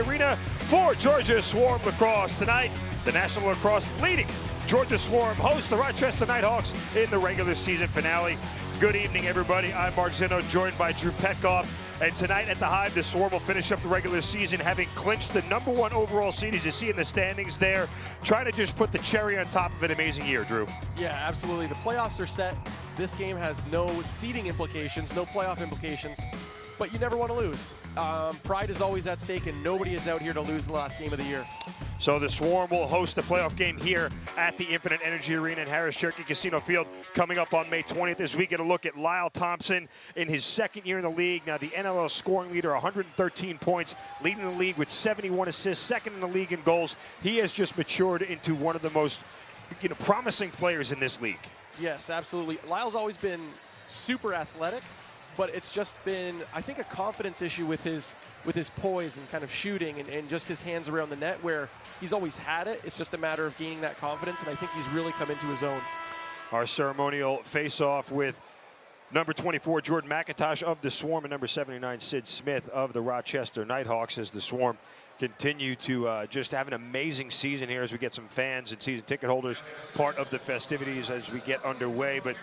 Arena for Georgia Swarm Lacrosse. Tonight, the National Lacrosse leading Georgia Swarm hosts the Rochester Knighthawks in the regular season finale. Good evening, everybody. I'm Mark Zinno, joined by Drew Petkoff. And tonight at the Hive, the Swarm will finish up the regular season having clinched the #1 overall seed, as you see in the standings there. Trying to just put the cherry on top of an amazing year, Drew. Yeah, absolutely. The playoffs are set. This game has no seeding implications, no playoff implications, but you never want to lose. Pride is always at stake, and nobody is out here to lose the last game of the year. So the Swarm will host a playoff game here at the Infinite Energy Arena in Harris Cherokee Casino Field coming up on May 20th as we get a look at Lyle Thompson in his second year in the league. Now the NLL scoring leader, 113 points, leading the league with 71 assists, second in the league in goals. He has just matured into one of the most promising players in this league. Yes, absolutely. Lyle's always been super athletic, but it's just been, I think, a confidence issue with his poise and kind of shooting and just his hands around the net, where he's always had it. It's just a matter of gaining that confidence, and I think he's really come into his own. Our ceremonial face-off with number 24, Jordan McIntosh of the Swarm, and number 79, Sid Smith of the Rochester Knighthawks, as the Swarm continue to just have an amazing season here as we get some fans and season ticket holders part of the festivities as we get underway. But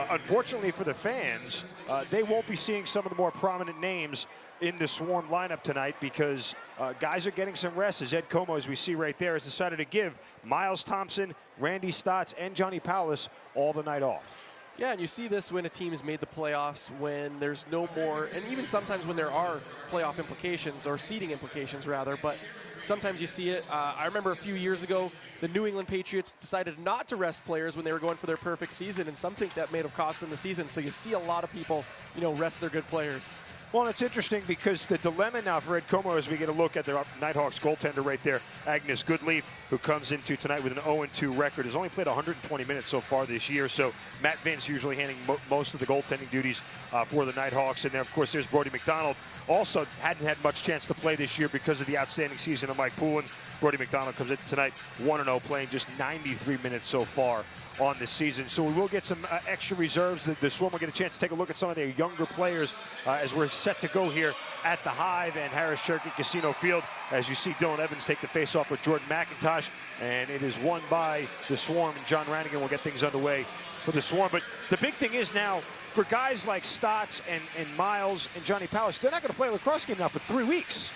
unfortunately for the fans, they won't be seeing some of the more prominent names in the Swarm lineup tonight because guys are getting some rest, as Ed Como, as we see right there, has decided to give Miles Thompson, Randy Stotts, and Johnny Powless all the night off. Yeah, and you see this when a team has made the playoffs, when there's no more, and even sometimes when there are playoff implications, or seeding implications rather, but sometimes you see it. I remember a few years ago, the New England Patriots decided not to rest players when they were going for their perfect season, and something that may have cost them the season. So you see a lot of people, rest their good players. Well, it's interesting because the dilemma now for Ed Como, as we get a look at the Nighthawks goaltender right there, Agnes Goodleaf, who comes into tonight with an 0-2 record, has only played 120 minutes so far this year. So Matt Vince usually handling most of the goaltending duties for the Nighthawks. And then, of course, there's Brody McDonald. Also hadn't had much chance to play this year because of the outstanding season of Mike Poulin. Brody McDonald comes in tonight 1-0, playing just 93 minutes so far on this season. So we will get some extra reserves. The Swarm will get a chance to take a look at some of their younger players as we're set to go here at the Hive and Harris Cherokee Casino Field. As you see Dylan Evans take the face-off with Jordan McIntosh, and it is won by the Swarm, and John Rannigan will get things underway for the Swarm. But the big thing is now, for guys like Stotts and Miles and Johnny Powless, they're not going to play a lacrosse game now for 3 weeks.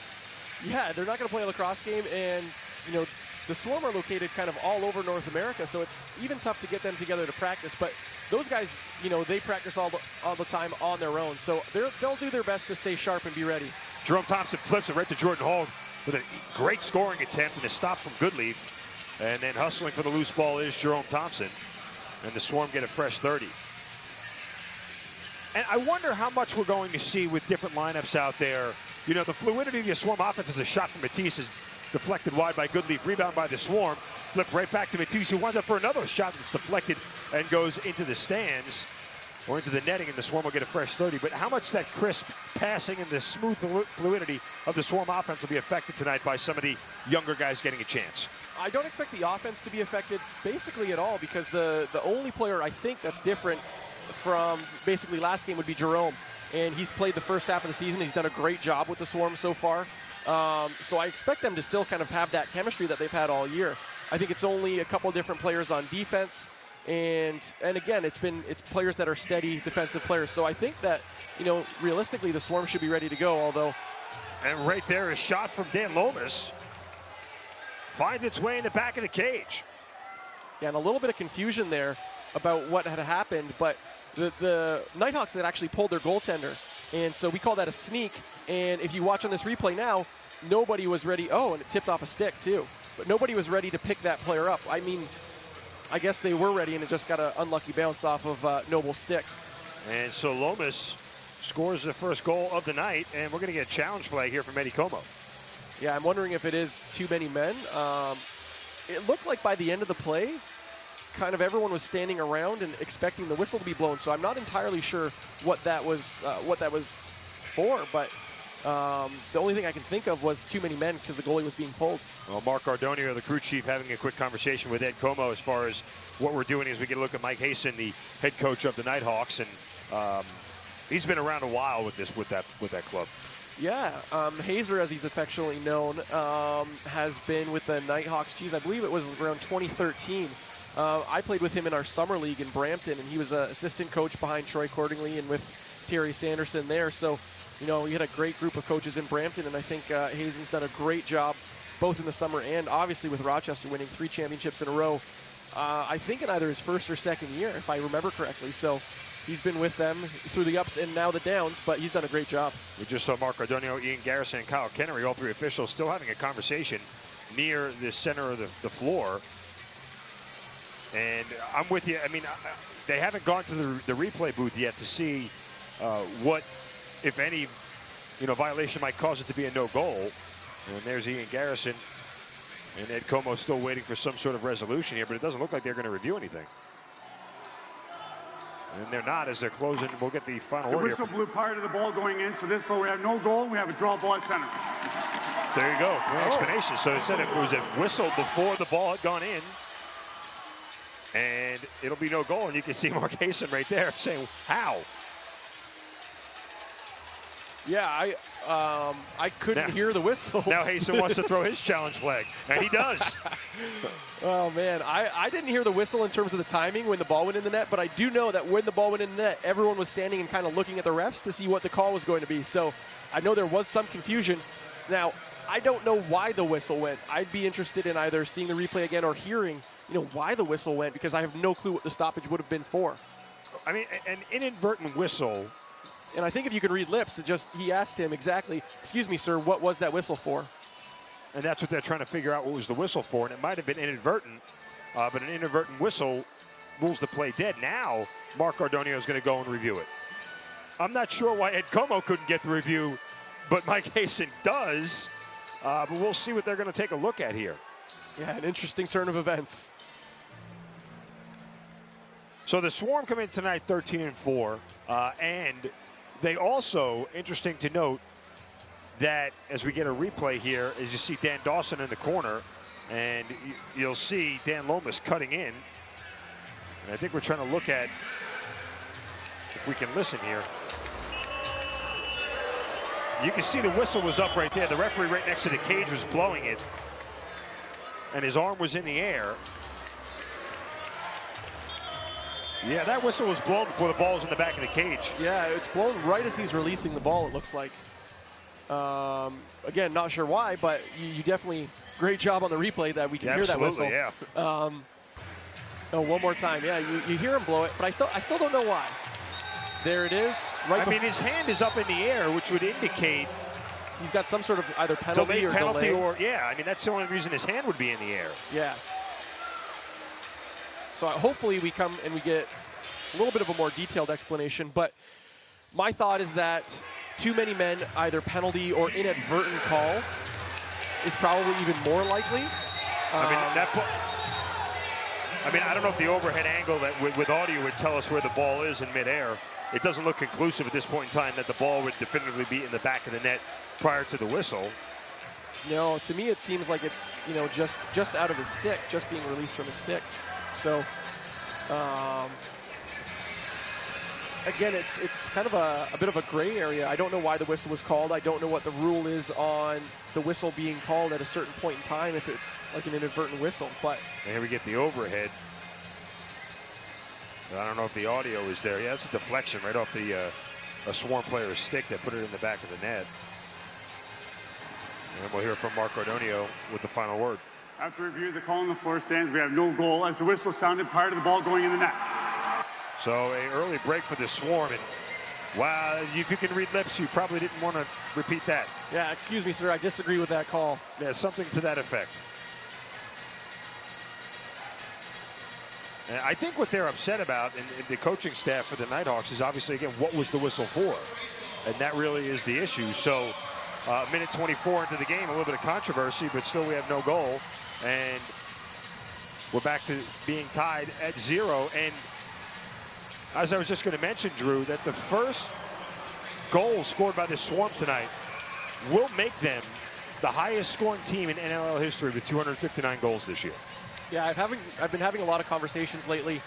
Yeah, they're not going to play a lacrosse game, and, the Swarm are located kind of all over North America, so it's even tough to get them together to practice. But those guys, they practice all the time on their own, so they'll do their best to stay sharp and be ready. Jerome Thompson flips it right to Jordan Hall with a great scoring attempt and a stop from Goodleaf. And then hustling for the loose ball is Jerome Thompson. And the Swarm get a fresh 30. And I wonder how much we're going to see with different lineups out there. The fluidity of the Swarm offense is a shot from Matisse, is deflected wide by Goodleaf, rebound by the Swarm, flip right back to Matisse, who winds up for another shot that's deflected and goes into the stands or into the netting, and the Swarm will get a fresh 30. But how much that crisp passing and the smooth fluidity of the Swarm offense will be affected tonight by some of the younger guys getting a chance? I don't expect the offense to be affected basically at all, because the only player I think that's different from basically last game would be Jerome. And he's played the first half of the season. He's done a great job with the Swarm so far. So I expect them to still kind of have that chemistry that they've had all year. I think it's only a couple different players on defense. And again, it's players that are steady defensive players. So I think that, realistically, the Swarm should be ready to go, although. And right there, a shot from Dan Lomas finds its way in the back of the cage. Yeah, and a little bit of confusion there about what had happened, but the Nighthawks had actually pulled their goaltender, and so we call that a sneak. And if you watch on this replay now, nobody was ready. Oh, and it tipped off a stick too, but nobody was ready to pick that player up. I mean, I guess they were ready, and it just got an unlucky bounce off of Noble's stick. And so Lomas scores the first goal of the night, and we're going to get a challenge flag here from Eddie Como. Yeah, I'm wondering if it is too many men. It looked like by the end of the play, kind of everyone was standing around and expecting the whistle to be blown. So I'm not entirely sure what that was for, but the only thing I can think of was too many men because the goalie was being pulled. Well, Mark Ardonio, the crew chief, having a quick conversation with Ed Como as far as what we're doing as we get a look at Mike Hasten, the head coach of the Knighthawks, and he's been around a while with that club. Yeah, Hazer, as he's affectionately known, has been with the Knighthawks. Geez, I believe it was around 2013. I played with him in our summer league in Brampton, and he was an assistant coach behind Troy Cordingley and with Terry Sanderson there. So, you know, we had a great group of coaches in Brampton, and I think Hazen's done a great job both in the summer and obviously with Rochester winning 3 championships in a row. I think in either his first or second year, if I remember correctly. So he's been with them through the ups and now the downs, but he's done a great job. We just saw Mark Cardonio, Ian Garrison, and Kyle Kennery, all 3 officials, still having a conversation near the center of the floor. And I'm with you. I mean, they haven't gone to the replay booth yet to see what, if any, you know, violation might cause it to be a no goal. And there's Ian Garrison. And Ed Como still waiting for some sort of resolution here, but it doesn't look like they're going to review anything. And they're not as they're closing. We'll get the final word here. The whistle blew prior to the ball going in, so therefore we have no goal. We have a draw ball at center. So there you go. Great explanation. So it said it was a whistle before the ball had gone in. And it'll be no goal. And you can see Mark Hazen right there saying, how? Yeah, I couldn't hear the whistle. Now Hazen wants to throw his challenge flag, and he does. Oh, man. I didn't hear the whistle in terms of the timing when the ball went in the net, but I do know that when the ball went in the net, everyone was standing and kind of looking at the refs to see what the call was going to be. So I know there was some confusion. Now, I don't know why the whistle went. I'd be interested in either seeing the replay again or hearing, you know, why the whistle went, because I have no clue what the stoppage would have been for. I mean, an inadvertent whistle. And I think if you could read lips, he asked him exactly, excuse me, sir, what was that whistle for? And that's what they're trying to figure out, what was the whistle for. And it might have been inadvertent, but an inadvertent whistle rules the play dead. Now, Mark Cardonio is going to go and review it. I'm not sure why Ed Como couldn't get the review, but Mike Hazen does. But we'll see what they're going to take a look at here. Yeah, an interesting turn of events. So the Swarm come in tonight 13-4, and they also, interesting to note, that as we get a replay here, as you see Dan Dawson in the corner, and you'll see Dan Lomas cutting in. And I think we're trying to look at if we can listen here. You can see the whistle was up right there. The referee right next to the cage was blowing it, and his arm was in the air. Yeah, that whistle was blown before the ball was in the back of the cage. Yeah, it's blown right as he's releasing the ball, it looks like. Again, not sure why, but you definitely, great job on the replay that we can hear that whistle. Yeah. Oh, one more time. Yeah, you hear him blow it, but I still don't know why. There it is. Right. I mean, his hand is up in the air, which would indicate he's got some sort of either penalty delay. Or yeah. I mean, that's the only reason his hand would be in the air. Yeah. So hopefully we come and we get a little bit of a more detailed explanation. But my thought is that too many men, either penalty or inadvertent call, is probably even more likely. I mean, I don't know if the overhead angle that with audio would tell us where the ball is in midair. It doesn't look conclusive at this point in time that the ball would definitively be in the back of the net prior to the whistle. No, to me it seems like it's, you know, just out of his stick, just being released from his stick. So, again, it's kind of a bit of a gray area. I don't know why the whistle was called. I don't know what the rule is on the whistle being called at a certain point in time if it's like an inadvertent whistle. But and here we get the overhead. I don't know if the audio is there. Yeah, it's a deflection right off the a Swarm player's stick that put it in the back of the net. And we'll hear from Mark Cardonio with the final word. After review the call on the floor stands, we have no goal as the whistle sounded prior to the ball going in the net. So an early break for the Swarm, and wow, if you can read lips, you probably didn't want to repeat that. Yeah, excuse me, sir, I disagree with that call. Yeah, something to that effect. And I think what they're upset about in the coaching staff for the Knighthawks is obviously, again, what was the whistle for? And that really is the issue. So minute 24 into the game, a little bit of controversy, but still we have no goal. And we're back to being tied at 0. And as I was just going to mention, Drew, that the first goal scored by the Swarm tonight will make them the highest scoring team in NLL history with 259 goals this year. Yeah, I've been having a lot of conversations lately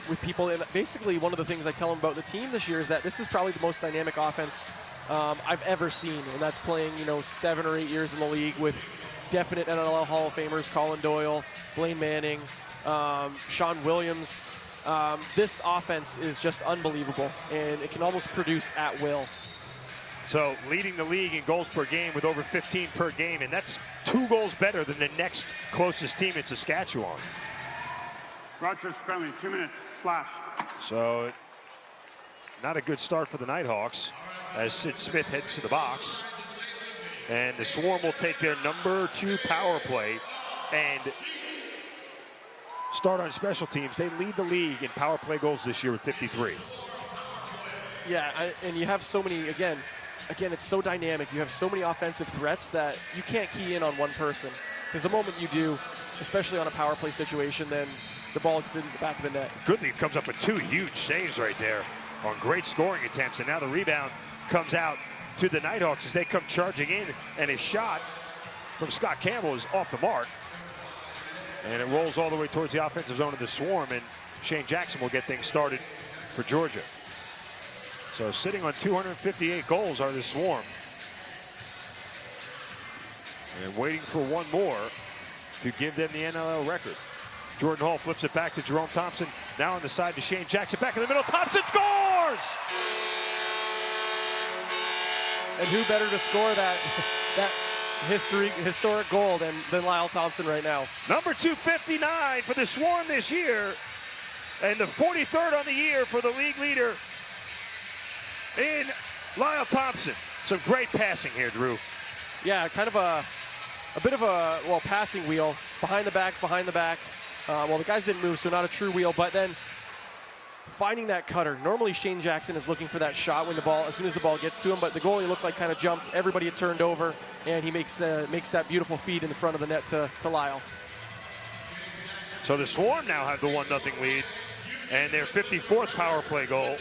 with people. And basically, one of the things I tell them about the team this year is that this is probably the most dynamic offense I've ever seen, and that's playing 7 or 8 years in the league with definite NLL Hall of Famers, Colin Doyle, Blaine Manning, Sean Williams. This offense is just unbelievable, and it can almost produce at will. So leading the league in goals per game with over 15 per game, and that's 2 goals better than the next closest team in Saskatchewan. Rochester friendly, 2 minutes, slash. So not a good start for the Knighthawks as Sid Smith heads to the box. And the Swarm will take their number 2 power play and start on special teams. They lead the league in power play goals this year with 53. Yeah, and you have so many, again, it's so dynamic. You have so many offensive threats that you can't key in on one person. Because the moment you do, especially on a power play situation, then the ball gets in the back of the net. Goodleaf comes up with 2 huge saves right there on great scoring attempts. And now the rebound comes out to the Knighthawks as they come charging in, and his shot from Scott Campbell is off the mark. And it rolls all the way towards the offensive zone of the Swarm, and Shane Jackson will get things started for Georgia. So sitting on 258 goals are the Swarm. And waiting for one more to give them the NLL record. Jordan Hall flips it back to Jerome Thompson. Now on the side to Shane Jackson. Back in the middle. Thompson scores! And who better to score that historic goal than Lyle Thompson right now? Number 259 for the Swarm this year, and the 43rd on the year for the league leader in Lyle Thompson. Some great passing here, Drew. Yeah, kind of a bit of a passing wheel, behind the back. Well, the guys didn't move, so not a true wheel, but then finding that cutter. Normally Shane Jackson is looking for that shot as soon as the ball gets to him, but the goalie looked like kind of jumped. Everybody had turned over, and he makes that beautiful feed in the front of the net to Lyle. So the Swarm now have the 1-0 lead, and their 54th power play goal.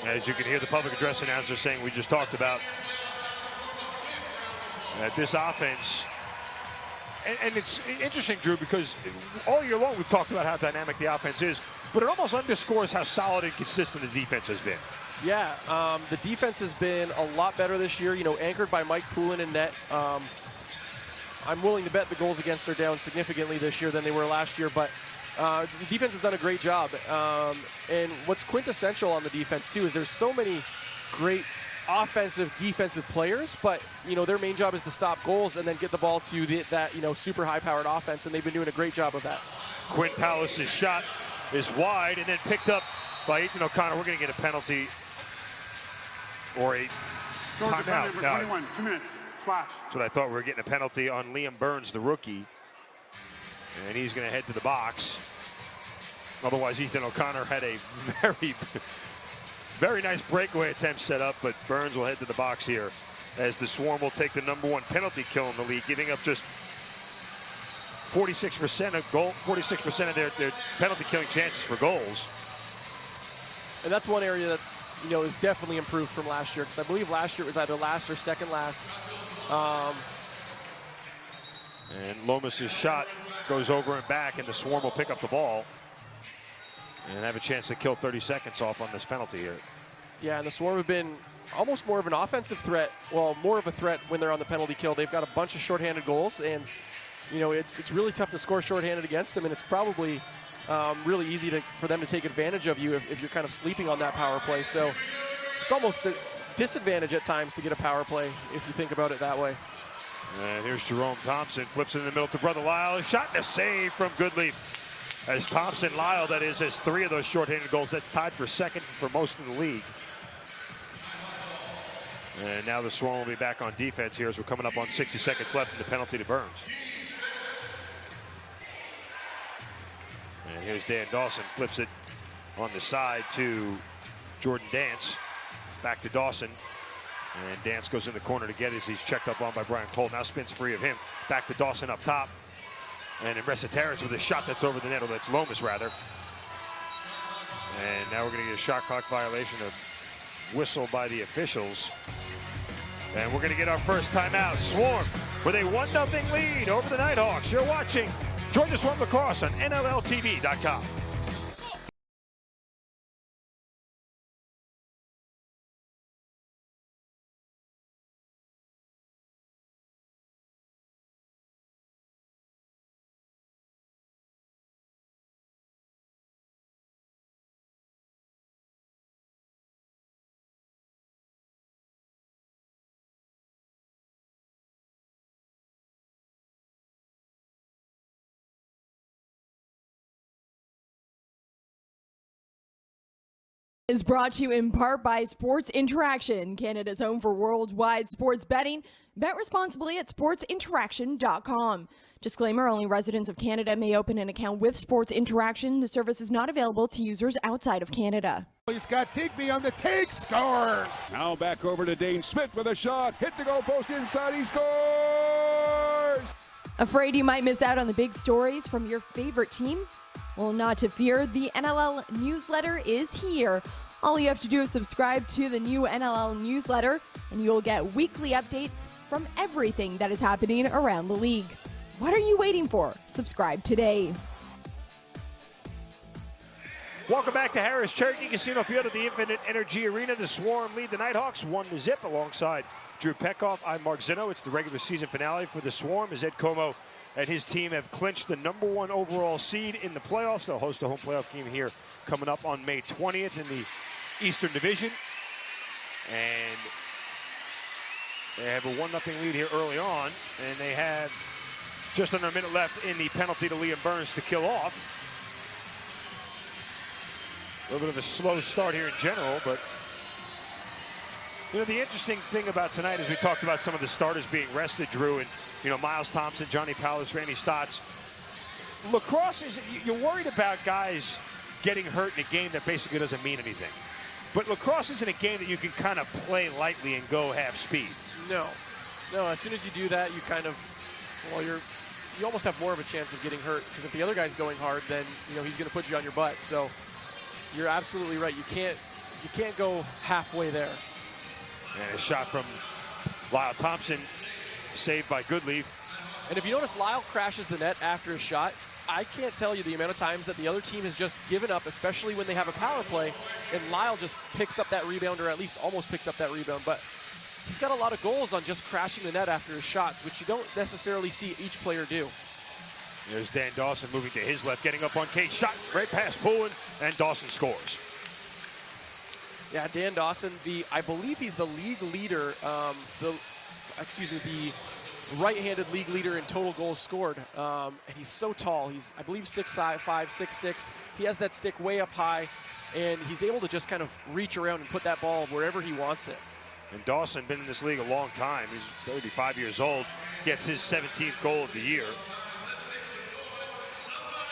As you can hear the public address announcer saying we just talked about that this offense. And it's interesting, Drew, because all year long we've talked about how dynamic the offense is, but it almost underscores how solid and consistent the defense has been. Yeah, the defense has been a lot better this year, anchored by Mike Poulin in net. I'm willing to bet the goals against are down significantly this year than they were last year, but the defense has done a great job. And what's quintessential on the defense, too, is there's so many great offensive, defensive players, but their main job is to stop goals and then get the ball to that super high-powered offense, and they've been doing a great job of that. Quinn Palace's shot is wide and then picked up by Ethan O'Connor. We're going to get a penalty or a timeout. 21, 2 minutes, slash. That's what I thought. We were getting a penalty on Liam Burns, the rookie, and he's going to head to the box. Otherwise, Ethan O'Connor had a very nice breakaway attempt set up, but Burns will head to the box here as the Swarm will take the #1 penalty kill in the league, giving up just 46% of their penalty killing chances for goals. And that's one area that is definitely improved from last year, because I believe last year it was either last or second last. And Lomas's shot goes over and back, and the Swarm will pick up the ball and have a chance to kill 30 seconds off on this penalty here. Yeah, and the Swarm have been almost more of an offensive threat, well, more of a threat when they're on the penalty kill. They've got a bunch of shorthanded goals, and it's really tough to score shorthanded against them, and it's probably really easy for them to take advantage of you if you're kind of sleeping on that power play. So it's almost a disadvantage at times to get a power play if you think about it that way. And here's Jerome Thompson, flips it in the middle to brother Lyle. A shot and a save from Goodleaf. As Thompson Lyle, that is, has 3 of those shorthanded goals. That's tied for second for most in the league. And now the Swarm will be back on defense here as we're coming up on 60 seconds left in the penalty to Burns. And here's Dan Dawson, flips it on the side to Jordan Dance. Back to Dawson. And Dance goes in the corner to get it as he's checked up on by Brian Cole. Now spins free of him. Back to Dawson up top. And Resetaris with a shot that's over the net, or that's Lomas rather. And now we're going to get a shot clock violation, of whistle by the officials. And we're going to get our first timeout. Swarm with a 1-0 lead over the Knighthawks. You're watching Georgia Swarm Lacrosse on NLLTV.com. Is brought to you in part by Sports Interaction, Canada's home for worldwide sports betting. Bet responsibly at sportsinteraction.com. Disclaimer, only residents of Canada may open an account with Sports Interaction. The service is not available to users outside of Canada. He's got Digby on the take, scores! Now back over to Dane Smith with a shot, hit the goal post inside, he scores! Afraid you might miss out on the big stories from your favorite team? Well, not to fear, the NLL newsletter is here. All you have to do is subscribe to the new NLL newsletter, and you'll get weekly updates from everything that is happening around the league. What are you waiting for? Subscribe today. Welcome back to Harris Cherokee Casino Field at the Infinite Energy Arena. The Swarm lead the Knighthawks 1-0 alongside Drew Pekoff. I'm Mark Zinno. It's the regular season finale for the Swarm as Ed Como and his team have clinched the #1 overall seed in the playoffs. They'll host a home playoff game here coming up on May 20th in the Eastern Division. And they have a 1-0 lead here early on, and they have just under a minute left in the penalty to Liam Burns to kill off. A little bit of a slow start here in general, but you know, the interesting thing about tonight is we talked about some of the starters being rested, Drew, and you know, Miles Thompson, Johnny Powers, Randy Stotts. Lacrosse is, you're worried about guys getting hurt in a game that basically doesn't mean anything. But lacrosse isn't a game that you can kind of play lightly and go half speed. No, as soon as you do that, you kind of, well, you almost have more of a chance of getting hurt, because if the other guy's going hard, then you know he's going to put you on your butt. So you're absolutely right. You can't go halfway there. And a shot from Lyle Thompson, saved by Goodleaf. And if you notice, Lyle crashes the net after a shot. I can't tell you the amount of times that the other team has just given up, especially when they have a power play, and Lyle just picks up that rebound, or at least almost picks up that rebound. But he's got a lot of goals on just crashing the net after his shots, which you don't necessarily see each player do. There's Dan Dawson moving to his left, getting up on Cage, shot right past Poulin, and Dawson scores. Yeah, Dan Dawson, I believe he's the league leader, the right-handed league leader in total goals scored. And he's so tall. He's, I believe, 6'5", 6'6". He has that stick way up high, and he's able to just kind of reach around and put that ball wherever he wants it. And Dawson, been in this league a long time. He's 35 years old, gets his 17th goal of the year.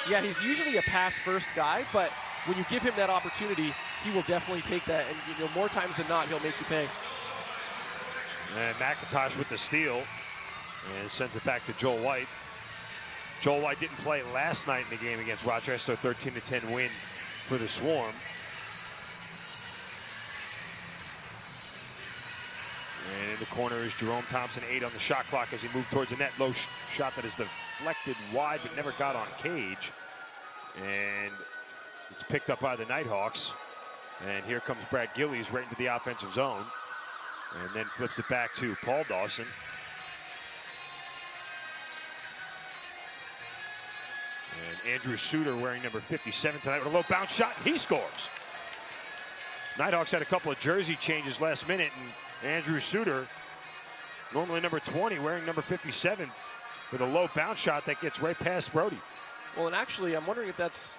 Yeah, he's usually a pass-first guy, but when you give him that opportunity, he will definitely take that, and you know, more times than not, he'll make you pay. And McIntosh with the steal, and sends it back to Joel White. Joel White didn't play last night in the game against Rochester, 13-10 win for the Swarm. And in the corner is Jerome Thompson, 8 on the shot clock as he moved towards the net. Low shot that is deflected wide, but never got on Cage. And it's picked up by the Knighthawks. And here comes Brad Gillies right into the offensive zone. And then flips it back to Paul Dawson. And Andrew Suter wearing number 57 tonight with a low bounce shot, and he scores. Knighthawks had a couple of jersey changes last minute, and Andrew Suter, normally number 20, wearing number 57, with a low bounce shot that gets right past Brody. Well, and actually, I'm wondering if that's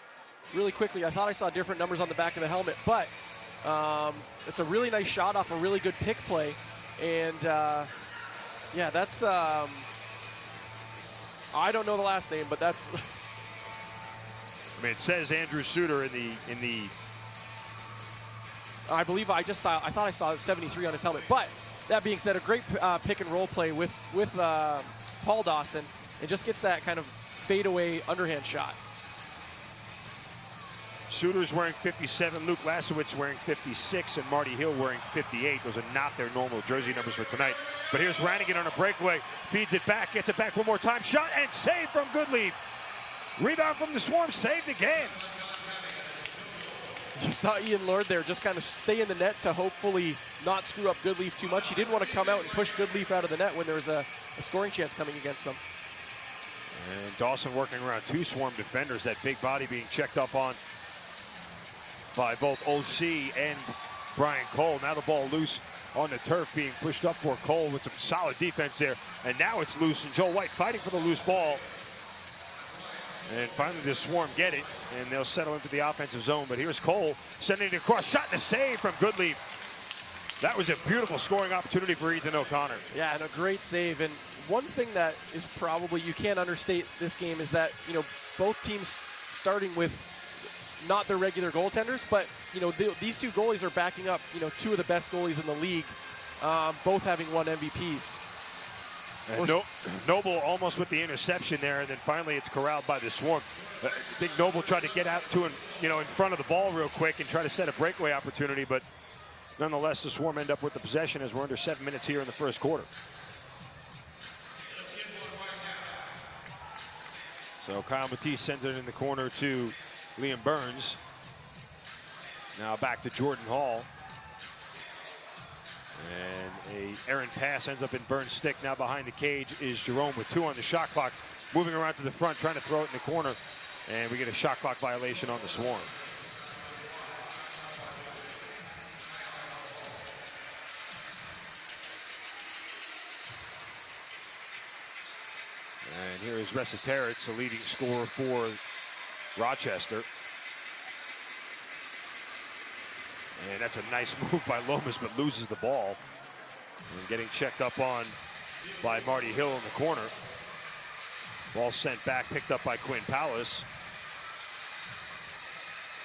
really quickly. I thought I saw different numbers on the back of the helmet, but it's a really nice shot off a really good pick play. And yeah, that's, I don't know the last name, but that's. I mean, it says Andrew Suter in the. I believe I thought I saw 73 on his helmet. But that being said, a great pick and roll play with Paul Dawson, and just gets that kind of fadeaway underhand shot. Suter's wearing 57, Luke Lasowitz wearing 56, and Marty Hill wearing 58. Those are not their normal jersey numbers for tonight. But here's Ranigan on a breakaway, feeds it back, gets it back one more time, shot and save from Goodleaf. Rebound from the Swarm, saved again. You saw Ian Lord there just kind of stay in the net to hopefully not screw up Goodleaf too much. He didn't want to come out and push Goodleaf out of the net when there was a scoring chance coming against them. And Dawson working around two Swarm defenders, that big body being checked up on by both OC and Brian Cole. Now the ball loose on the turf, being pushed up for Cole with some solid defense there. And now it's loose, and Joel White fighting for the loose ball. And finally the Swarm get it, and they'll settle into the offensive zone. But here's Cole sending it across, shot and a save from Goodleaf. That was a beautiful scoring opportunity for Ethan O'Connor. Yeah, and a great save. And one thing that is probably, you can't understate this game, is that, you know, both teams starting with not their regular goaltenders, but, you know, these two goalies are backing up, you know, two of the best goalies in the league, both having won MVPs. And Noble almost with the interception there, and then finally it's corralled by the Swarm. I think Noble tried to get out to him, you know, in front of the ball real quick and try to set a breakaway opportunity, but nonetheless the Swarm end up with the possession as we're under 7 minutes here in the first quarter. So Kyle Matisse sends it in the corner to Liam Burns. Now back to Jordan Hall. And a errant pass ends up in Burns' stick. Now behind the cage is Jerome with 2 on the shot clock. Moving around to the front, trying to throw it in the corner. And we get a shot clock violation on the Swarm. And here is Resiteritz, the leading scorer for Rochester. And that's a nice move by Lomas, but loses the ball. And getting checked up on by Marty Hill in the corner. Ball sent back, picked up by Quinn Powis.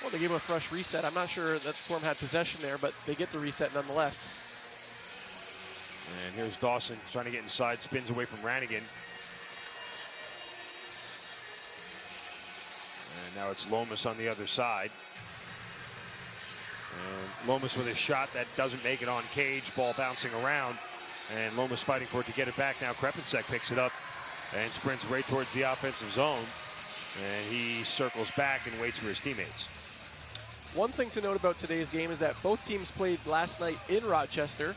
Well, they gave him a fresh reset. I'm not sure that Swarm had possession there, but they get the reset nonetheless. And here's Dawson trying to get inside, spins away from Ranigan. And now it's Lomas on the other side. And Lomas with a shot that doesn't make it on cage, ball bouncing around. And Lomas fighting for it to get it back. Now Krepensek picks it up and sprints right towards the offensive zone. And he circles back and waits for his teammates. One thing to note about today's game is that both teams played last night in Rochester.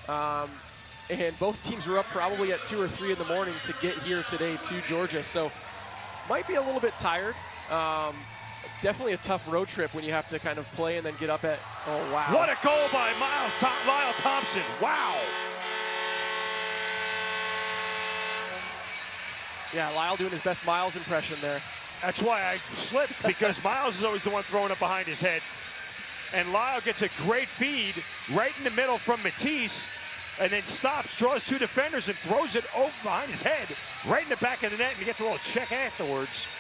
And both teams were up probably at 2 or 3 in the morning to get here today to Georgia. So might be a little bit tired. Definitely a tough road trip when you have to kind of play and then get up at, oh wow. What a goal by Lyle Thompson, wow. Yeah, Lyle doing his best Miles impression there. That's why I slipped, because Miles is always the one throwing it behind his head. And Lyle gets a great feed right in the middle from Matisse, and then stops, draws 2 defenders, and throws it over behind his head, right in the back of the net, and he gets a little check afterwards.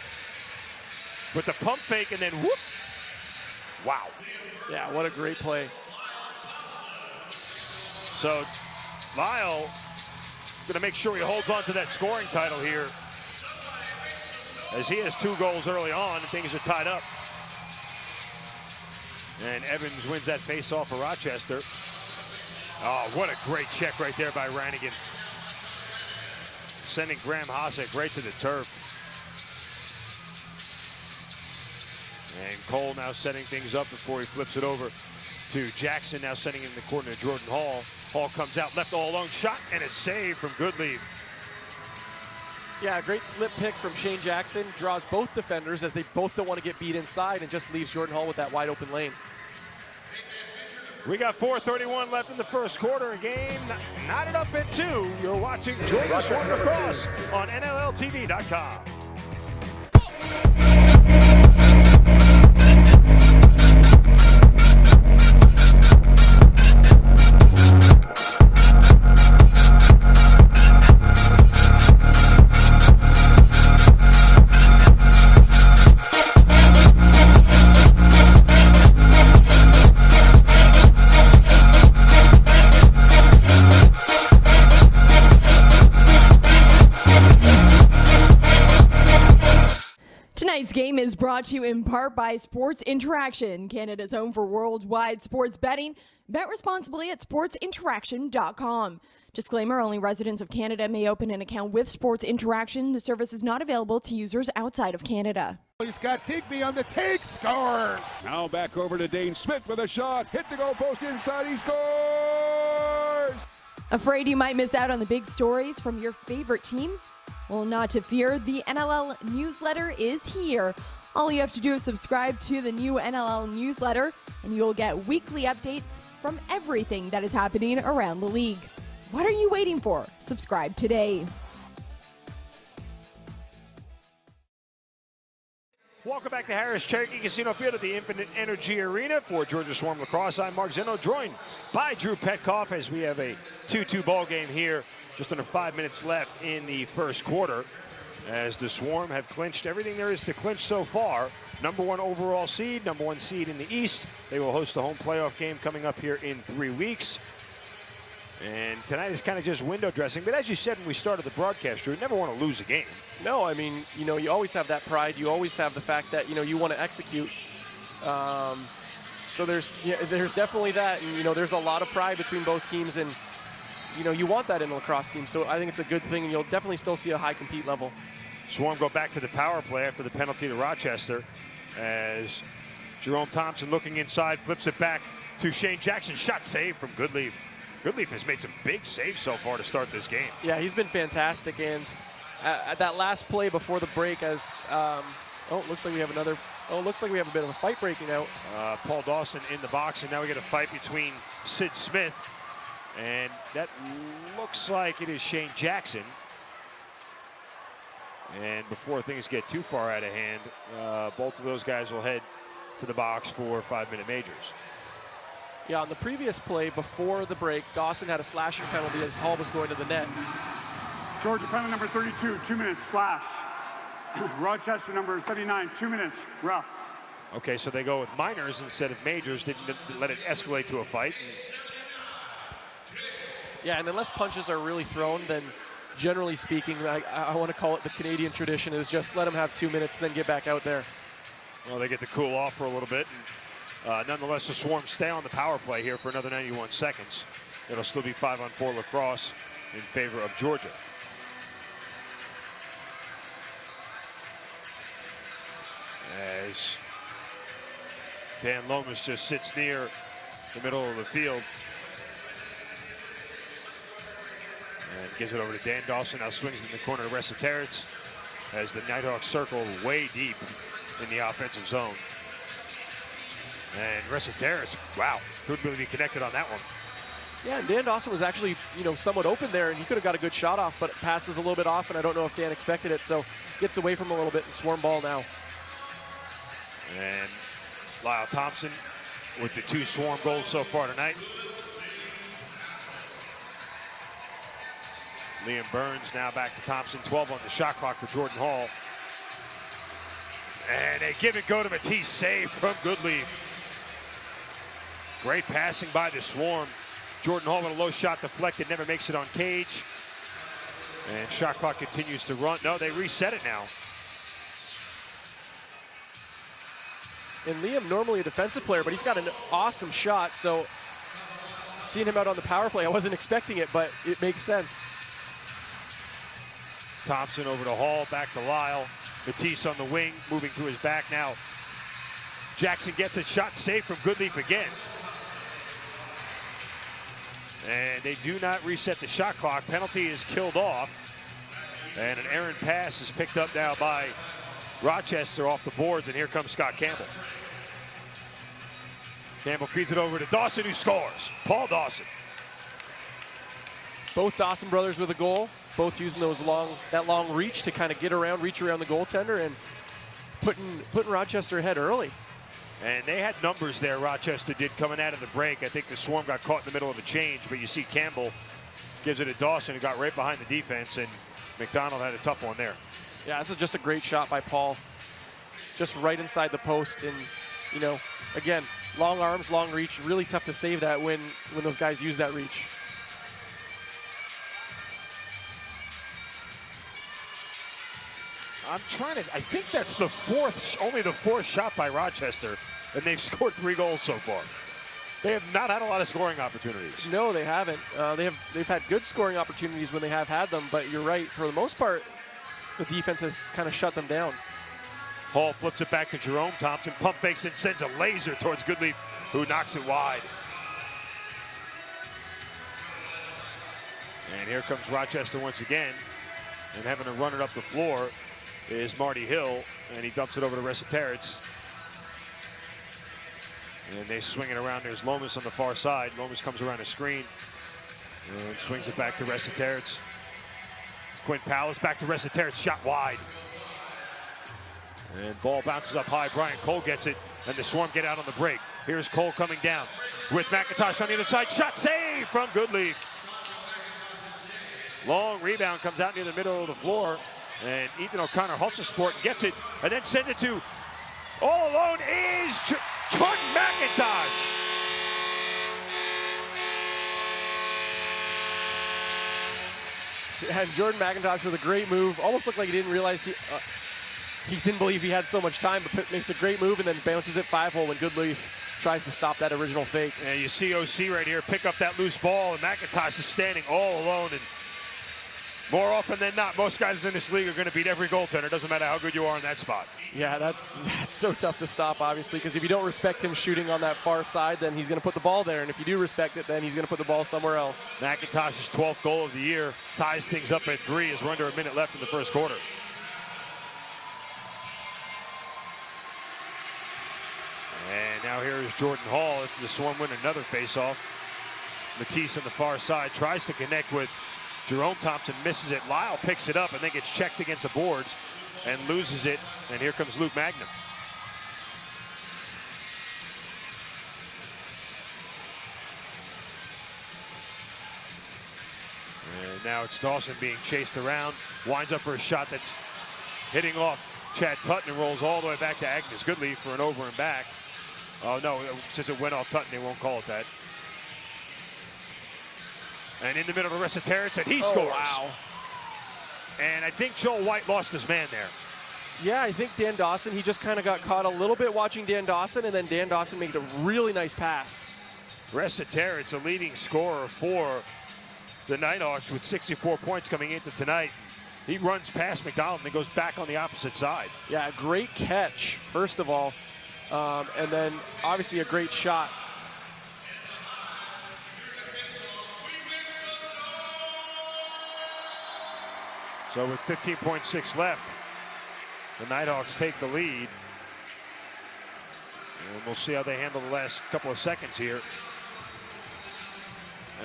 With the pump fake, and then whoop. Wow. Yeah, what a great play. So Lyle gonna make sure he holds on to that scoring title here, as he has 2 goals early on and things are tied up. And Evans wins that face-off for Rochester. Oh, what a great check right there by Ranigan. Sending Graham Hossack right to the turf. And Cole now setting things up before he flips it over to Jackson, now sending it in the corner to Jordan Hall. Hall comes out, left all alone, shot, and a save from Goodleaf. Yeah, great slip pick from Shane Jackson. Draws both defenders as they both don't want to get beat inside, and just leaves Jordan Hall with that wide open lane. We got 4:31 left in the first quarter. A game knotted up at 2. You're watching Georgia Swarm Lacrosse on NLLTV.com. Tonight's game is brought to you in part by Sports Interaction, Canada's home for worldwide sports betting. Bet responsibly at sportsinteraction.com. Disclaimer, only residents of Canada may open an account with Sports Interaction. The service is not available to users outside of Canada. He's got Digby on the take, scores! Now back over to Dane Smith with a shot. Hit the goal post inside, he scores! Afraid you might miss out on the big stories from your favorite team? Well, not to fear, the NLL newsletter is here. All you have to do is subscribe to the new NLL newsletter, and you'll get weekly updates from everything that is happening around the league. What are you waiting for? Subscribe today. Welcome back to Harris Cherokee Casino Field at the Infinite Energy Arena for Georgia Swarm Lacrosse. I'm Mark Zeno, joined by Drew Petkoff as we have a 2-2 ball game here. Just under 5 minutes left in the first quarter as the Swarm have clinched everything there is to clinch so far. Number 1 overall seed, number 1 seed in the East. They will host a home playoff game coming up here in 3 weeks. And tonight is kind of just window dressing. But as you said when we started the broadcast, Drew, you never want to lose a game. No, I mean, you know, you always have that pride. You always have the fact that, you know, you want to execute. So there's definitely that. And, you know, there's a lot of pride between both teams. And, you know, you want that in a lacrosse team. So I think it's a good thing. And you'll definitely still see a high compete level. Swarm go back to the power play after the penalty to Rochester as Jerome Thompson looking inside, flips it back to Shane Jackson. Shot saved from Goodleaf. Goodleaf has made some big saves so far to start this game. Yeah, he's been fantastic. And at that last play before the break, as it looks like we have another. Oh, it looks like we have a bit of a fight breaking out. Paul Dawson in the box, and now we get a fight between Sid Smith, and that looks like it is Shane Jackson. And before things get too far out of hand, both of those guys will head to the box for 5-minute majors. Yeah, on the previous play before the break, Dawson had a slashing penalty as Hall was going to the net. Georgia penalty number 32, 2 minutes, slash. Rochester number 79, 2 minutes, rough. Okay, so they go with minors instead of majors, didn't let it escalate to a fight. Yeah, and unless punches are really thrown, then generally speaking, I want to call it the Canadian tradition, is just let them have 2 minutes, then get back out there. Well, they get to cool off for a little bit. And, nonetheless, the Swarm stay on the power play here for another 91 seconds. It'll still be 5-on-4 lacrosse in favor of Georgia. As Dan Lomas just sits near the middle of the field and gives it over to Dan Dawson. Now swings in the corner to Resetarits as the Knighthawks circle way deep in the offensive zone. And Resetarits, wow, couldn't really be connected on that one. Yeah, and Dan Dawson was actually, you know, somewhat open there, and he could have got a good shot off, but pass was a little bit off, and I don't know if Dan expected it, so gets away from him a little bit and Swarm ball now. And Lyle Thompson with the 2 Swarm goals so far tonight. Liam Burns now back to Thompson, 12 on the shot clock for Jordan Hall. And a give and go to Matisse, save from Goodleaf. Great passing by the Swarm. Jordan Hall with a low shot deflected, never makes it on cage. And shot clock continues to run. No, they reset it now. And Liam, normally a defensive player, but he's got an awesome shot, so seeing him out on the power play, I wasn't expecting it, but it makes sense. Thompson over to Hall, back to Lyle. Matisse on the wing, moving to his back now. Jackson gets a shot, saved from Goodleaf again. And they do not reset the shot clock. Penalty is killed off. And an errant pass is picked up now by Rochester off the boards, and here comes Scott Campbell. Campbell feeds it over to Dawson, who scores. Paul Dawson. Both Dawson brothers with a goal, both using that long reach to kind of reach around the goaltender and putting Rochester ahead early. And they had numbers there, Rochester did, coming out of the break. I think the Swarm got caught in the middle of a change, but you see Campbell gives it to Dawson, who got right behind the defense, and McDonald had a tough one there. Yeah, this is just a great shot by Paul. Just right inside the post, and, you know, again, long arms, long reach, really tough to save that when those guys use that reach. I think that's only the fourth shot by Rochester, and they've scored 3 goals so far. They have not had a lot of scoring opportunities. No, they haven't. They've had good scoring opportunities when they have had them, but you're right. For the most part, the defense has kind of shut them down. Hall flips it back to Jerome Thompson. Pump fakes and sends a laser towards Goodleaf, who knocks it wide. And here comes Rochester once again. And having to run it up the floor is Marty Hill, and he dumps it over to Resetaritz. And they swing it around. There's Lomas on the far side. Lomas comes around the screen and swings it back to Resetaritz. Quinn Powell's back to Resetaritz, shot wide. And ball bounces up high. Brian Cole gets it, and the Swarm get out on the break. Here's Cole coming down with McIntosh on the other side. Shot save from Goodleaf. Long rebound comes out near the middle of the floor, and Ethan O'Connor hustles for it and gets it, and then sends it to, all alone is Jordan McIntosh. And Jordan McIntosh with a great move. Almost looked like he didn't realize he didn't believe he had so much time, but makes a great move and then bounces it 5-hole when Goodleaf tries to stop that original fake. And you see OC right here pick up that loose ball, and McIntosh is standing all alone. And more often than not, most guys in this league are going to beat every goaltender. Doesn't matter how good you are in that spot. Yeah, that's so tough to stop, obviously, because if you don't respect him shooting on that far side, then he's going to put the ball there. And if you do respect it, then he's going to put the ball somewhere else. McIntosh's 12th goal of the year ties things up at 3 as we're under a minute left in the first quarter. And now here is Jordan Hall. If the Swarm win another faceoff, Matisse on the far side tries to connect with Jerome Thompson, misses it. Lyle picks it up and then gets checked against the boards and loses it. And here comes Luke Magnum. And now it's Dawson being chased around. Winds up for a shot that's hitting off Chad Tutton and rolls all the way back to Agnes Goodleaf for an over and back. Oh no, since it went off Tutton, they won't call it that. And in the middle of Resetaritz, and he scores. Wow. And I think Joel White lost his man there. Yeah, I think Dan Dawson, he just kind of got caught a little bit watching Dan Dawson, and then Dan Dawson made a really nice pass. Resetaritz, a leading scorer for the Knighthawks with 64 points coming into tonight. He runs past McDonald and then goes back on the opposite side. Yeah, great catch, first of all, and then obviously a great shot. So with 15.6 left, the Knighthawks take the lead. And we'll see how they handle the last couple of seconds here.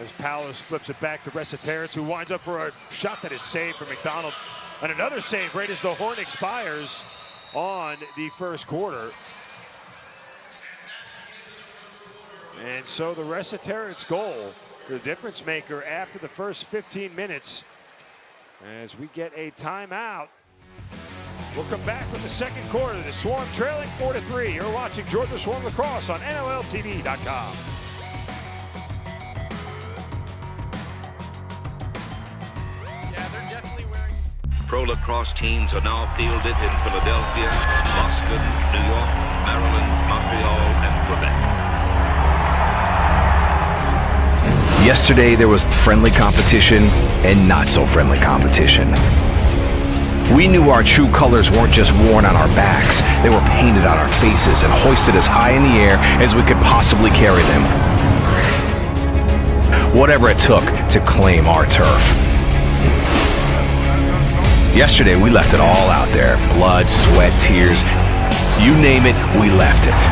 As Palos flips it back to Resetaritz, who winds up for a shot that is saved from McDonald. And another save right as the horn expires on the first quarter. And so the Resetaritz goal, the difference maker after the first 15 minutes, as we get a timeout. We'll come back with the second quarter. The Swarm trailing 4-3. You're watching Georgia Swarm Lacrosse on NLLTV.com. Yeah, they're definitely wearing... Pro lacrosse teams are now fielded in Philadelphia, Boston, New York, Maryland, Montreal, and Quebec. Yesterday, there was friendly competition and not so friendly competition. We knew our true colors weren't just worn on our backs, they were painted on our faces and hoisted as high in the air as we could possibly carry them. Whatever it took to claim our turf. Yesterday, we left it all out there. Blood, sweat, tears, you name it, we left it.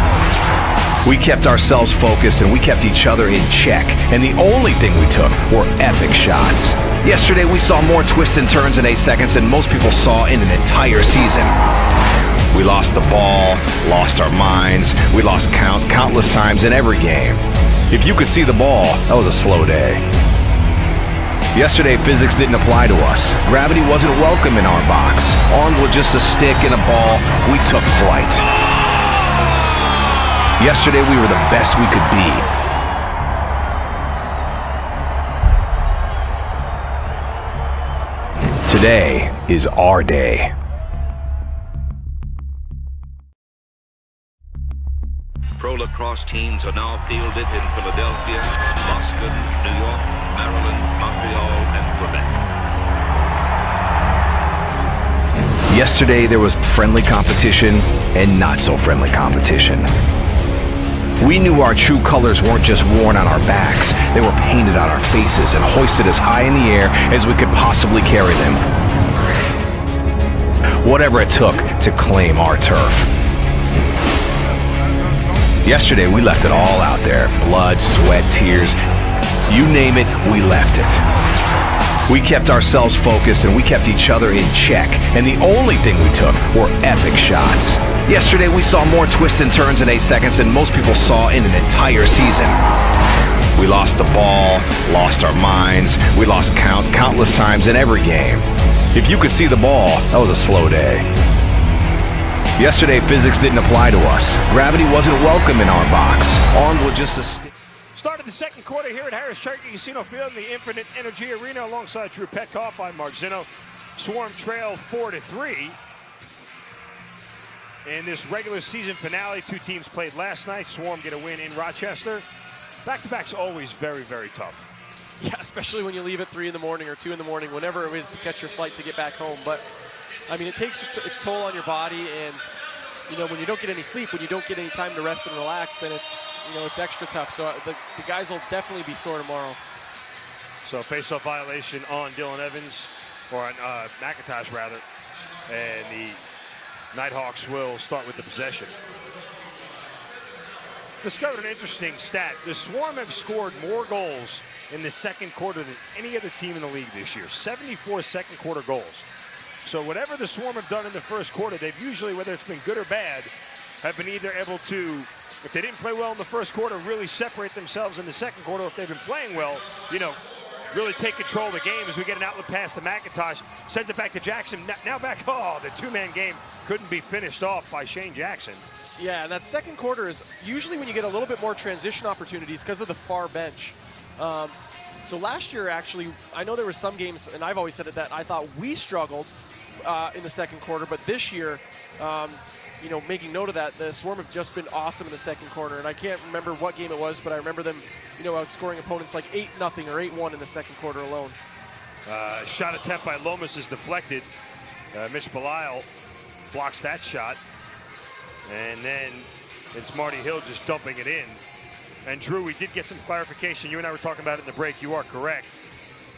We kept ourselves focused and we kept each other in check. And the only thing we took were epic shots. Yesterday we saw more twists and turns in 8 seconds than most people saw in an entire season. We lost the ball, lost our minds, we lost countless times in every game. If you could see the ball, that was a slow day. Yesterday physics didn't apply to us. Gravity wasn't welcome in our box. Armed with just a stick and a ball, we took flight. Yesterday, we were the best we could be. Today is our day. pro lacrosse teams are now fielded in Philadelphia, Boston, New York, Maryland, Montreal, and Quebec. Yesterday, there was friendly competition and not so friendly competition. We knew our true colors weren't just worn on our backs, they were painted on our faces and hoisted as high in the air as we could possibly carry them. Whatever it took to claim our turf. Yesterday, we left it all out there. Blood, sweat, tears. You name it, we left it. We kept ourselves focused and we kept each other in check. And the only thing we took were epic shots. Yesterday, we saw more twists and turns in 8 seconds than most people saw in an entire season. We lost the ball, lost our minds. We lost count countless times in every game. If you could see the ball, that was a slow day. Yesterday, physics didn't apply to us. Gravity wasn't welcome in our box. Armed with just a stick. Started the second quarter here at Harris Cherokee Casino Field in the Infinite Energy Arena alongside Drew Petkoff. I'm Mark Zinno. Swarm trail 4-3. In this regular season finale, two teams played last night. Swarm get a win in Rochester. Back-to-back's always very, very tough. Yeah, especially when you leave at 3 in the morning or 2 in the morning, whenever it is to catch your flight to get back home. But, I mean, it takes its toll on your body, and, you know, when you don't get any sleep, when you don't get any time to rest and relax, then it's, you know, it's extra tough. So the guys will definitely be sore tomorrow. So face-off violation on Dylan Evans, or on McIntosh, rather. And the Knighthawks will start with the possession. Discovered an interesting stat. The Swarm have scored more goals in the second quarter than any other team in the league this year. 74 second quarter goals. So whatever the Swarm have done in the first quarter, they've usually, whether it's been good or bad, have been either able to, if they didn't play well in the first quarter, really separate themselves in the second quarter. If they've been playing well, you know, really take control of the game as we get an outlet pass to McIntosh, sends it back to Jackson. Now back, the two-man game couldn't be finished off by Shane Jackson. Yeah, and that second quarter is usually when you get a little bit more transition opportunities because of the far bench. So last year, actually, I know there were some games, and I've always said it, that I thought we struggled in the second quarter, but this year, you know, making note of that, the Swarm have just been awesome in the second quarter, and I can't remember what game it was, but I remember them, you know, outscoring opponents like 8-0 or 8-1 in the second quarter alone. Shot attempt by Lomas is deflected. Mitch Belisle blocks that shot, and then it's Marty Hill just dumping it in. And Drew, we did get some clarification. You and I were talking about it in the break. You are correct.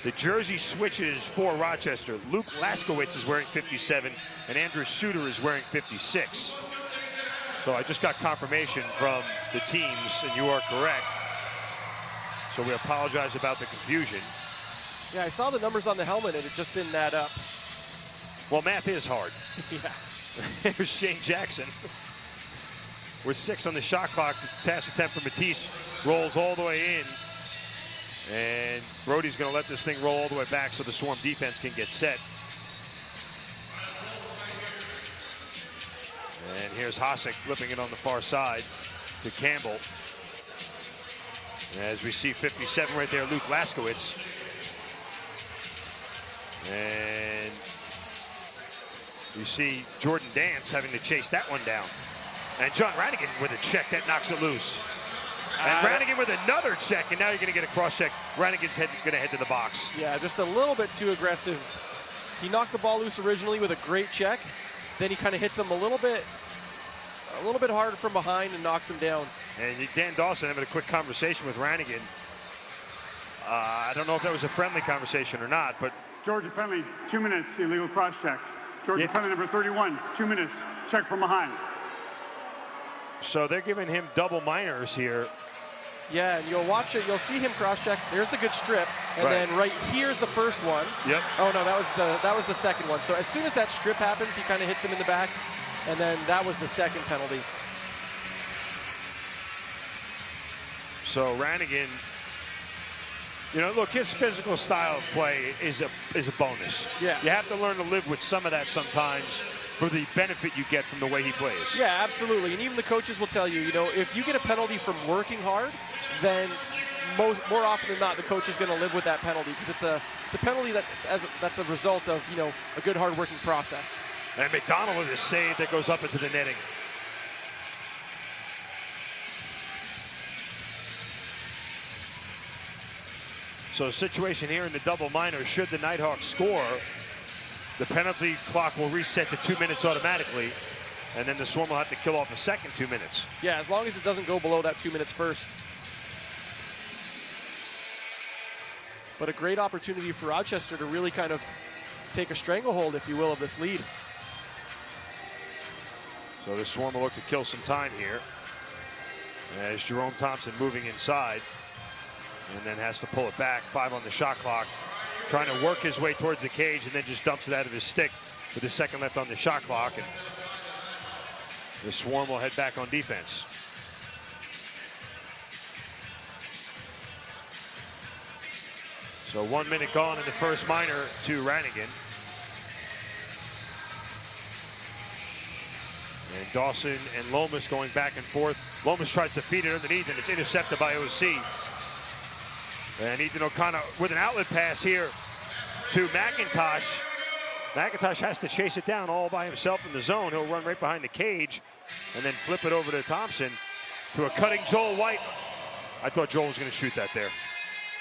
The jersey switches for Rochester. Luke Laskowitz is wearing 57, and Andrew Suter is wearing 56. So I just got confirmation from the teams, and you are correct. So we apologize about the confusion. Yeah, I saw the numbers on the helmet, and it just didn't add up. Well, math is hard. Yeah. Here's Shane Jackson. With 6 on the shot clock. Pass attempt for Matisse rolls all the way in. And Brody's going to let this thing roll all the way back so the Swarm defense can get set. And here's Hosek flipping it on the far side to Campbell. As we see 57 right there, Luke Laskowitz. And you see Jordan Dance having to chase that one down. And John Ranigan with a check that knocks it loose. And Ranigan with another check, and now you're going to get a cross check. Ranigan's going to head to the box. Yeah, just a little bit too aggressive. He knocked the ball loose originally with a great check. Then he kind of hits him a little bit hard from behind and knocks him down. And Dan Dawson having a quick conversation with Ranigan. I don't know if that was a friendly conversation or not, but Georgia penalty, 2 minutes, illegal cross check. Georgia penalty number 31, 2 minutes, check from behind. So they're giving him double minors here. Yeah, and you'll watch it. You'll see him cross-check. There's the good strip, and then right here's the first one. Yep. Oh no, that was the second one. So as soon as that strip happens, he kind of hits him in the back, and then that was the second penalty. So Ranigan, you know, look, his physical style of play is a bonus. Yeah. You have to learn to live with some of that sometimes for the benefit you get from the way he plays. Yeah, absolutely. And even the coaches will tell you, you know, if you get a penalty from working hard, then more often than not, the coach is going to live with that penalty because it's a penalty that's a result of, you know, a good hard-working process. And McDonald with a save that goes up into the netting. So the situation here in the double minor, should the Knighthawks score, the penalty clock will reset to 2 minutes automatically, and then the Swarm will have to kill off a second 2 minutes. Yeah, as long as it doesn't go below that 2 minutes first. But a great opportunity for Rochester to really kind of take a stranglehold, if you will, of this lead. So the Swarm will look to kill some time here as Jerome Thompson moving inside and then has to pull it back. 5 on the shot clock, trying to work his way towards the cage and then just dumps it out of his stick with a second left on the shot clock. And the Swarm will head back on defense. So 1 minute gone in the first minor to Rannigan. And Dawson and Lomas going back and forth. Lomas tries to feed it underneath, and it's intercepted by OC. And Ethan O'Connor with an outlet pass here to McIntosh. McIntosh has to chase it down all by himself in the zone. He'll run right behind the cage and then flip it over to Thompson to a cutting Joel White. I thought Joel was going to shoot that there.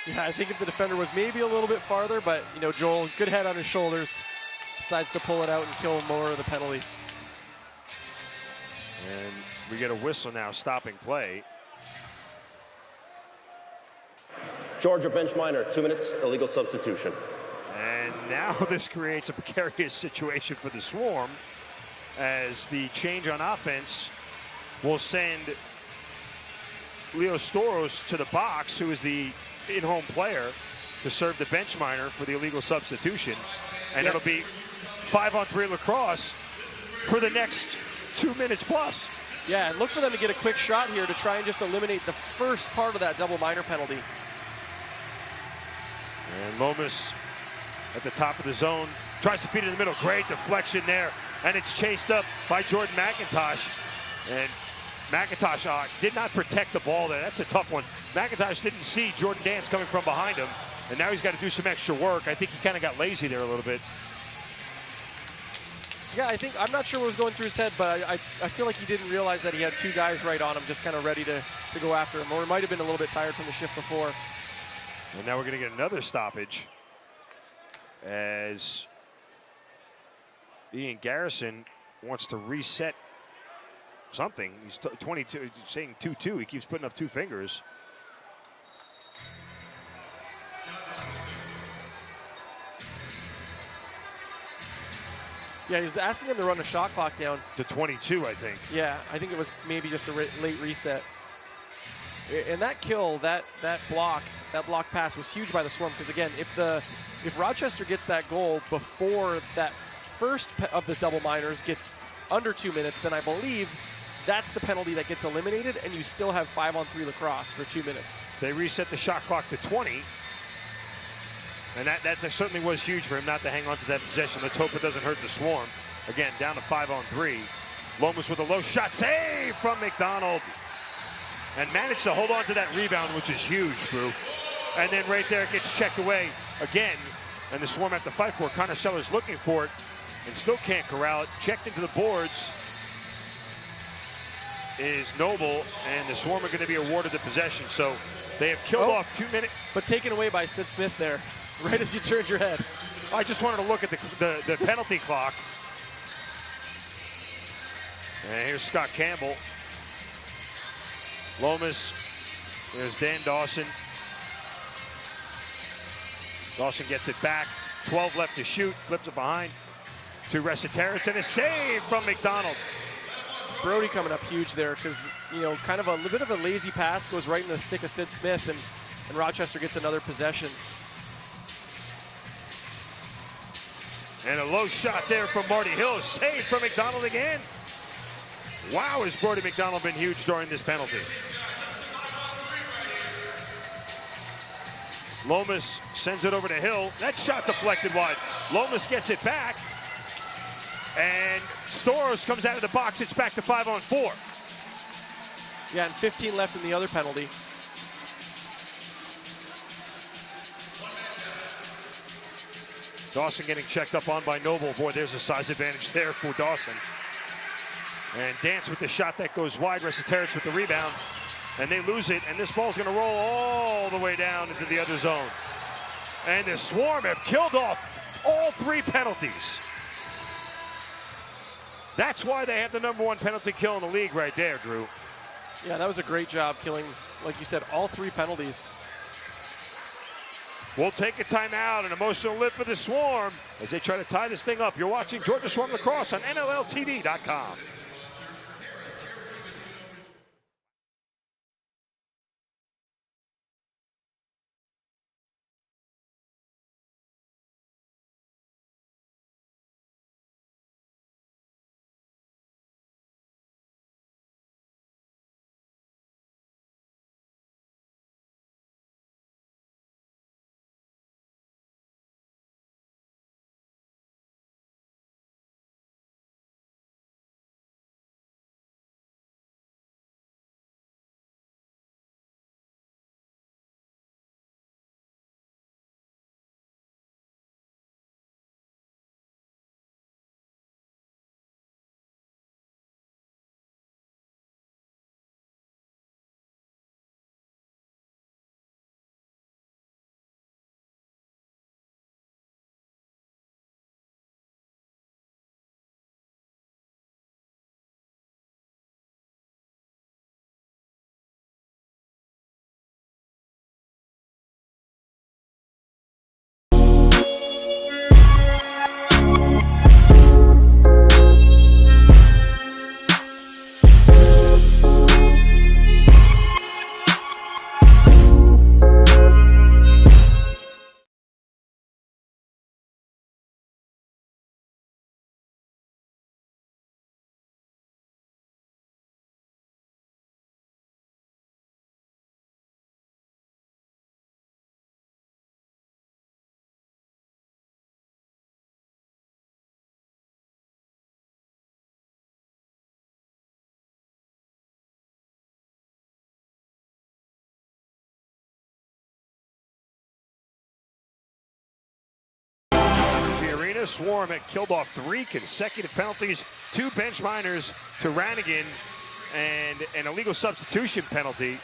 Yeah, I think if the defender was maybe a little bit farther, but, you know, Joel, good head on his shoulders, decides to pull it out and kill more of the penalty. And we get a whistle now, stopping play. Georgia bench minor, 2 minutes, illegal substitution. And now this creates a precarious situation for the Swarm as the change on offense will send Leo Storos to the box, who is the in-home player, to serve the bench minor for the illegal substitution. And it'll be 5-on-3 lacrosse for the next 2 minutes plus. Yeah, and look for them to get a quick shot here to try and just eliminate the first part of that double minor penalty. And Lomas at the top of the zone tries to feed it in the middle. Great deflection there. And it's chased up by Jordan McIntosh. And McIntosh did not protect the ball there. That's a tough one. McIntosh didn't see Jordan Dance coming from behind him. And now he's got to do some extra work. I think he kind of got lazy there a little bit. Yeah, I'm not sure what was going through his head, but I feel like he didn't realize that he had 2 guys right on him, just kind of ready to go after him. Or he might have been a little bit tired from the shift before. And now we're going to get another stoppage as Ian Garrison wants to reset something. He's 22, saying 2-2. He keeps putting up 2 fingers. Yeah, he's asking him to run the shot clock down. To 22, I think. Yeah, I think it was maybe just a late reset. And that kill, that block pass was huge by the Swarm, because again, if Rochester gets that goal before that first of the double minors gets under 2 minutes, then I believe that's the penalty that gets eliminated, and you still have 5-on-3 lacrosse for 2 minutes. They reset the shot clock to 20. And that certainly was huge for him not to hang on to that possession. Let's hope it doesn't hurt the Swarm. Again, down to 5-on-3. Lomas with a low shot, save from McDonald. And managed to hold on to that rebound, which is huge, Drew. And then right there, it gets checked away again. And the Swarm have to fight for it. Connor Sellers looking for it and still can't corral it. Checked into the boards is Noble, and the Swarm are going to be awarded the possession. So they have killed off 2 minutes. But taken away by Sid Smith there, right as you turned your head. I just wanted to look at the penalty clock. And here's Scott Campbell. Lomas, there's Dan Dawson. Dawson gets it back, 12 left to shoot, flips it behind to Resiteritz, and a save from McDonald. Brody coming up huge there, because, you know, kind of a bit of a lazy pass goes right in the stick of Sid Smith, and Rochester gets another possession. And a low shot there from Marty Hill, saved from McDonald again. Wow, has Brody McDonald been huge during this penalty. Lomas sends it over to Hill. That shot deflected wide. Lomas gets it back. And Storos comes out of the box. It's back to 5-on-4. Yeah, and 15 left in the other penalty. Dawson getting checked up on by Noble. Boy, there's a size advantage there for Dawson. And Dance with the shot that goes wide. Resiteritz with the rebound. And they lose it. And this ball's going to roll all the way down into the other zone. And the Swarm have killed off all 3 penalties. That's why they have the #1 penalty kill in the league right there, Drew. Yeah, that was a great job killing, like you said, all 3 penalties. We'll take a timeout, an emotional lift for the Swarm as they try to tie this thing up. You're watching Georgia Swarm Lacrosse on NLLTV.com. Swarm had killed off 3 consecutive penalties, 2 bench minors to Ranigan, and an illegal substitution penalty.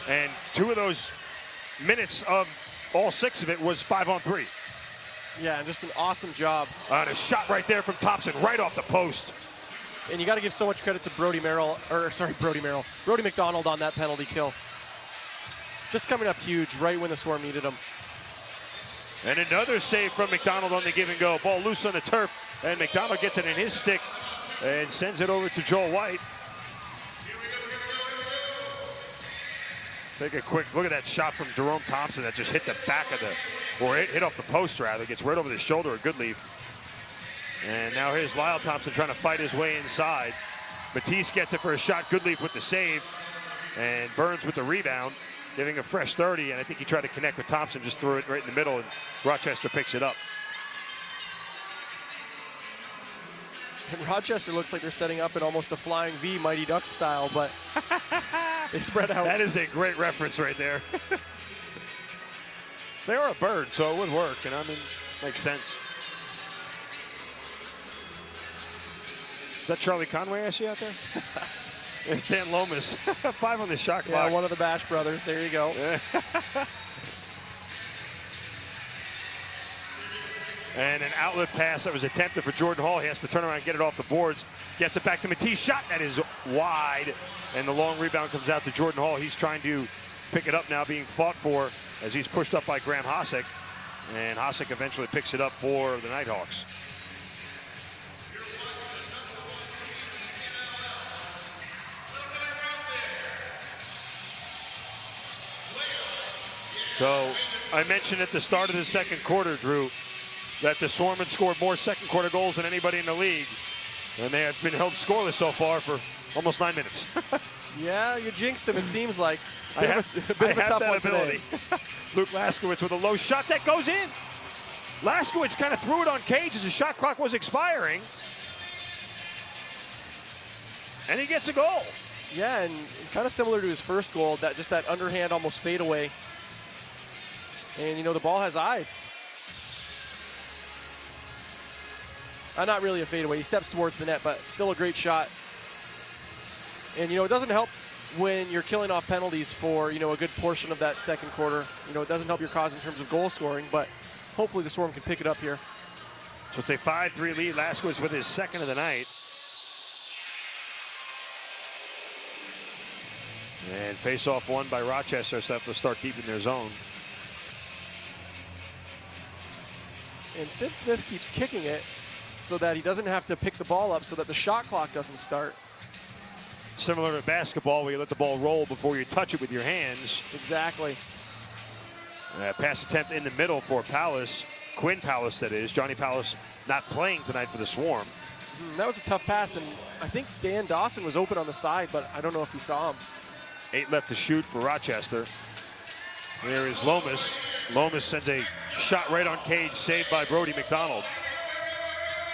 And 2 of those minutes of all 6 of it was 5-on-3. Yeah, and just an awesome job. And a shot right there from Thompson, right off the post. And you got to give so much credit to Brody McDonald on that penalty kill. Just coming up huge right when the Swarm needed him. And another save from McDonald on the give and go. Ball loose on the turf, and McDonald gets it in his stick and sends it over to Joel White. Take a quick look at that shot from Jerome Thompson that just hit the back of the, or hit off the post rather, gets right over the shoulder of Goodleaf. And now here's Lyle Thompson trying to fight his way inside. Matisse gets it for a shot, Goodleaf with the save, and Burns with the rebound, giving a fresh 30, and I think he tried to connect with Thompson, just threw it right in the middle, and Rochester picks it up. And Rochester looks like they're setting up in almost a flying V, Mighty Ducks style, but they spread out. That is a great reference right there. They are a bird, so it would work, and I mean, makes sense. Is that Charlie Conway I see out there? There's Dan Lomas, 5 on the shot clock. Yeah, one of the Bash brothers. There you go. And an outlet pass that was attempted for Jordan Hall. He has to turn around and get it off the boards. Gets it back to Matisse. Shot that is wide. And the long rebound comes out to Jordan Hall. He's trying to pick it up now, being fought for as he's pushed up by Graham Hossack. And Hossack eventually picks it up for the Knighthawks. So I mentioned at the start of the second quarter, Drew, that the Swarm had scored more second quarter goals than anybody in the league. And they have been held scoreless so far for almost 9 minutes. Yeah, you jinxed him, it seems like. I have that ability. Luke Laskowitz with a low shot that goes in. Laskowitz kind of threw it on Cage as the shot clock was expiring. And he gets a goal. Yeah, and kind of similar to his first goal, that just that underhand almost fadeaway. And, you know, the ball has eyes. Not really a fadeaway. He steps towards the net, but still a great shot. And, you know, it doesn't help when you're killing off penalties for, a good portion of that second quarter. It doesn't help your cause in terms of goal scoring, but hopefully the Swarm can pick it up here. So it's a 5-3 lead. Lasquez with his second of the night. And face-off won by Rochester, so they have to start deep in their zone. And Sid Smith keeps kicking it so that he doesn't have to pick the ball up so that the shot clock doesn't start. Similar to basketball, where you let the ball roll before you touch it with your hands. Exactly. Pass attempt in the middle for Palace. Quinn Palace, that is. Johnny Palace not playing tonight for the Swarm. That was a tough pass, and I think Dan Dawson was open on the side, but I don't know if he saw him. 8 left to shoot for Rochester. There is Lomas. Lomas sends a shot right on cage, saved by Brody McDonald.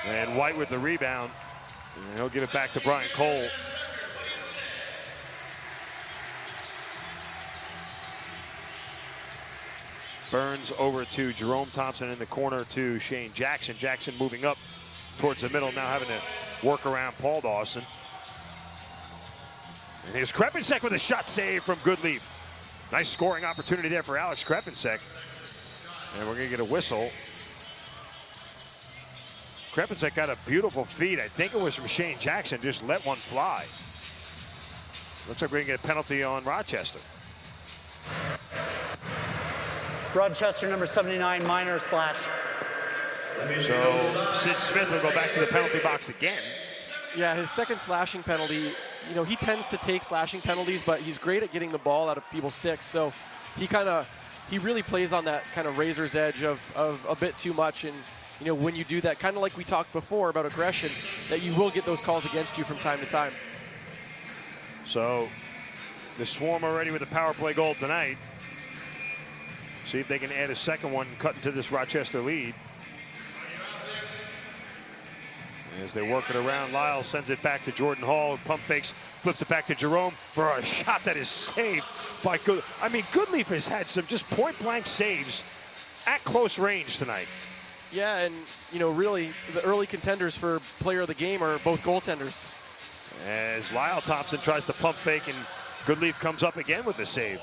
And White with the rebound. And he'll give it back to Brian Cole. Burns over to Jerome Thompson in the corner to Shane Jackson. Jackson moving up towards the middle, now having to work around Paul Dawson. And here's Krepensek with a shot save from Goodleaf. Nice scoring opportunity there for Alex Krepensek. And we're going to get a whistle. Krepensek got a beautiful feed. I think it was from Shane Jackson. Just let one fly. Looks like we're going to get a penalty on Rochester. Rochester number 79, minor slash. So Sid Smith will go back to the penalty box again. Yeah, his second slashing penalty, he tends to take slashing penalties, but he's great at getting the ball out of people's sticks. So he really plays on that kind of razor's edge of a bit too much. And, when you do that, kind of like we talked before about aggression, that you will get those calls against you from time to time. So the Swarm already with a power play goal tonight. See if they can add a second one, cut into this Rochester lead. As they work it around, Lyle sends it back to Jordan Hall. Pump fakes, flips it back to Jerome for a shot that is saved by Good. I mean, Goodleaf has had some just point-blank saves at close range tonight. Yeah, and, really, the early contenders for player of the game are both goaltenders. As Lyle Thompson tries to pump fake, and Goodleaf comes up again with the save.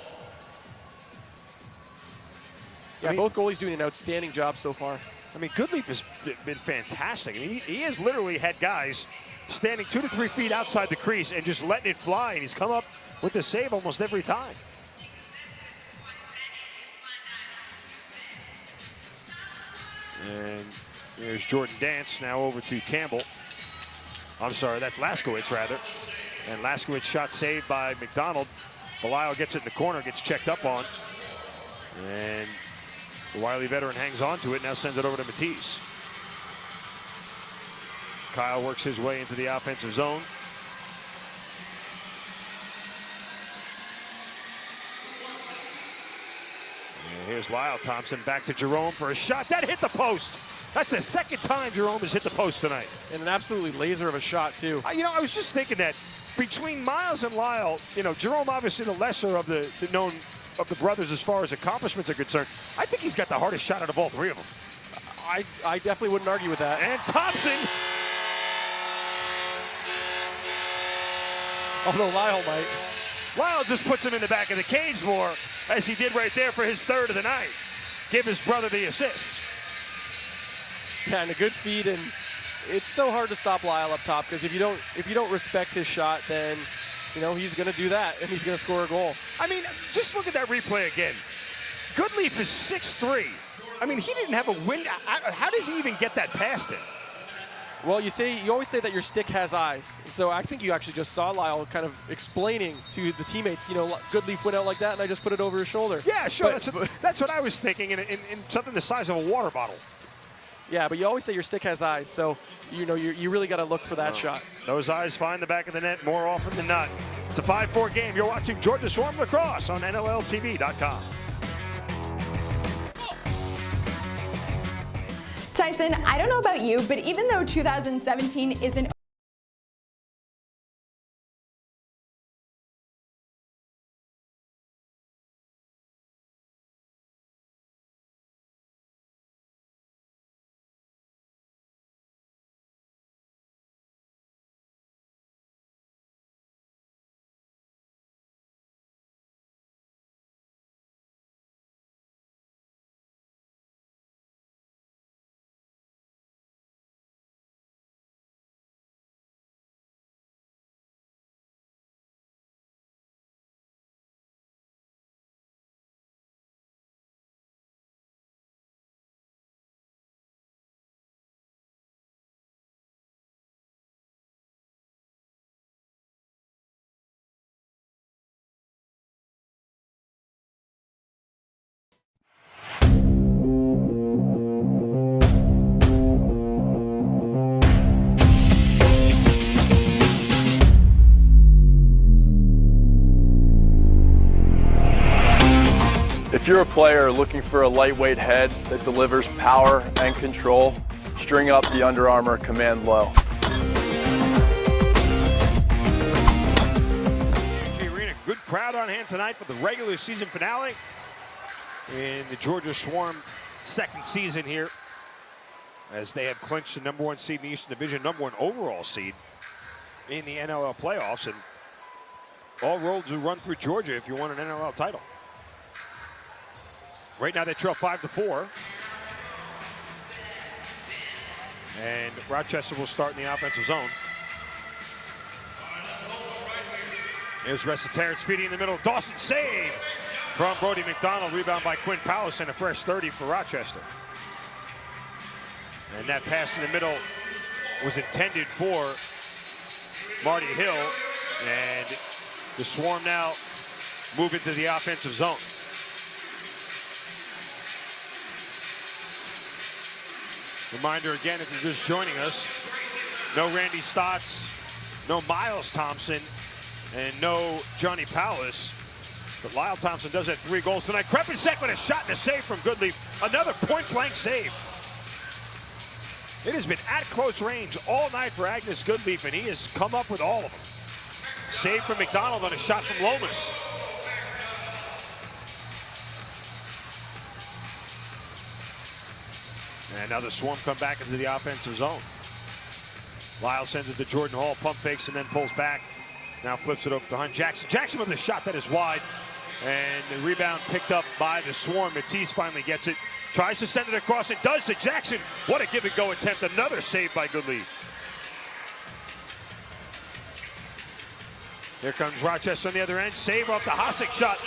Yeah, both goalies doing an outstanding job so far. I mean, Goodleaf has been fantastic. I mean, he has literally had guys standing 2 to 3 feet outside the crease and just letting it fly, and he's come up with the save almost every time. And here's Jordan Dance now over to Campbell. I'm sorry, that's Laskowitz rather. And Laskowitz shot saved by McDonald. Belial gets it in the corner, gets checked up on. And the wily veteran hangs on to it, now sends it over to Matisse. Kyle works his way into the offensive zone. And here's Lyle Thompson back to Jerome for a shot that hit the post. That's the second time Jerome has hit the post tonight. And an absolutely laser of a shot, too. I was just thinking that between Miles and Lyle, Jerome obviously the lesser of the known of the brothers as far as accomplishments are concerned. I think he's got the hardest shot out of all three of them. I definitely wouldn't argue with that. And Thompson. Although Lyle might. Lyle just puts him in the back of the cage more, as he did right there for his third of the night. Give his brother the assist. Yeah, and a good feed, and it's so hard to stop Lyle up top, because if you don't respect his shot, then he's going to do that, and he's going to score a goal. I mean, just look at that replay again. Goodleaf is 6'3". I mean, he didn't have a win. How does he even get that past him? Well, you always say that your stick has eyes. And so I think you actually just saw Lyle kind of explaining to the teammates, Goodleaf went out like that, and I just put it over his shoulder. Yeah, sure. That's what I was thinking in something the size of a water bottle. Yeah, but you always say your stick has eyes, so you really got to look for that shot. Those eyes find the back of the net more often than not. It's a 5-4 game. You're watching Georgia Swarm Lacrosse on NLLTV.com. Tyson, I don't know about you, but even though 2017 isn't If you're a player looking for a lightweight head that delivers power and control, string up the Under Armour Command Low. Arena, good crowd on hand tonight for the regular season finale in the Georgia Swarm second season here, as they have clinched the #1 seed in the Eastern Division, #1 overall seed in the NLL playoffs, and all roads will run through Georgia if you want an NLL title. Right now they trail 5-4. And Rochester will start in the offensive zone. There's Recitaris feeding in the middle. Dawson save from Brody McDonald. Rebound by Quinn Powis and a fresh 30 for Rochester. And that pass in the middle was intended for Marty Hill. And the Swarm now move into the offensive zone. Reminder again, if you're just joining us, no Randy Stotts, no Miles Thompson, and no Johnny Powis. But Lyle Thompson does have 3 goals tonight. Krepensek with a shot and a save from Goodleaf. Another point-blank save. It has been at close range all night for Agnes Goodleaf, and he has come up with all of them. Save from McDonald on a shot from Lomas. And now the Swarm come back into the offensive zone. Lyle sends it to Jordan Hall, pump fakes, and then pulls back. Now flips it over behind Jackson. Jackson with a shot that is wide. And the rebound picked up by the Swarm. Matisse finally gets it. Tries to send it across. It does to Jackson. What a give-and-go attempt. Another save by Goodleaf. Here comes Rochester on the other end. Save off the Hossack shot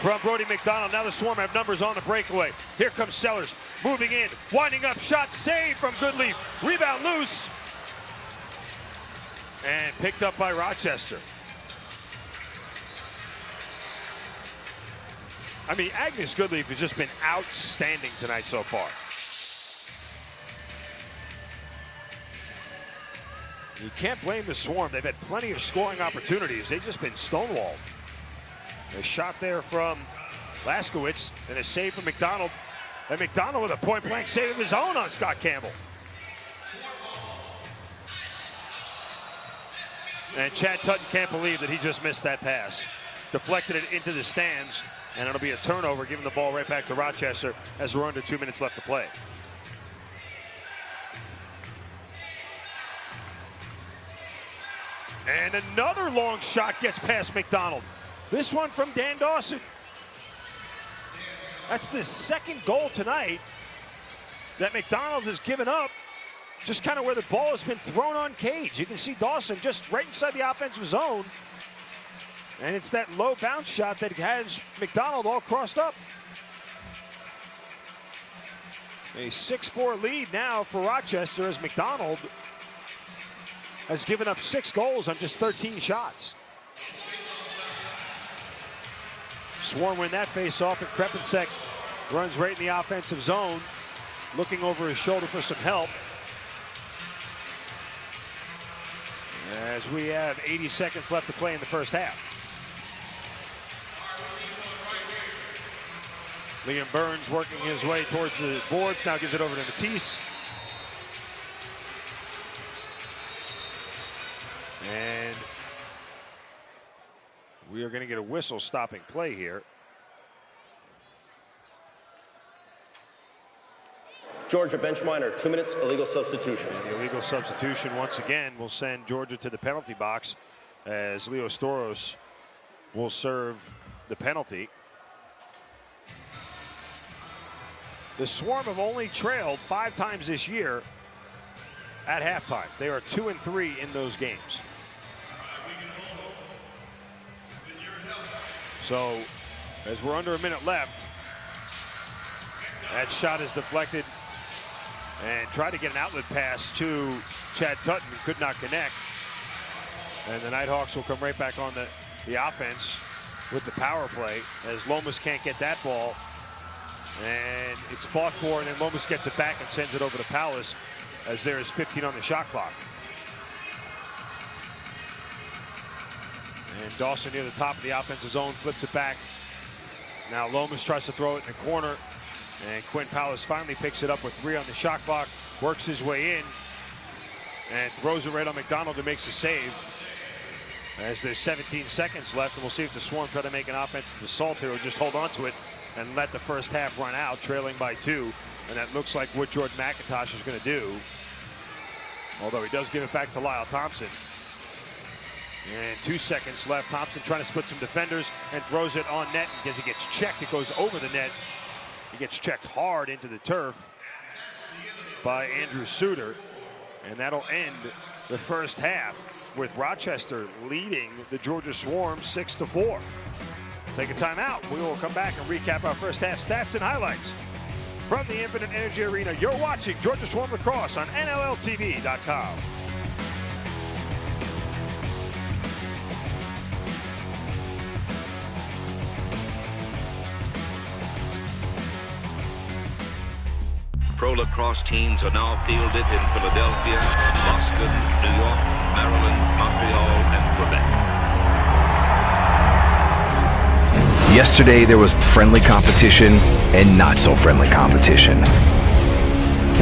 from Brody McDonald. Now the Swarm have numbers on the breakaway. Here comes Sellers. Moving in, winding up, shot, save from Goodleaf. Rebound loose. And picked up by Rochester. I mean, Agnes Goodleaf has just been outstanding tonight so far. You can't blame the Swarm. They've had plenty of scoring opportunities. They've just been stonewalled. A shot there from Laskowitz and a save from McDonald. And McDonald with a point-blank save of his own on Scott Campbell. And Chad Tutton can't believe that he just missed that pass. Deflected it into the stands, and it'll be a turnover, giving the ball right back to Rochester as we're under 2 minutes left to play. And another long shot gets past McDonald. This one from Dan Dawson. That's the second goal tonight that McDonald has given up, just kind of where the ball has been thrown on Cage. You can see Dawson just right inside the offensive zone. And it's that low bounce shot that has McDonald all crossed up. A 6-4 lead now for Rochester as McDonald has given up 6 goals on just 13 shots. Swarm win that face-off, and Krepensek runs right in the offensive zone, looking over his shoulder for some help. As we have 80 seconds left to play in the first half. Liam Burns working his way towards the boards, now gives it over to Matisse. And we are going to get a whistle stopping play here. Georgia bench minor, 2 minutes, illegal substitution. And the illegal substitution once again will send Georgia to the penalty box as Leo Storos will serve the penalty. The Swarm have only trailed 5 times this year at halftime. They are 2-3 in those games. So, as we're under a minute left, that shot is deflected and tried to get an outlet pass to Chad Tutton and could not connect. And the Knighthawks will come right back on the offense with the power play as Lomas can't get that ball. And it's fought for, and then Lomas gets it back and sends it over to Powis as there is 15 on the shot clock. And Dawson near the top of the offensive zone flips it back Now Lomas tries to throw it in the corner, and Quinn Powers finally picks it up with 3 on the shot clock, works his way in, and throws it right on McDonald, who makes a save. As there's 17 seconds left, and we'll see if the Swarm try to make an offensive assault here or just hold on to it and let the first half run out, trailing by 2. And that looks like what George McIntosh is going to do. Although he does give it back to Lyle Thompson. And 2 seconds left. Thompson trying to split some defenders and throws it on net. And as he gets checked, it goes over the net. He gets checked hard into the turf by Andrew Suter. And that'll end the first half with Rochester leading the Georgia Swarm 6-4. Take a timeout. We will come back and recap our first half stats and highlights from the Infinite Energy Arena. You're watching Georgia Swarm Lacrosse on NLLTV.com. Pro lacrosse teams are now fielded in Philadelphia, Boston, New York, Maryland, Montreal, and Quebec. Yesterday, there was friendly competition and not so friendly competition.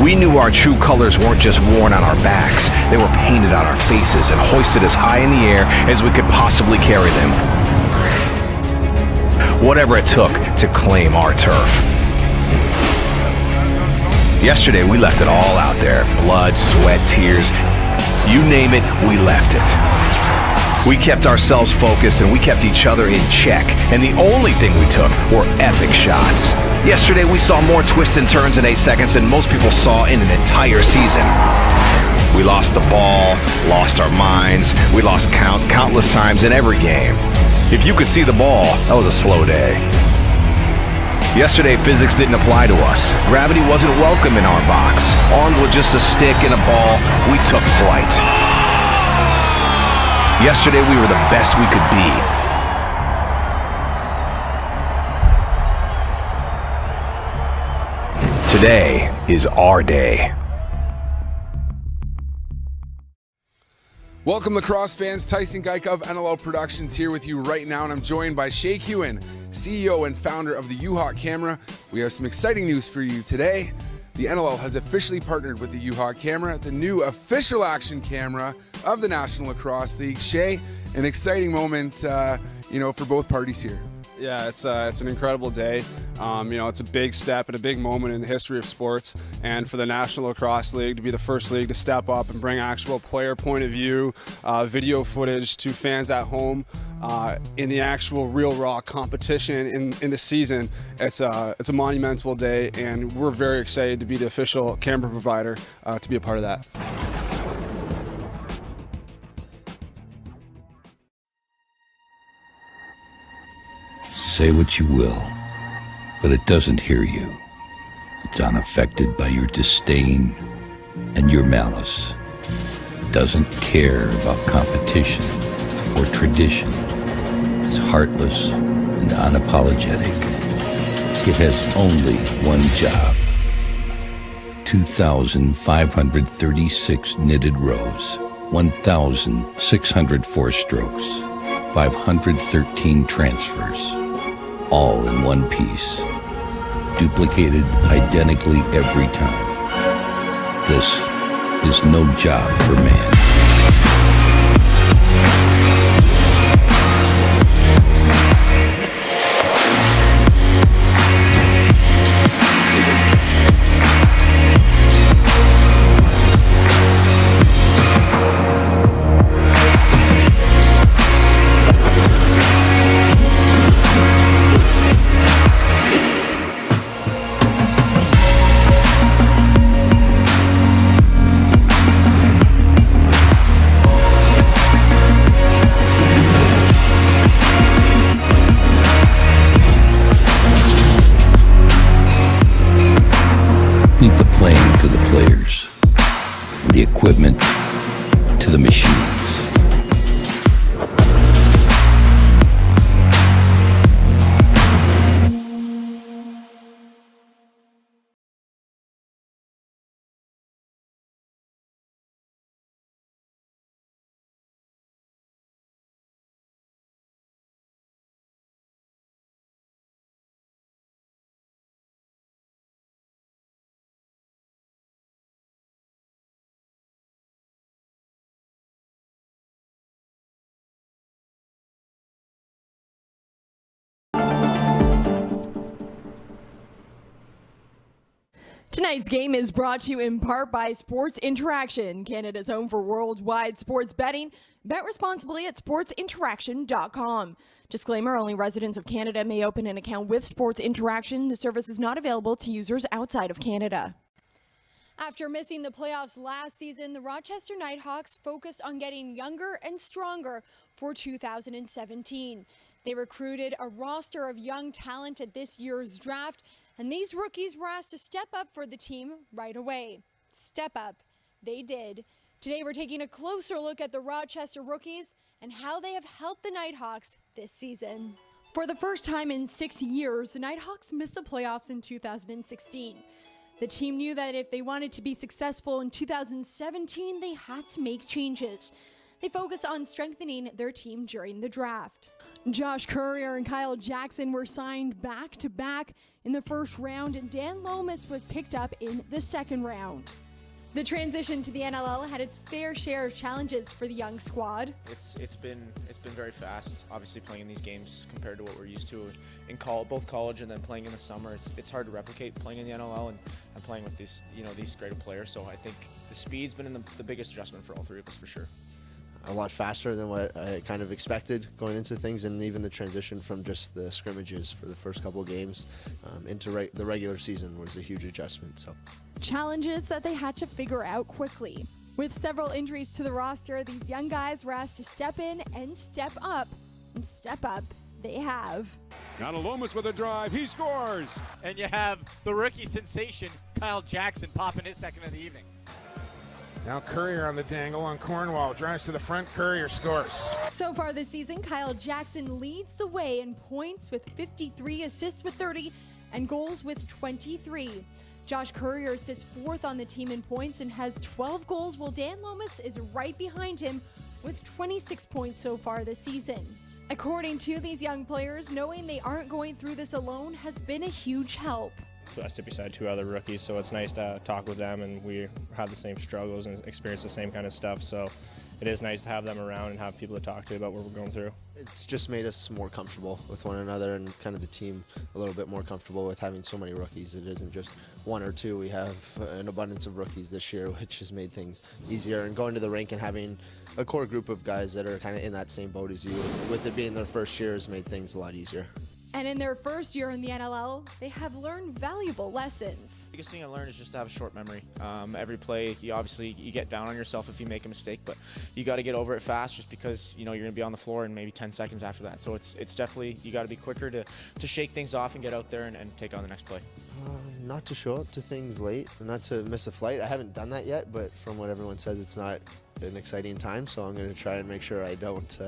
We knew our true colors weren't just worn on our backs, they were painted on our faces and hoisted as high in the air as we could possibly carry them. Whatever it took to claim our turf. Yesterday, we left it all out there. Blood, sweat, tears. You name it, we left it. We kept ourselves focused and we kept each other in check. And the only thing we took were epic shots. Yesterday, we saw more twists and turns in 8 seconds than most people saw in an entire season. We lost the ball, lost our minds. We lost countless times in every game. If you could see the ball, that was a slow day. Yesterday, physics didn't apply to us. Gravity wasn't welcome in our box. Armed with just a stick and a ball, we took flight. Yesterday, we were the best we could be. Today is our day. Welcome, lacrosse fans. Tyson Geik of NLL Productions here with you right now, and I'm joined by Shay Hewen, CEO and founder of the U-Hawk Camera. We have some exciting news for you today. The NLL has officially partnered with the U-Hawk Camera, the new official action camera of the National Lacrosse League. Shay, an exciting moment, for both parties here. Yeah, it's an incredible day. It's a big step and a big moment in the history of sports, and for the National Lacrosse League to be the first league to step up and bring actual player point of view, video footage to fans at home in the actual real raw competition in the season. It's a monumental day, and we're very excited to be the official camera provider to be a part of that. Say what you will, but it doesn't hear you. It's unaffected by your disdain and your malice. It doesn't care about competition or tradition. It's heartless and unapologetic. It has only one job. 2,536 knitted rows, 1,604 strokes, 513 transfers. All in one piece, duplicated identically every time. This is no job for man. Tonight's game is brought to you in part by Sports Interaction, Canada's home for worldwide sports betting. Bet responsibly at sportsinteraction.com. Disclaimer, only residents of Canada may open an account with Sports Interaction. The service is not available to users outside of Canada. After missing the playoffs last season, the Rochester Knighthawks focused on getting younger and stronger for 2017. They recruited a roster of young talent at this year's draft, and these rookies were asked to step up for the team right away. Step up. They did. Today we're taking a closer look at the Rochester rookies and how they have helped the Knighthawks this season. For the first time in 6 years, the Knighthawks missed the playoffs in 2016. The team knew that if they wanted to be successful in 2017, they had to make changes. They focused on strengthening their team during the draft. Josh Courier and Kyle Jackson were signed back-to-back in the first round, and Dan Lomas was picked up in the second round. The transition to the NLL had its fair share of challenges for the young squad. It's been very fast. Obviously, playing in these games compared to what we're used to in both college and then playing in the summer, it's hard to replicate playing in the NLL and playing with these great players. So I think the speed's been the biggest adjustment for all three of us for sure. A lot faster than what I kind of expected going into things, and even the transition from just the scrimmages for the first couple of games into the regular season was a huge adjustment. So, challenges that they had to figure out quickly. With several injuries to the roster, these young guys were asked to step in and step up. And step up they have. Now to Lomas with a drive, he scores! And you have the rookie sensation, Kyle Jackson, popping his second of the evening. Now Courier on the dangle on Cornwall. Drives to the front. Courier scores. So far this season, Kyle Jackson leads the way in points with 53, assists with 30, and goals with 23. Josh Courier sits fourth on the team in points and has 12 goals, while Dan Lomas is right behind him with 26 points so far this season. According to these young players, knowing they aren't going through this alone has been a huge help. I sit beside two other rookies, so it's nice to talk with them, and we have the same struggles and experience the same kind of stuff. So it is nice to have them around and have people to talk to about what we're going through. It's just made us more comfortable with one another, and kind of the team a little bit more comfortable with having so many rookies. It isn't just one or two. We have an abundance of rookies this year, which has made things easier. And going to the rink and having a core group of guys that are kind of in that same boat as you, with it being their first year, has made things a lot easier. And in their first year in the NLL, they have learned valuable lessons. The biggest thing I learned is just to have a short memory. Every play, you get down on yourself if you make a mistake, but you got to get over it fast, just because you're going to be on the floor in maybe 10 seconds after that. So it's definitely, you got to be quicker to shake things off and get out there and take on the next play. Not to show up to things late, not to miss a flight. I haven't done that yet, but from what everyone says, it's not an exciting time. So I'm going to try and make sure I don't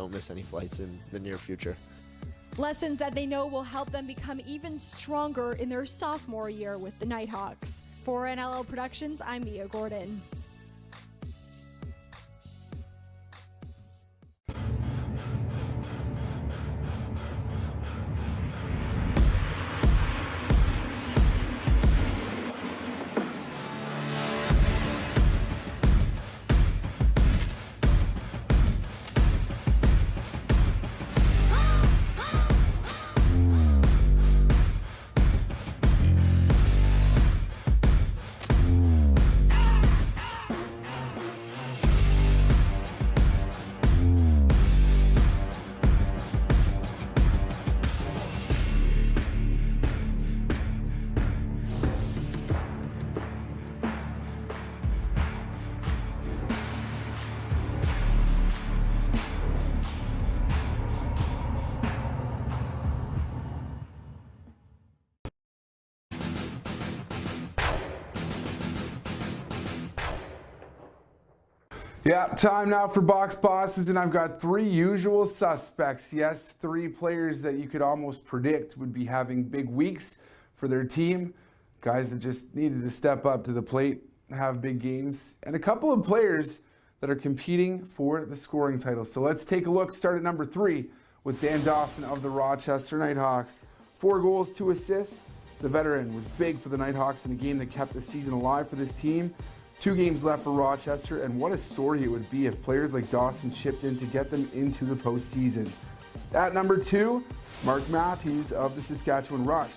miss any flights in the near future. Lessons that they know will help them become even stronger in their sophomore year with the Knighthawks. For NLL Productions, I'm Mia Gordon. Yeah, time now for Box Bosses, and I've got three usual suspects. Yes, three players that you could almost predict would be having big weeks for their team. Guys that just needed to step up to the plate, have big games, and a couple of players that are competing for the scoring title. So let's take a look. Start at number 3 with Dan Dawson of the Rochester Knighthawks. 4 goals, 2 assists. The veteran was big for the Knighthawks in a game that kept the season alive for this team. 2 games left for Rochester, and what a story it would be if players like Dawson chipped in to get them into the postseason. At number 2, Mark Matthews of the Saskatchewan Rush.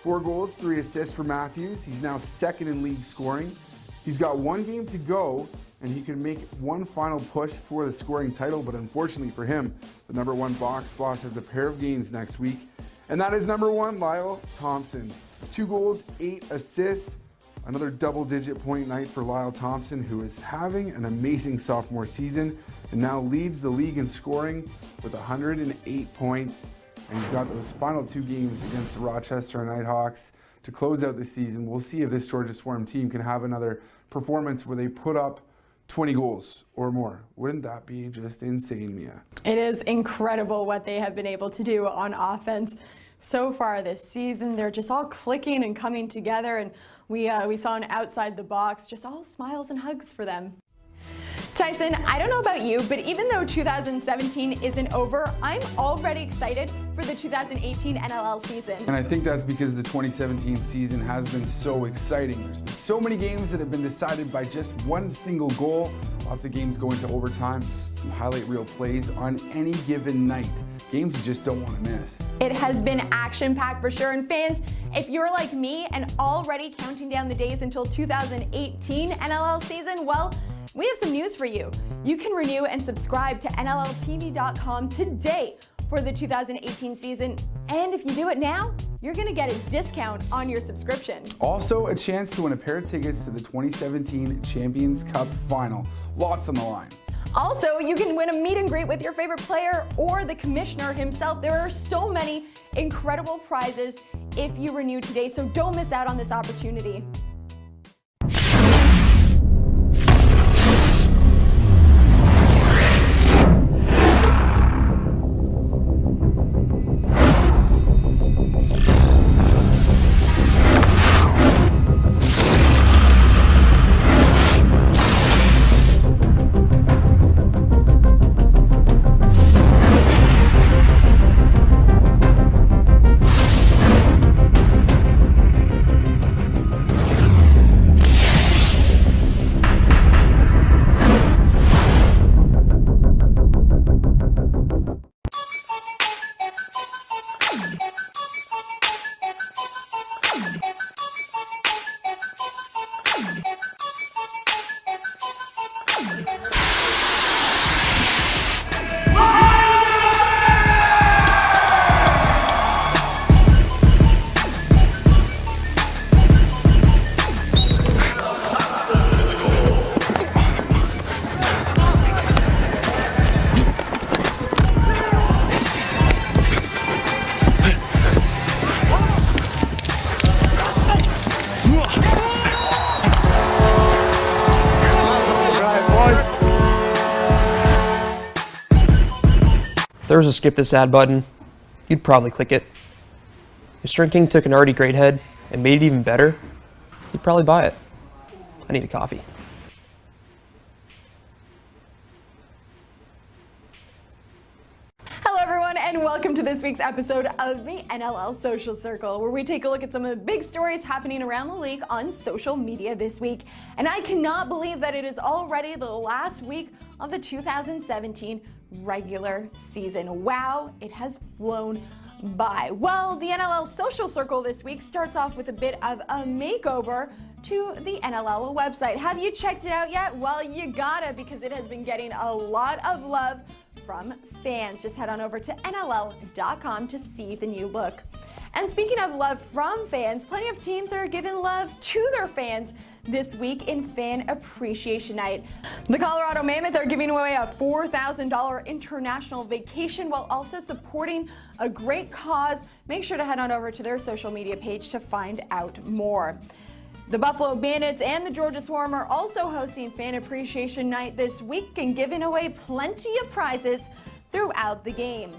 4 goals, 3 assists for Matthews. He's now second in league scoring. He's got 1 game to go, and he can make one final push for the scoring title, but unfortunately for him, the number 1 box boss has a pair of games next week, and that is number 1, Lyle Thompson. 2 goals, 8 assists. Another double-digit point night for Lyle Thompson, who is having an amazing sophomore season and now leads the league in scoring with 108 points. And he's got those final 2 games against the Rochester Knighthawks to close out the season. We'll see if this Georgia Swarm team can have another performance where they put up 20 goals or more. Wouldn't that be just insane, Mia? It is incredible what they have been able to do on offense so far this season. They're just all clicking and coming together, and we saw an outside the box, just all smiles and hugs for them. Tyson, I don't know about you, but even though 2017 isn't over, I'm already excited for the 2018 NLL season. And I think that's because the 2017 season has been so exciting. There's been so many games that have been decided by just one single goal. Lots of games going to overtime, some highlight reel plays on any given night. Games you just don't want to miss. It has been action-packed for sure, and fans, if you're like me and already counting down the days until 2018 NLL season, well, we have some news for you. You can renew and subscribe to NLLTV.com today for the 2018 season, and if you do it now, you're going to get a discount on your subscription. Also, a chance to win a pair of tickets to the 2017 Champions Cup Final. Lots on the line. Also, you can win a meet and greet with your favorite player or the commissioner himself. There are so many incredible prizes if you renew today, so don't miss out on this opportunity. If there was a skip this ad button, you'd probably click it. If shrinking took an already great head and made it even better, you'd probably buy it. I need a coffee. Hello everyone, and welcome to this week's episode of the NLL Social Circle, where we take a look at some of the big stories happening around the league on social media this week. And I cannot believe that it is already the last week of the 2017 regular season. Wow, it has flown by. Well, the NLL Social Circle this week starts off with a bit of a makeover to the NLL website. Have you checked it out yet? Well, you gotta, because it has been getting a lot of love from fans. Just head on over to NLL.com to see the new look. And speaking of love from fans, plenty of teams are giving love to their fans this week in Fan Appreciation Night. The Colorado Mammoth are giving away a $4,000 international vacation while also supporting a great cause. Make sure to head on over to their social media page to find out more. The Buffalo Bandits and the Georgia Swarm are also hosting Fan Appreciation Night this week and giving away plenty of prizes throughout the game.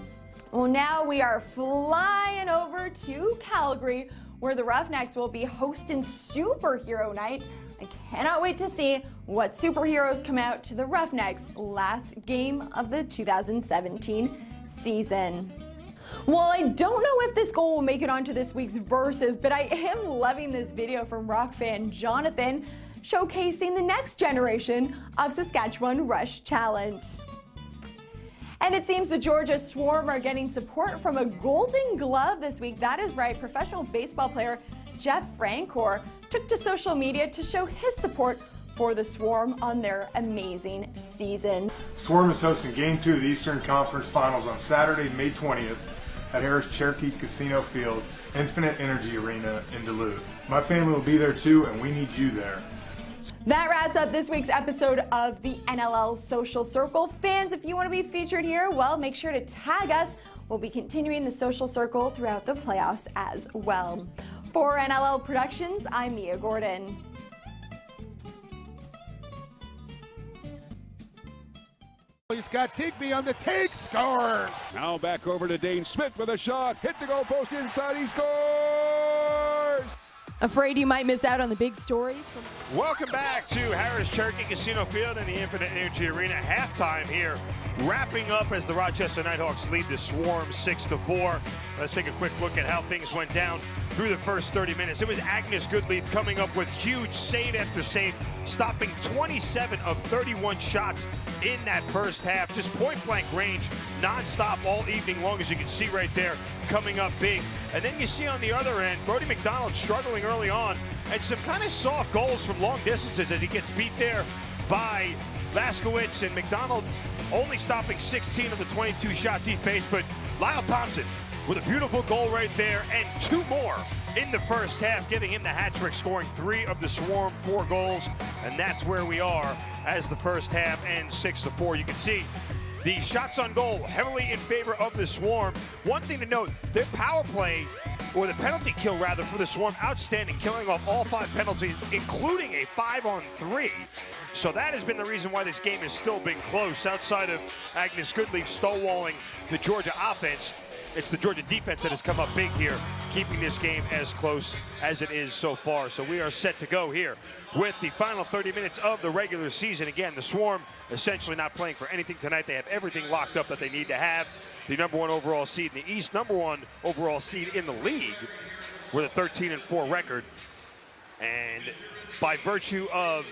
Well, now we are flying over to Calgary, where the Roughnecks will be hosting Superhero Night. I cannot wait to see what superheroes come out to the Roughnecks' last game of the 2017 season. Well, I don't know if this goal will make it onto this week's Versus, but I am loving this video from rock fan Jonathan showcasing the next generation of Saskatchewan Rush talent. And it seems the Georgia Swarm are getting support from a Golden Glove this week. That is right. Professional baseball player Jeff Francoeur took to social media to show his support for the Swarm on their amazing season. Swarm is hosting Game 2 of the Eastern Conference Finals on Saturday, May 20th at Harris Cherokee Casino Field, Infinite Energy Arena in Duluth. My family will be there too, and we need you there. That wraps up this week's episode of the NLL Social Circle. Fans, if you want to be featured here, well, make sure to tag us. We'll be continuing the Social Circle throughout the playoffs as well. For NLL Productions, I'm Mia Gordon. Scott Digby on the take, scores! Now back over to Dane Smith with a shot, hit the goal post inside, he scores! Afraid you might miss out on the big stories? Welcome back to Harris Cherokee Casino Field in the Infinite Energy Arena. Halftime here, wrapping up as the Rochester Knighthawks lead the Swarm 6-4. Let's take a quick look at how things went down through the first 30 minutes. It was Agnes Goodleaf coming up with huge save after save, stopping 27 of 31 shots in that first half. Just point-blank range, non-stop all evening long, as you can see right there, coming up big. And then you see on the other end, Brody McDonald struggling early on, and some kind of soft goals from long distances as he gets beat there by Laskowitz, and McDonald only stopping 16 of the 22 shots he faced. But Lyle Thompson with a beautiful goal right there, and 2 more in the first half, getting in the hat trick, scoring 3 of the Swarm 4 goals. And that's where we are as the first half ends 6-4. You can see the shots on goal heavily in favor of the Swarm. One thing to note, their power play, or the penalty kill rather, for the Swarm, outstanding, killing off all 5 penalties, including a 5-on-3. So that has been the reason why this game has still been close. Outside of Agnes Goodleaf stonewalling the Georgia offense, it's the Georgia defense that has come up big here, keeping this game as close as it is so far. So we are set to go here with the final 30 minutes of the regular season. Again, the Swarm essentially not playing for anything tonight. They have everything locked up that they need to have. The #1 overall seed in the East, #1 overall seed in the league with a 13-4 record. And by virtue of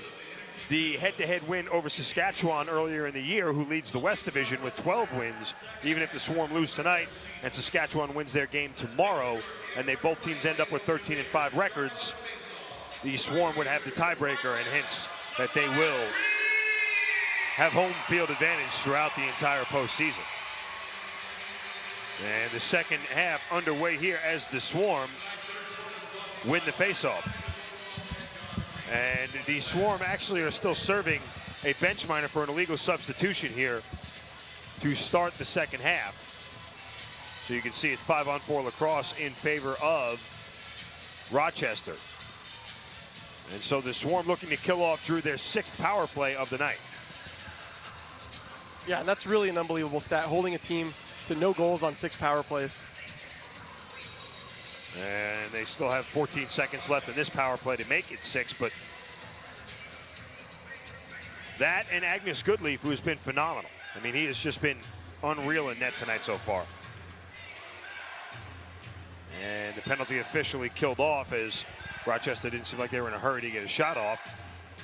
the head-to-head win over Saskatchewan earlier in the year, who leads the West Division with 12 wins, even if the Swarm lose tonight and Saskatchewan wins their game tomorrow, and they both teams end up with 13-5 records, the Swarm would have the tiebreaker, and hence that they will have home field advantage throughout the entire postseason. And the second half underway here as the Swarm win the faceoff. And the Swarm actually are still serving a bench minor for an illegal substitution here to start the second half. So you can see it's 5-on-4 lacrosse in favor of Rochester. And so the Swarm looking to kill off, Drew, their 6th power play of the night. Yeah, and that's really an unbelievable stat, holding a team to no goals on 6 power plays. And they still have 14 seconds left in this power play to make it 6, but that and Agnes Goodleaf, who has been phenomenal. I mean, he has just been unreal in net tonight so far. And the penalty officially killed off as Rochester didn't seem like they were in a hurry to get a shot off.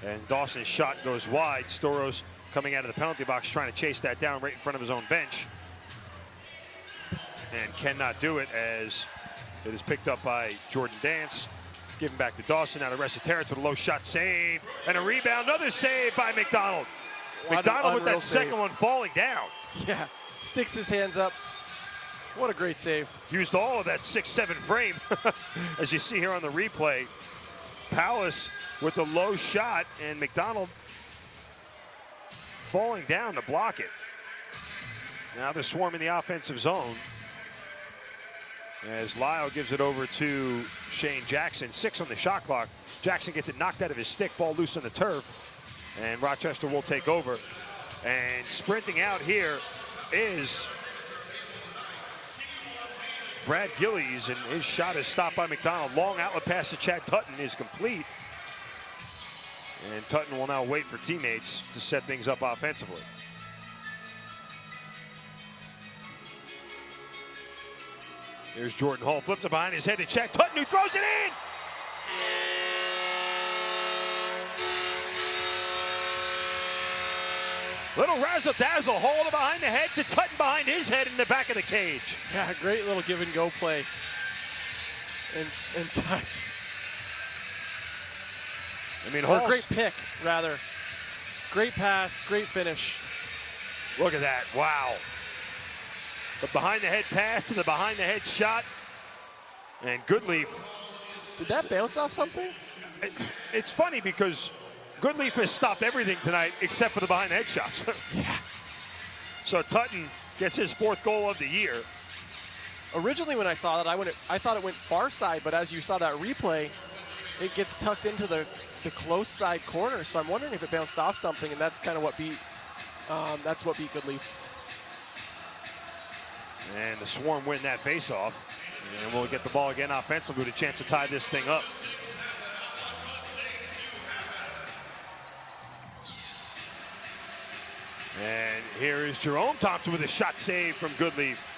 And Dawson's shot goes wide. Storos coming out of the penalty box trying to chase that down right in front of his own bench. And cannot do it as it is picked up by Jordan Dance. Given back to Dawson. Now the rest of Terrence with a low shot save. And a rebound. Another save by McDonald. McDonald with that second one falling down. Yeah, sticks his hands up. What a great save. Used all of that 6-7 frame. As you see here on the replay. Palace with a low shot. And McDonald falling down to block it. Now the Swarm in the offensive zone. As Lyle gives it over to Shane Jackson. 6 on the shot clock. Jackson gets it knocked out of his stick, ball loose on the turf. And Rochester will take over. And sprinting out here is Brad Gillies, and his shot is stopped by McDonald. Long outlet pass to Chad Tutton is complete. And Tutton will now wait for teammates to set things up offensively. There's Jordan Hall, flips it behind his head to check. Tutton, who throws it in! Little razzle-dazzle, hold it behind the head to Tutton behind his head in the back of the cage. Yeah, great little give and go play. And Tuts. I mean, or great pick, rather. Great pass, great finish. Look at that, wow. The behind the head pass to the behind the head shot. And Goodleaf. Did that bounce off something? It's funny because Goodleaf has stopped everything tonight except for the behind the head shots. Yeah. So Tutton gets his 4th goal of the year. Originally when I saw that, I thought it went far side, but as you saw that replay, it gets tucked into the close side corner. So I'm wondering if it bounced off something, and that's kind of what beat Goodleaf. And the Swarm win that faceoff. And we'll get the ball again offensively with a chance to tie this thing up. And here is Jerome Thompson with a shot save from Goodleaf.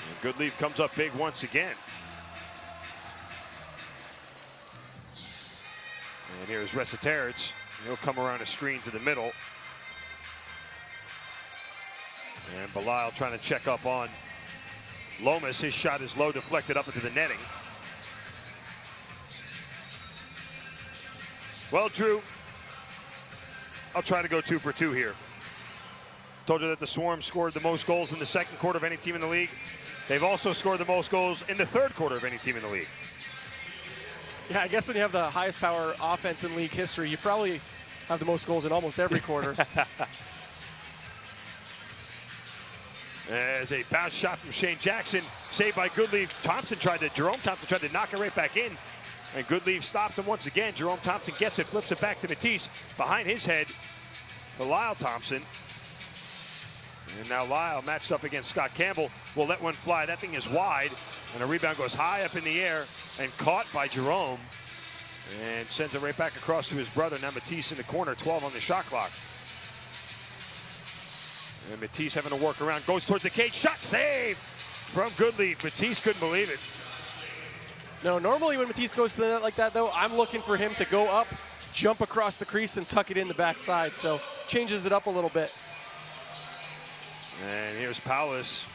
And Goodleaf comes up big once again. And here's Resetaritz. He'll come around a screen to the middle. And Belisle trying to check up on Lomas. His shot is low, deflected up into the netting. Well, Drew, I'll try to go 2 for 2 here. Told you that the Swarm scored the most goals in the 2nd quarter of any team in the league. They've also scored the most goals in the 3rd quarter of any team in the league. Yeah, I guess when you have the highest power offense in league history, you probably have the most goals in almost every quarter. As a bounce shot from Shane Jackson, saved by Goodleaf. Jerome Thompson tried to knock it right back in. And Goodleaf stops him once again. Jerome Thompson gets it, flips it back to Matisse. Behind his head, Belisle Thompson. And now Lyle matched up against Scott Campbell. Will let one fly. That thing is wide. And a rebound goes high up in the air and caught by Jerome. And sends it right back across to his brother. Now Matisse in the corner, 12 on the shot clock. And Matisse having to work around, goes towards the cage, shot save from Goodleaf. Matisse couldn't believe it. No, normally when Matisse goes to the net like that, though, I'm looking for him to go up, jump across the crease, and tuck it in the backside. So changes it up a little bit. And here's Paulus.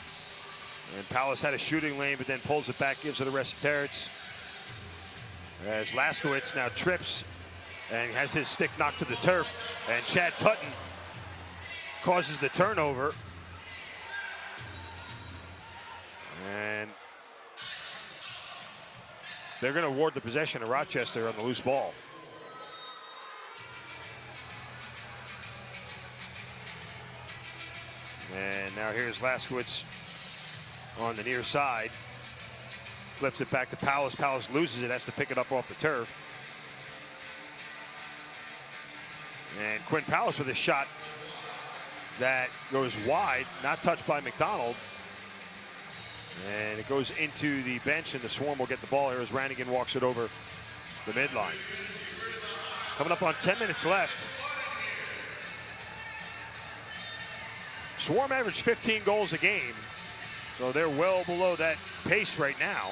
And Paulus had a shooting lane, but then pulls it back, gives it to Resetaritz. As Laskowitz now trips and has his stick knocked to the turf. And Chad Tutton causes the turnover. And they're going to award the possession to Rochester on the loose ball. And now here's Laskowitz on the near side. Flips it back to Paulus. Paulus loses it, has to pick it up off the turf. And Quinn Paulus with a shot that goes wide, not touched by McDonald. And it goes into the bench, and the Swarm will get the ball here as Rannigan walks it over the midline. Coming up on 10 minutes left. Swarm averaged 15 goals a game, so they're well below that pace right now.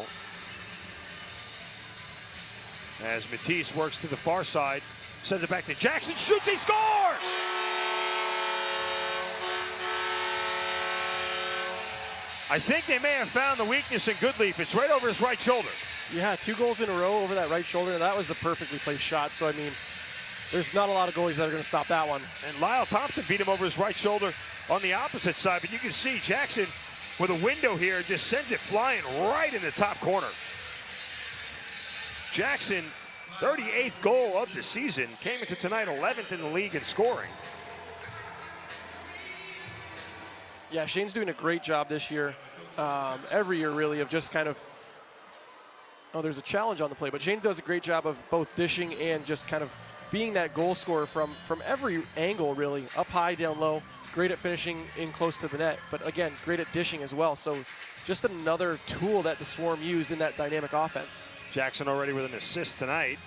As Matisse works to the far side, sends it back to Jackson, shoots, he scores! I think they may have found the weakness in Goodleaf. It's right over his right shoulder. Yeah, 2 goals in a row over that right shoulder. That was a perfectly placed shot. So, I mean, there's not a lot of goalies that are going to stop that one. And Lyle Thompson beat him over his right shoulder on the opposite side. But you can see Jackson with a window here just sends it flying right in the top corner. Jackson, 38th goal of the season, came into tonight 11th in the league in scoring. Yeah, Shane's doing a great job this year. Every year, really, of just kind of, there's a challenge on the play, but Shane does a great job of both dishing and just kind of being that goal scorer from every angle, really, up high, down low. Great at finishing in close to the net, but again, great at dishing as well. So just another tool that the Swarm use in that dynamic offense. Jackson already with an assist tonight.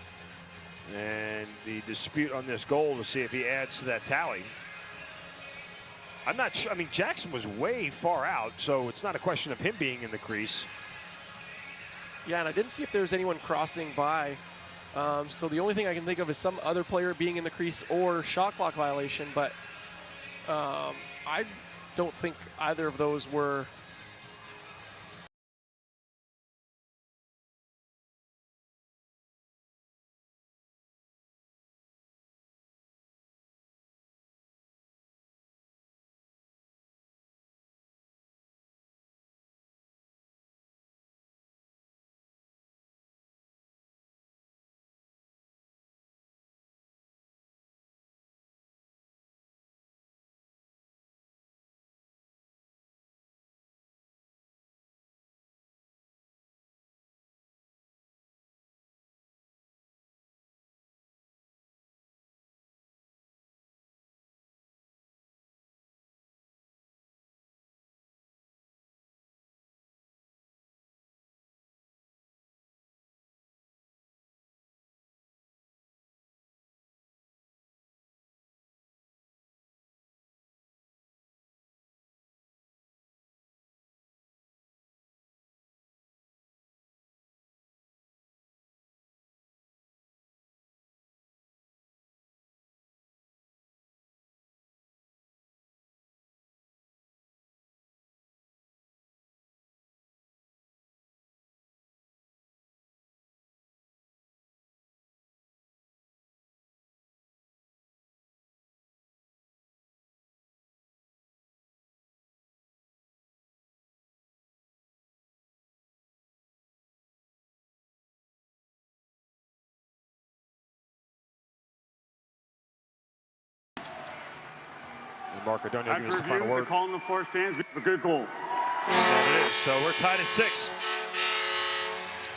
And the dispute on this goal to see if he adds to that tally. I'm not sure. I mean, Jackson was way far out, so it's not a question of him being in the crease. Yeah, and I didn't see if there was anyone crossing by So the only thing I can think of is some other player being in the crease or shot clock violation, but I don't think either of those were. Marco, don't know if After you the final review, word. the call on the floor stands. We have a good goal. There it is. So we're tied at 6.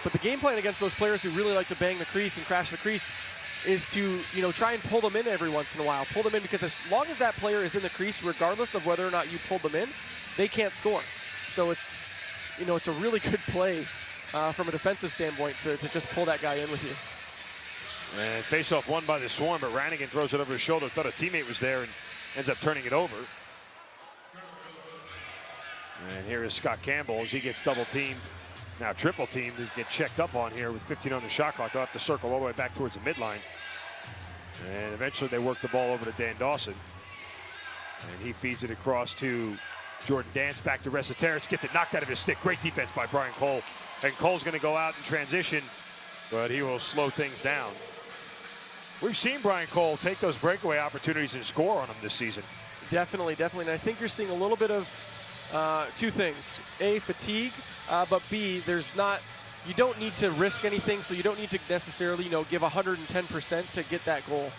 But the game plan against those players who really like to bang the crease and crash the crease is to, try and pull them in every once in a while. Pull them in because as long as that player is in the crease, regardless of whether or not you pulled them in, they can't score. So it's, it's a really good play from a defensive standpoint to just pull that guy in with you. And face-off won by the Swarm, but Rannigan throws it over his shoulder. Thought a teammate was there and ends up turning it over. And here is Scott Campbell as he gets double-teamed. Now triple-teamed. He gets checked up on here with 15 on the shot clock. They'll have to circle all the way back towards the midline. And eventually they work the ball over to Dan Dawson. And he feeds it across to Jordan Dance. Back to Resetaris. Gets it knocked out of his stick. Great defense by Brian Cole. And Cole's going to go out in transition, but he will slow things down. We've seen Brian Cole take those breakaway opportunities and score on them this season. Definitely. And I think you're seeing a little bit of two things. A, fatigue, but B, you don't need to risk anything, so you don't need to necessarily, give 110% to get that goal.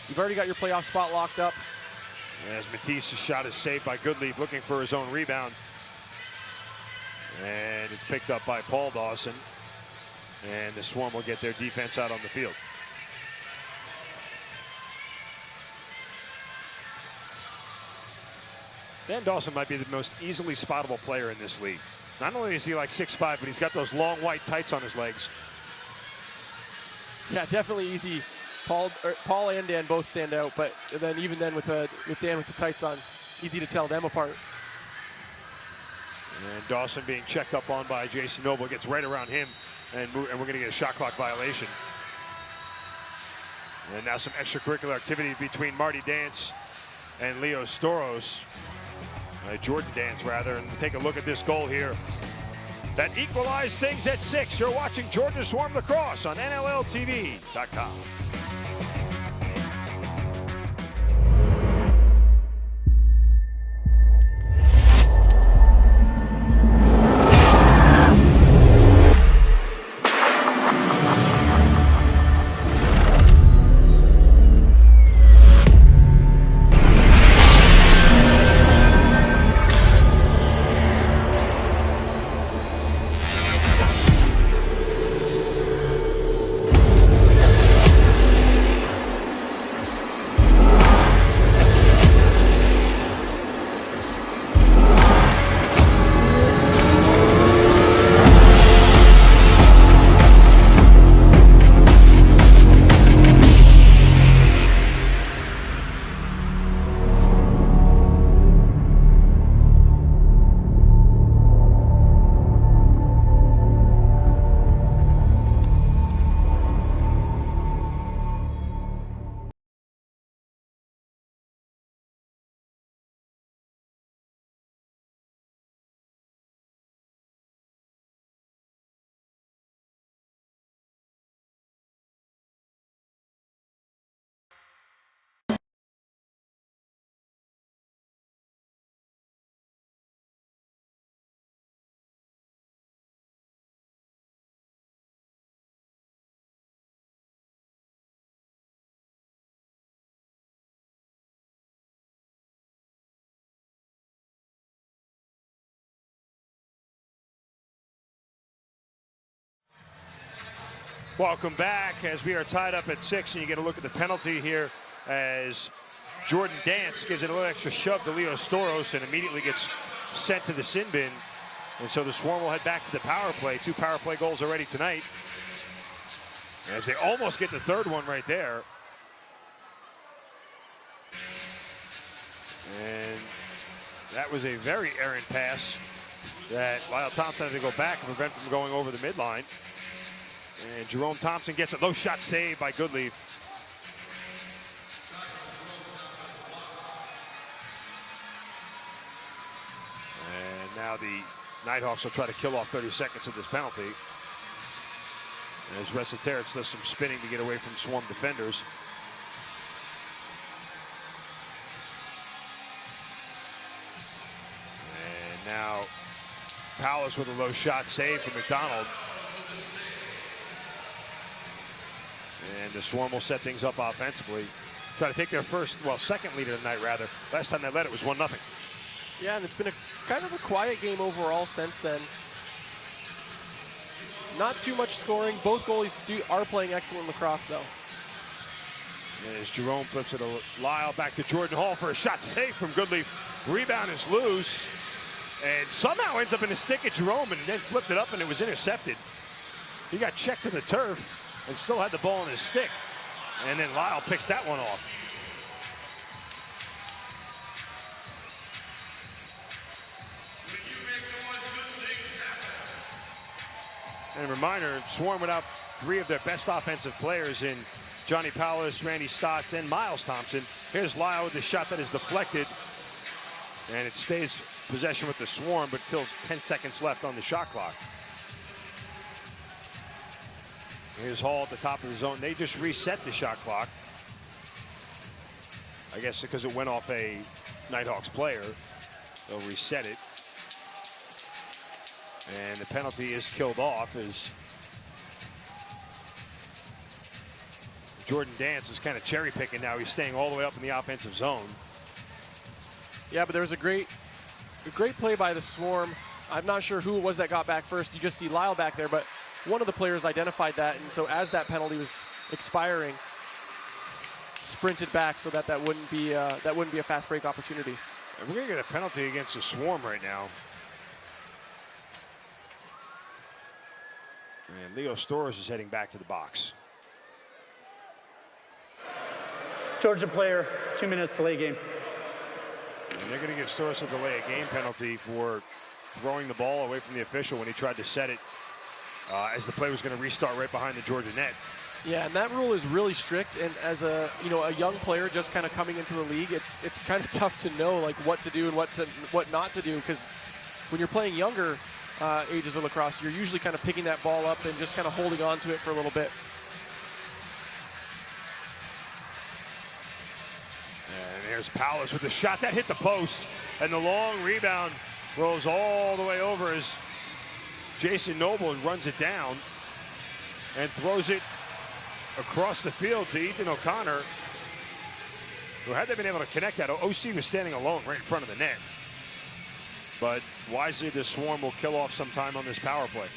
You've already got your playoff spot locked up. As Matisse's shot is saved by Goodleaf, looking for his own rebound. And it's picked up by Paul Dawson. And the Swarm will get their defense out on the field. Dan Dawson might be the most easily spottable player in this league. Not only is he like 6'5", but he's got those long white tights on his legs. Yeah, definitely easy. Paul and Dan both stand out, but then even then with Dan with the tights on, easy to tell them apart. And Dawson being checked up on by Jason Noble gets right around him, and we're going to get a shot clock violation. And now some extracurricular activity between Marty Dance and Leo Storos. Jordan Dance, rather. And take a look at this goal here that equalized things at 6. You're watching Georgia Swarm Lacrosse on NLLTV.com. Welcome back as we are tied up at 6, and you get a look at the penalty here as Jordan Dance gives it a little extra shove to Leo Storos and immediately gets sent to the sin bin. And so the Swarm will head back to the power play. 2 power play goals already tonight, as they almost get the third one right there. And that was a very errant pass that Lyle Thompson had to go back and prevent from going over the midline. And Jerome Thompson gets a low shot saved by Goodleaf. And now the Knighthawks will try to kill off 30 seconds of this penalty, as Resetarix does some spinning to get away from Swarm defenders. And now Palace with a low shot save from McDonald. And the Swarm will set things up offensively. Try to take their second lead of the night, rather. Last time they led, it was 1-0. Yeah, and it's been a kind of a quiet game overall since then. Not too much scoring. Both goalies are playing excellent lacrosse, though. And as Jerome flips it to Lyle, back to Jordan Hall for a shot save from Goodleaf. Rebound is loose, and somehow ends up in the stick at Jerome, and then flipped it up, and it was intercepted. He got checked to the turf and still had the ball in his stick. And then Lyle picks that one off. And a reminder, Swarm without 3 of their best offensive players in Johnny Powlis, Randy Stotts, and Miles Thompson. Here's Lyle with the shot that is deflected, and it stays possession with the Swarm, but still 10 seconds left on the shot clock. Here's Hall at the top of the zone. They just reset the shot clock. I guess because it went off a Knighthawks player, they'll reset it. And the penalty is killed off as Jordan Dance is kind of cherry picking now. He's staying all the way up in the offensive zone. Yeah, but there was a great play by the Swarm. I'm not sure who it was that got back first. You just see Lyle back there, but one of the players identified that, and so as that penalty was expiring, sprinted back so that wouldn't be a fast break opportunity. And we're gonna get a penalty against the Swarm right now. And Leo Storos is heading back to the box. Georgia player, 2 minutes delay game. And they're going to give Storos a delay a game penalty for throwing the ball away from the official when he tried to set it as the play was going to restart right behind the Georgia net. Yeah, and that rule is really strict. And as a young player just kind of coming into the league, it's kind of tough to know like what to do and what not to do, because when you're playing younger ages of lacrosse, you're usually kind of picking that ball up and just kind of holding on to it for a little bit. And there's Powlis with the shot that hit the post, and the long rebound rolls all the way over as Jason Noble runs it down and throws it across the field to Ethan O'Connor, who, had they been able to connect that, OC was standing alone right in front of the net. But wisely, the Swarm will kill off some time on this power play.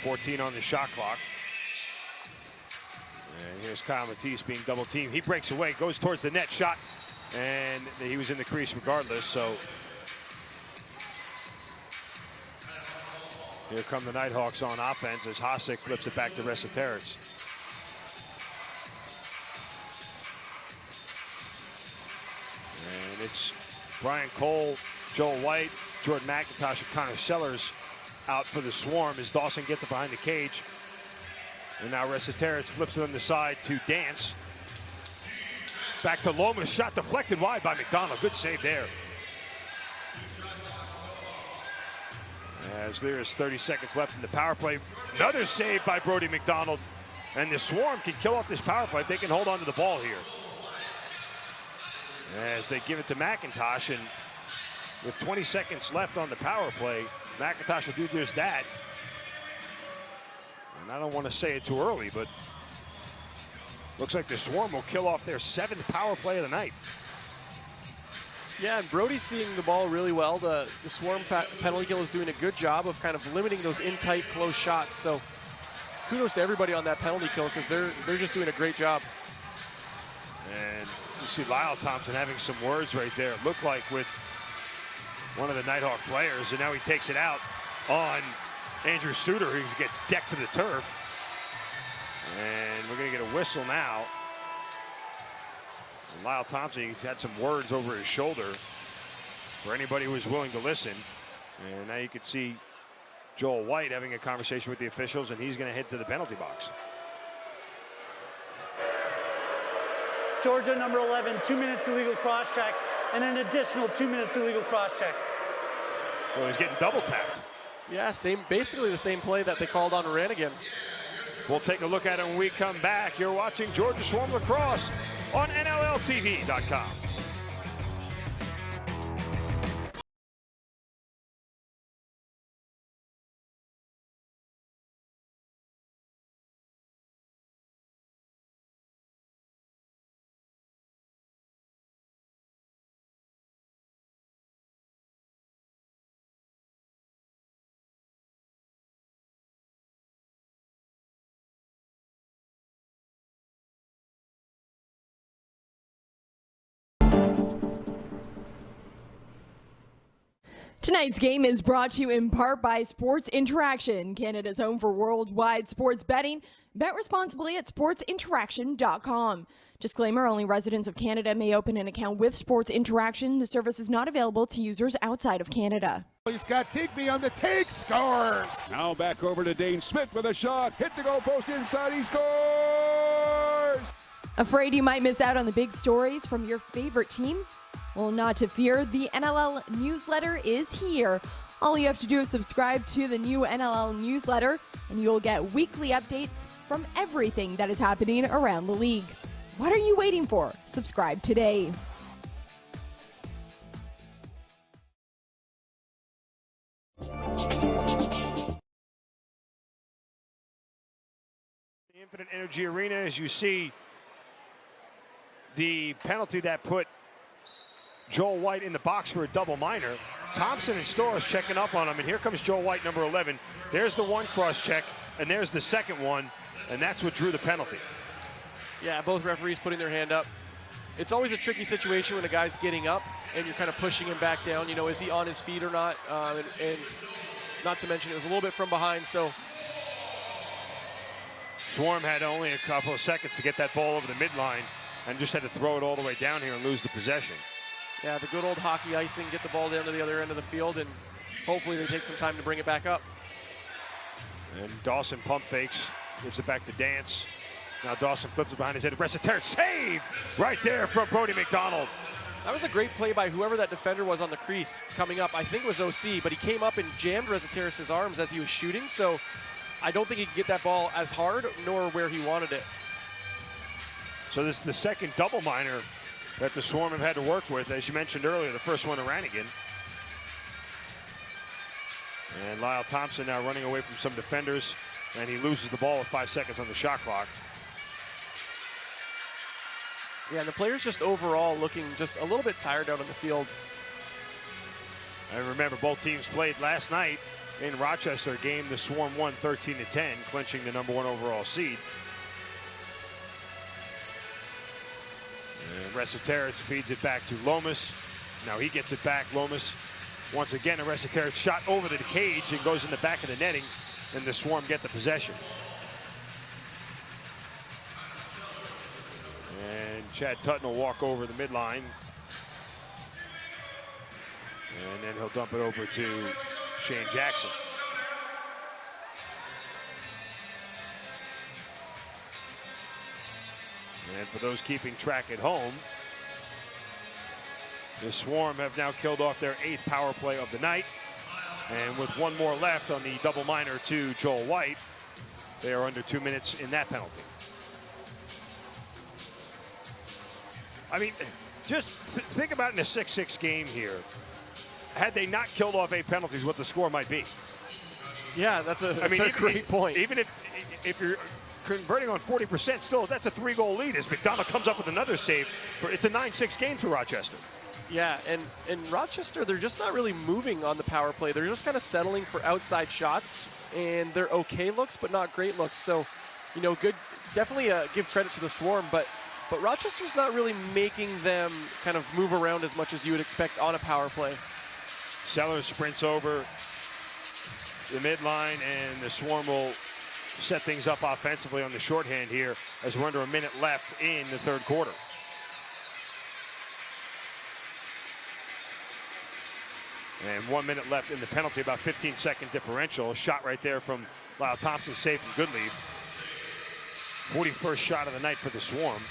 14 on the shot clock. And here's Kyle Matisse being double teamed. He breaks away, goes towards the net, shot, and he was in the crease regardless. So here come the Knighthawks on offense as Hasek flips it back to Resetarix. And it's Brian Cole, Joel White, Jordan McIntosh, and Connor Sellers out for the Swarm as Dawson gets it behind the cage. And now Resetarix flips it on the side to Dance. Back to Lomas, shot deflected wide by McDonald. Good save there. As there is 30 seconds left in the power play. Another save by Brody McDonald. And the Swarm can kill off this power play if they can hold on to the ball here. As they give it to McIntosh, and with 20 seconds left on the power play, McIntosh will do just that. And I don't want to say it too early, but looks like the Swarm will kill off their 7th power play of the night. Yeah, and Brody's seeing the ball really well. The Swarm penalty kill is doing a good job of kind of limiting those in-tight, close shots. So kudos to everybody on that penalty kill because they're just doing a great job. And you see Lyle Thompson having some words right there. It looked like with one of the Nighthawk players, and now he takes it out on Andrew Suter, who gets decked to the turf. And we're going to get a whistle now. And Lyle Thompson, he's had some words over his shoulder for anybody who is willing to listen. And now you can see Joel White having a conversation with the officials, and he's going to head to the penalty box. Georgia, number 11, 2 minutes illegal cross-check, and an additional 2 minutes illegal cross-check. So he's getting double tapped. Yeah, basically the same play that they called on Ranigan. We'll take a look at it when we come back. You're watching Georgia Swarm Lacrosse on NLLTV.com. Tonight's game is brought to you in part by Sports Interaction, Canada's home for worldwide sports betting. Bet responsibly at sportsinteraction.com. Disclaimer, only residents of Canada may open an account with Sports Interaction. The service is not available to users outside of Canada. He's got Digby on the take, scores! Now back over to Dane Smith with a shot, hit the goal post inside, he scores! Afraid you might miss out on the big stories from your favorite team? Well, not to fear, the NLL newsletter is here. All you have to do is subscribe to the new NLL newsletter, and you'll get weekly updates from everything that is happening around the league. What are you waiting for? Subscribe today. The Infinite Energy Arena, as you see the penalty that put Joel White in the box for a double minor. Thompson and Storrs checking up on him, and here comes Joel White, number 11. There's the one cross check, and there's the second one, and that's what drew the penalty. Yeah, both referees putting their hand up. It's always a tricky situation when a guy's getting up and you're kind of pushing him back down. You know, is he on his feet or not? And not to mention it was a little bit from behind, so. Swarm had only a couple of seconds to get that ball over the midline and just had to throw it all the way down here and lose the possession. Yeah, the good old hockey icing, get the ball down to the other end of the field, and hopefully they take some time to bring it back up. And Dawson pump fakes, gives it back to Dance. Now Dawson flips it behind his head. Rochester save right there from Brody McDonald. That was a great play by whoever that defender was on the crease coming up. I think it was OC, but he came up and jammed Reseteris' arms as he was shooting, so I don't think he could get that ball as hard nor where he wanted it. So this is the second double minor that the Swarm have had to work with. As you mentioned earlier, the first one to Ranigan. And Lyle Thompson now running away from some defenders, and he loses the ball with 5 seconds on the shot clock. Yeah, and the players just overall looking just a little bit tired out on the field. And remember, both teams played last night in Rochester, game the Swarm won 13-10, clinching the #1 overall seed. And Reseteris feeds it back to Lomas. Now he gets it back. Lomas, once again, a Reseteris shot over the cage and goes in the back of the netting, and the Swarm get the possession. And Chad Tutton will walk over the midline. And then he'll dump it over to Shane Jackson. And for those keeping track at home, the Swarm have now killed off their 8th power play of the night. And with one more left on the double minor to Joel White, they are under 2 minutes in that penalty. I mean, just think about in a 6-6 game here. Had they not killed off 8 penalties, what the score might be. Yeah, that's a great point. Even if you're converting on 40%, still that's a 3-goal lead as McDonald comes up with another save. It's a 9-6 game for Rochester. Yeah, and Rochester, they're just not really moving on the power play. They're just kind of settling for outside shots, and they're okay looks, but not great looks. So, you know, good. Definitely give credit to the Swarm, but Rochester's not really making them kind of move around as much as you would expect on a power play. Sellers sprints over the midline, and the Swarm will set things up offensively on the shorthand here as we're under a minute left in the third quarter. And 1 minute left in the penalty, about 15-second differential. A shot right there from Lyle Thompson, safe from Goodleaf. 41st shot of the night for the Swarm.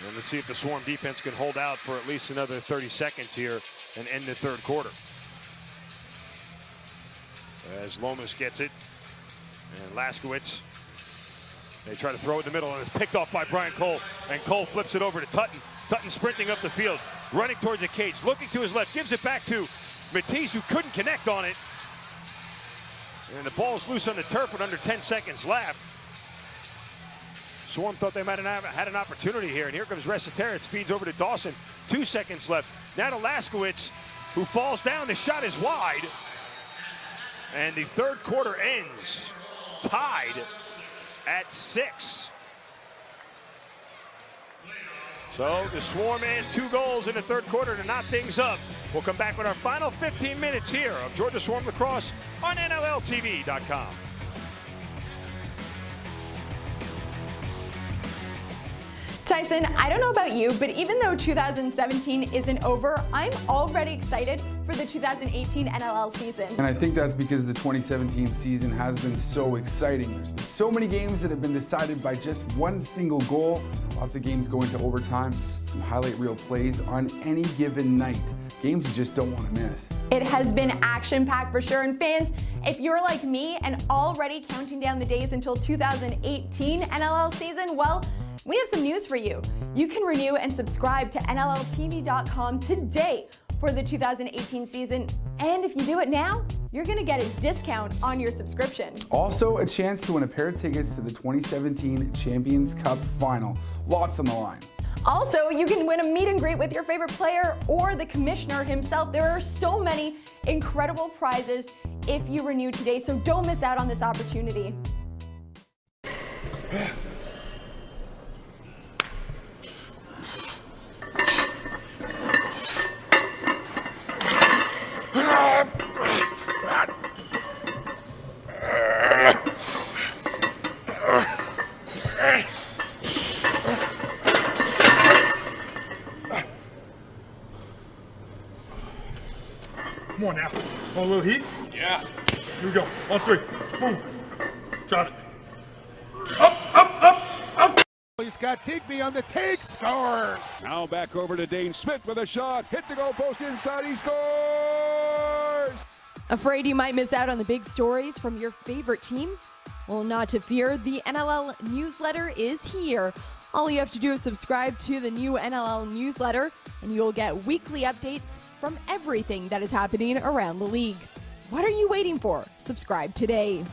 And let's see if the Swarm defense can hold out for at least another 30 seconds here and end the third quarter. As Lomas gets it, and Laskowitz, they try to throw it in the middle, and it's picked off by Brian Cole, and Cole flips it over to Tutton. Tutton sprinting up the field, running towards the cage, looking to his left, gives it back to Matisse, who couldn't connect on it. And the ball's loose on the turf with under 10 seconds left. Swarm thought they might have had an opportunity here, and here comes Resiteritz, feeds over to Dawson, 2 seconds left. Now to Laskowitz, who falls down, the shot is wide. And the third quarter ends tied at 6. So the Swarm and 2 goals in the third quarter to knot things up. We'll come back with our final 15 minutes here of Georgia Swarm Lacrosse on NLLTV.com. Tyson, I don't know about you, but even though 2017 isn't over, I'm already excited for the 2018 NLL season. And I think that's because the 2017 season has been so exciting. There's been so many games that have been decided by just one single goal. Lots of games going to overtime, some highlight reel plays on any given night. Games you just don't want to miss. It has been action-packed for sure, and fans, if you're like me and already counting down the days until 2018 NLL season, well, we have some news for you. You can renew and subscribe to NLLTV.com today for the 2018 season. And if you do it now, you're gonna get a discount on your subscription. Also, a chance to win a pair of tickets to the 2017 Champions Cup Final. Lots on the line. Also, you can win a meet and greet with your favorite player or the commissioner himself. There are so many incredible prizes if you renew today, so don't miss out on this opportunity. Come on now. Want a little heat? Yeah. Here we go. On 3. Boom. Drop it. Up, up, up, up. He's got Digby on the take, scores. Now back over to Dane Smith with a shot. Hit the goal post inside, he scores. Afraid you might miss out on the big stories from your favorite team? Well, not to fear, the NLL newsletter is here. All you have to do is subscribe to the new NLL newsletter, and you'll get weekly updates from everything that is happening around the league. What are you waiting for? Subscribe today.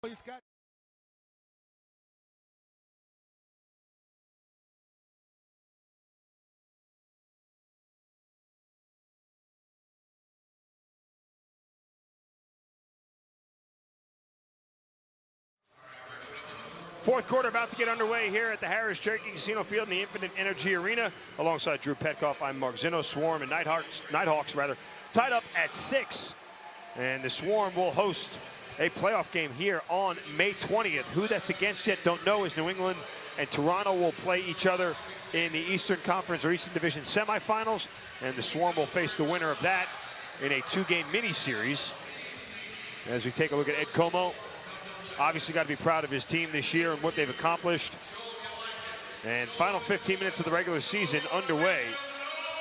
He's got Fourth quarter about to get underway here at the Harris Cherokee Casino Field in the Infinite Energy Arena. Alongside Drew Petkoff, I'm Mark Zinno. Swarm and Knighthawks tied up at 6. And the Swarm will host a playoff game here on May 20th. Who that's against yet don't know, as New England and Toronto will play each other in the Eastern Conference or Eastern Division semifinals. And the Swarm will face the winner of that in a 2-game mini-series. As we take a look at Ed Como, obviously got to be proud of his team this year and what they've accomplished. And final 15 minutes of the regular season underway.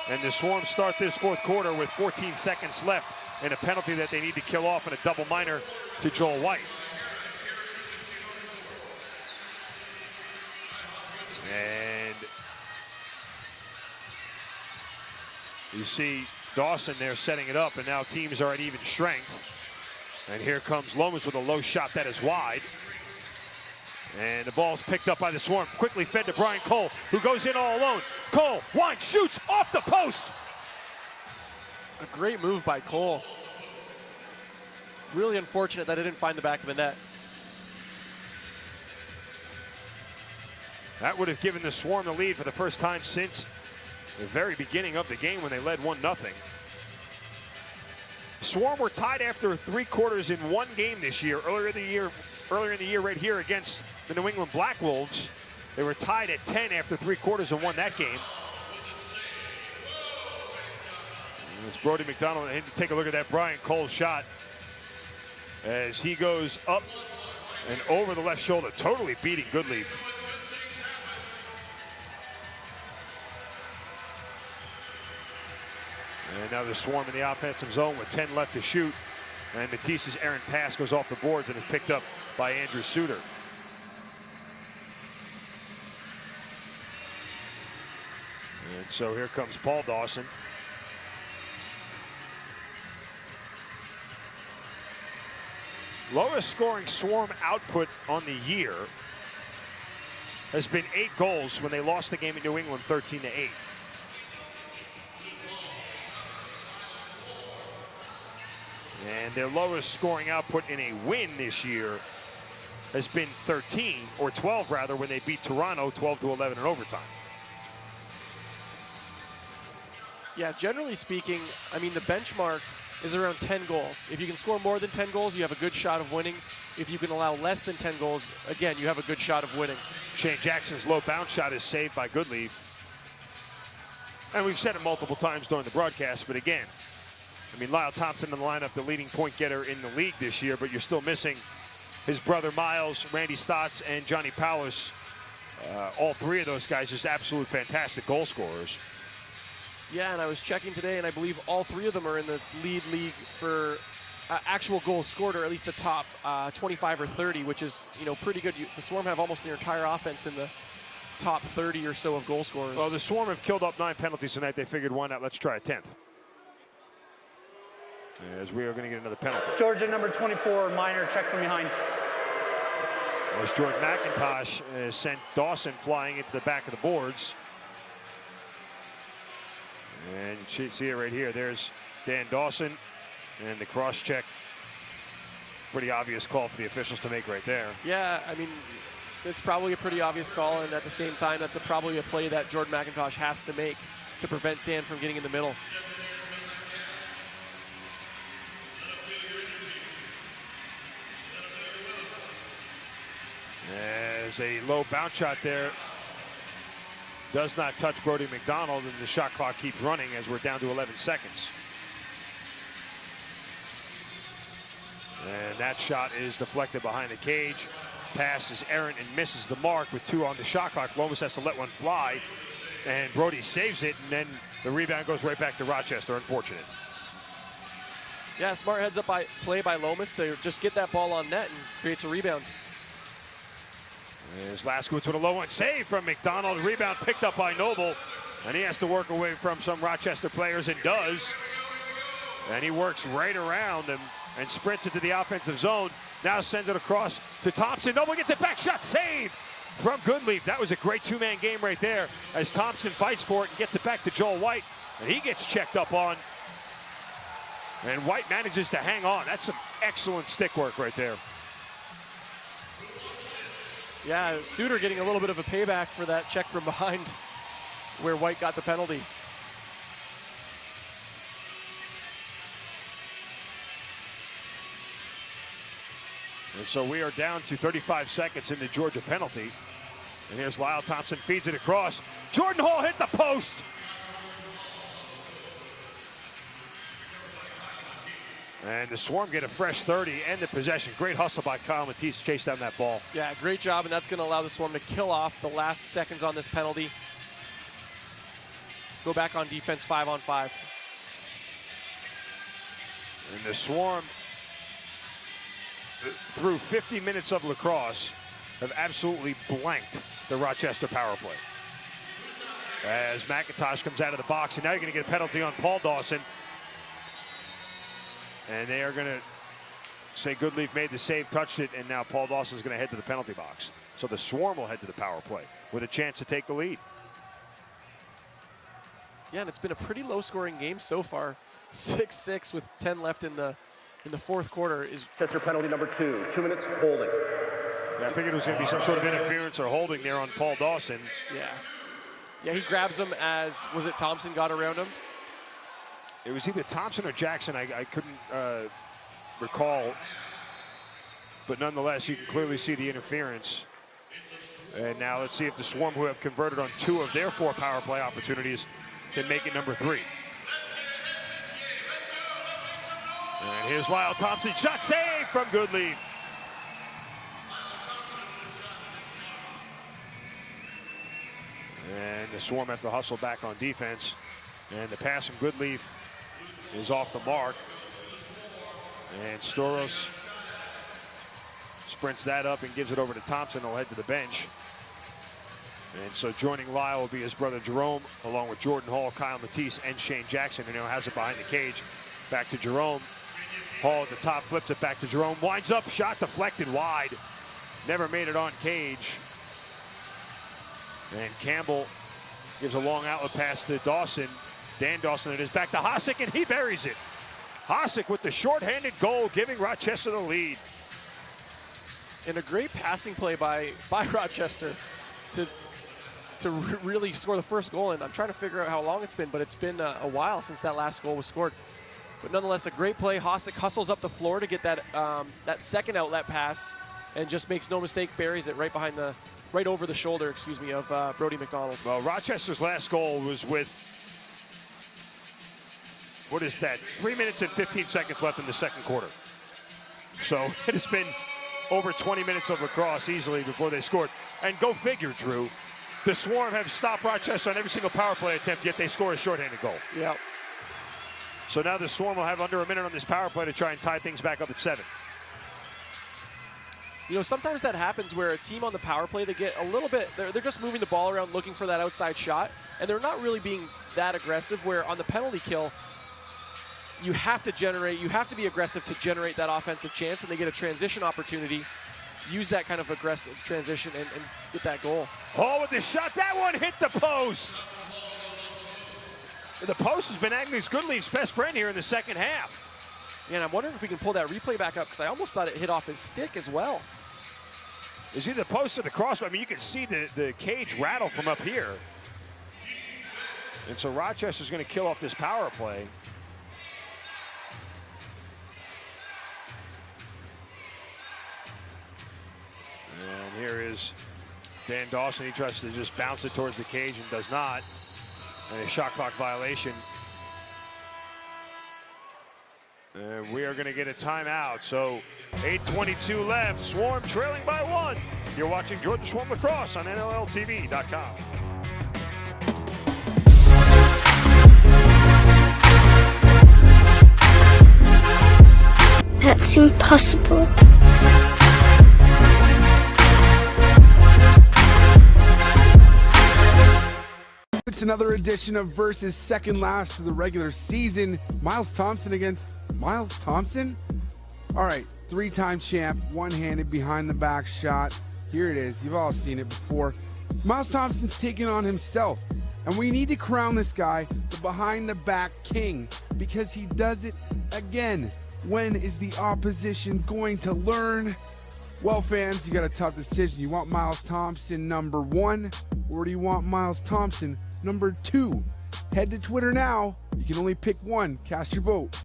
And the Swarm start this fourth quarter with 14 seconds left and a penalty that they need to kill off and a double minor to Joel White. And you see Dawson there setting it up, and now teams are at even strength. And here comes Lomas with a low shot that is wide. And the ball's picked up by the Swarm. Quickly fed to Brian Cole, who goes in all alone. Cole, winds, shoots off the post. A great move by Cole. Really unfortunate that it didn't find the back of the net. That would have given the Swarm the lead for the first time since the very beginning of the game when they led 1-0. Swarm were tied after 3 quarters in one game this year. Earlier in the year right here against the New England Black Wolves. They were tied at 10 after 3 quarters and won that game. And it's Brody McDonald. And take a look at that Brian Cole shot as he goes up and over the left shoulder, totally beating Goodleaf. And now the Swarm in the offensive zone with 10 left to shoot. And Matisse's errant pass goes off the boards and is picked up by Andrew Suter. And so here comes Paul Dawson. Lowest scoring Swarm output on the year has been 8 goals when they lost the game in New England 13-8. And their lowest scoring output in a win this year has been 13, or 12 rather, when they beat Toronto 12-11 in overtime. Yeah, generally speaking, I mean, the benchmark is around 10 goals. If you can score more than 10 goals, you have a good shot of winning. If you can allow less than 10 goals, again, you have a good shot of winning. Shane Jackson's low bounce shot is saved by Goodleaf. And we've said it multiple times during the broadcast, but again, I mean, Lyle Thompson in the lineup, the leading point getter in the league this year, but you're still missing his brother Miles, Randy Stotts, and Johnny Powers. All 3 of those guys just absolute fantastic goal scorers. Yeah, and I was checking today, and I believe all 3 of them are in the league for actual goals scored, or at least the top 25 or 30, which is, you know, pretty good. The Swarm have almost their entire offense in the top 30 or so of goal scorers. Well, the Swarm have killed up 9 penalties tonight. They figured, why not? Let's try a 10th. As we are going to get another penalty. Georgia number 24, minor, check from behind. As Jordan McIntosh sent Dawson flying into the back of the boards. And you see it right here. There's Dan Dawson and the cross check. Pretty obvious call for the officials to make right there. Yeah, I mean, it's probably a pretty obvious call, and at the same time, that's probably a play that Jordan McIntosh has to make to prevent Dan from getting in the middle. As a low bounce shot there does not touch Brody McDonald, and the shot clock keeps running as we're down to 11 seconds. And that shot is deflected behind the cage. Pass is errant and misses the mark with 2 on the shot clock. Lomas has to let one fly, and Brody saves it, and then the rebound goes right back to Rochester. Unfortunate. Yeah, smart heads up play by Lomas to just get that ball on net and creates a rebound. There's Laskowitz with a low one, save from McDonald. Rebound picked up by Noble, and he has to work away from some Rochester players, and does. And he works right around him and sprints into the offensive zone. Now sends it across to Thompson. Noble gets it back, shot saved from Goodleaf. That was a great 2-man game right there as Thompson fights for it and gets it back to Joel White, and he gets checked up on. And White manages to hang on. That's some excellent stick work right there. Yeah, Suter getting a little bit of a payback for that check from behind where White got the penalty. And so we are down to 35 seconds in the Georgia penalty. And here's Lyle Thompson, feeds it across. Jordan Hall hit the post. And the Swarm get a fresh 30 and the possession. Great hustle by Kyle Matisse to chase down that ball. Yeah, great job, and that's going to allow the Swarm to kill off the last seconds on this penalty. Go back on defense 5-on-5. And the Swarm, through 50 minutes of lacrosse, have absolutely blanked the Rochester power play. As McIntosh comes out of the box, and now you're going to get a penalty on Paul Dawson. And they are going to say Goodleaf made the save, touched it, and now Paul Dawson's going to head to the penalty box. So the Swarm will head to the power play with a chance to take the lead. Yeah, and it's been a pretty low-scoring game so far. 6-6 with 10 left in the fourth quarter. Rochester penalty number 2, 2 minutes holding. Yeah, I figured it was going to be some sort of interference or holding there on Paul Dawson. Yeah. Yeah, he grabs him as, was it Thompson got around him? It was either Thompson or Jackson. I couldn't recall. But nonetheless, you can clearly see the interference. And now let's see if the Swarm, who have converted on 2 of their 4 power play opportunities, can make it number 3. And here's Lyle Thompson, shot save from Goodleaf. And the Swarm have to hustle back on defense. And the pass from Goodleaf is off the mark. And Storos sprints that up and gives it over to Thompson. He'll head to the bench. And so joining Lyle will be his brother Jerome, along with Jordan Hall, Kyle Matisse, and Shane Jackson, who now has it behind the cage. Back to Jerome. Hall at the top, flips it back to Jerome. Winds up, shot deflected wide. Never made it on cage. And Campbell gives a long outlet pass to Dawson. Dan Dawson, it is back to Hosick, and he buries it. Hosick with the shorthanded goal, giving Rochester the lead. And a great passing play by Rochester to really score the first goal. And I'm trying to figure out how long it's been, but it's been a while since that last goal was scored. But nonetheless, a great play. Hosick hustles up the floor to get that that second outlet pass, and just makes no mistake, buries it right over the shoulder, of Brody McDonald. Well, Rochester's last goal was with, what is that, 3 minutes and 15 seconds left in the second quarter. So it has been over 20 minutes of lacrosse easily before they scored. And go figure, Drew. The Swarm have stopped Rochester on every single power play attempt, yet they score a shorthanded goal. Yeah. So now the Swarm will have under a minute on this power play to try and tie things back up at 7. You know, sometimes that happens where a team on the power play, they get a little bit, they're just moving the ball around looking for that outside shot, and they're not really being that aggressive, where on the penalty kill, you have to be aggressive to generate that offensive chance, and they get a transition opportunity, use that kind of aggressive transition and get that goal. Oh, with the shot, that one hit the post. The post has been Agnes Goodleaf's best friend here in the second half. Yeah, and I'm wondering if we can pull that replay back up, because I almost thought it hit off his stick as well. Is either the post or the crossbar? I mean, you can see the cage rattle from up here. And so Rochester's going to kill off this power play. And here is Dan Dawson. He tries to just bounce it towards the cage and does not. And a shot clock violation. And we are going to get a timeout. So 8:22 left. Swarm trailing by 1. You're watching Georgia Swarm Lacrosse on NLLTV.com. That's impossible. It's another edition of Versus, second last for the regular season. Miles Thompson against Miles Thompson. All right, 3-time champ, one-handed behind the back shot. Here it is. You've all seen it before. Miles Thompson's taking on himself, and we need to crown this guy the behind the back king, because he does it again. When is the opposition going to learn? Well, fans, you got a tough decision. You want Miles Thompson number 1, or do you want Miles Thompson number 2? Head to Twitter now. You can only pick one. Cast your vote.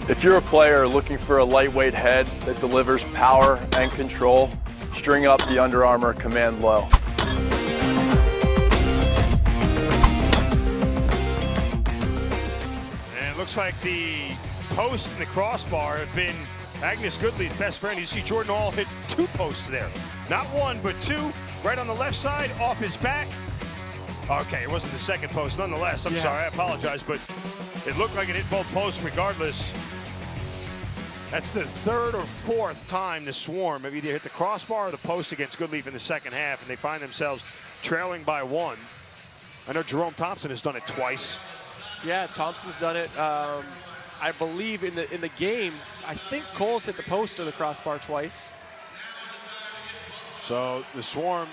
If you're a player looking for a lightweight head that delivers power and control, string up the Under Armour Command Low. Looks like the post and the crossbar have been Agnes Goodleaf's best friend. You see Jordan Hall hit 2 posts there. Not 1, but 2. Right on the left side, off his back. Okay, it wasn't the second post. Nonetheless, I'm sorry, I apologize, but it looked like it hit both posts regardless. That's the third or fourth time the Swarm have either hit the crossbar or the post against Goodleaf in the second half, and they find themselves trailing by 1. I know Jerome Thompson has done it twice. Yeah, Thompson's done it. I believe in the game, I think Cole's hit the post or the crossbar twice. So the Swarm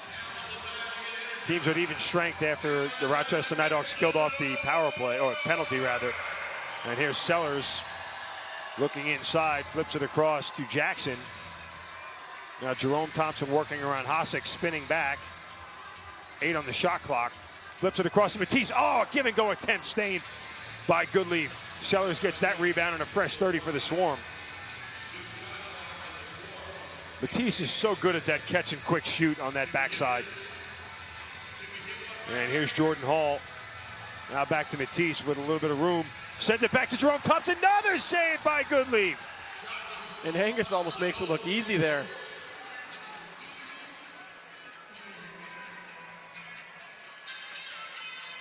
teams with even strength after the Rochester Knighthawks killed off the power play, or penalty rather. And here's Sellers looking inside, flips it across to Jackson. Now Jerome Thompson working around Hossack, spinning back. 8 on the shot clock. Flips it across to Matisse. Oh, a give and go attempt stained by Goodleaf. Sellers gets that rebound and a fresh 30 for the Swarm. Matisse is so good at that catch and quick shoot on that backside. And here's Jordan Hall. Now back to Matisse with a little bit of room. Sends it back to Jerome Thompson. Another save by Goodleaf. And Angus almost makes it look easy there.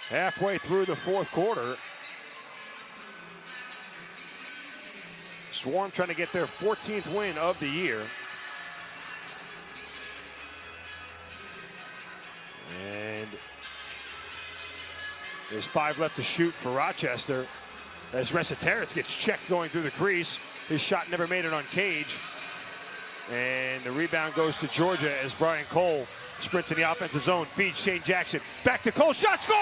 Halfway through the fourth quarter. Swarm trying to get their 14th win of the year. And there's 5 left to shoot for Rochester as Resetarits gets checked going through the crease. His shot never made it on Cage. And the rebound goes to Georgia as Brian Cole sprints in the offensive zone, feeds Shane Jackson. Back to Cole, shot, score!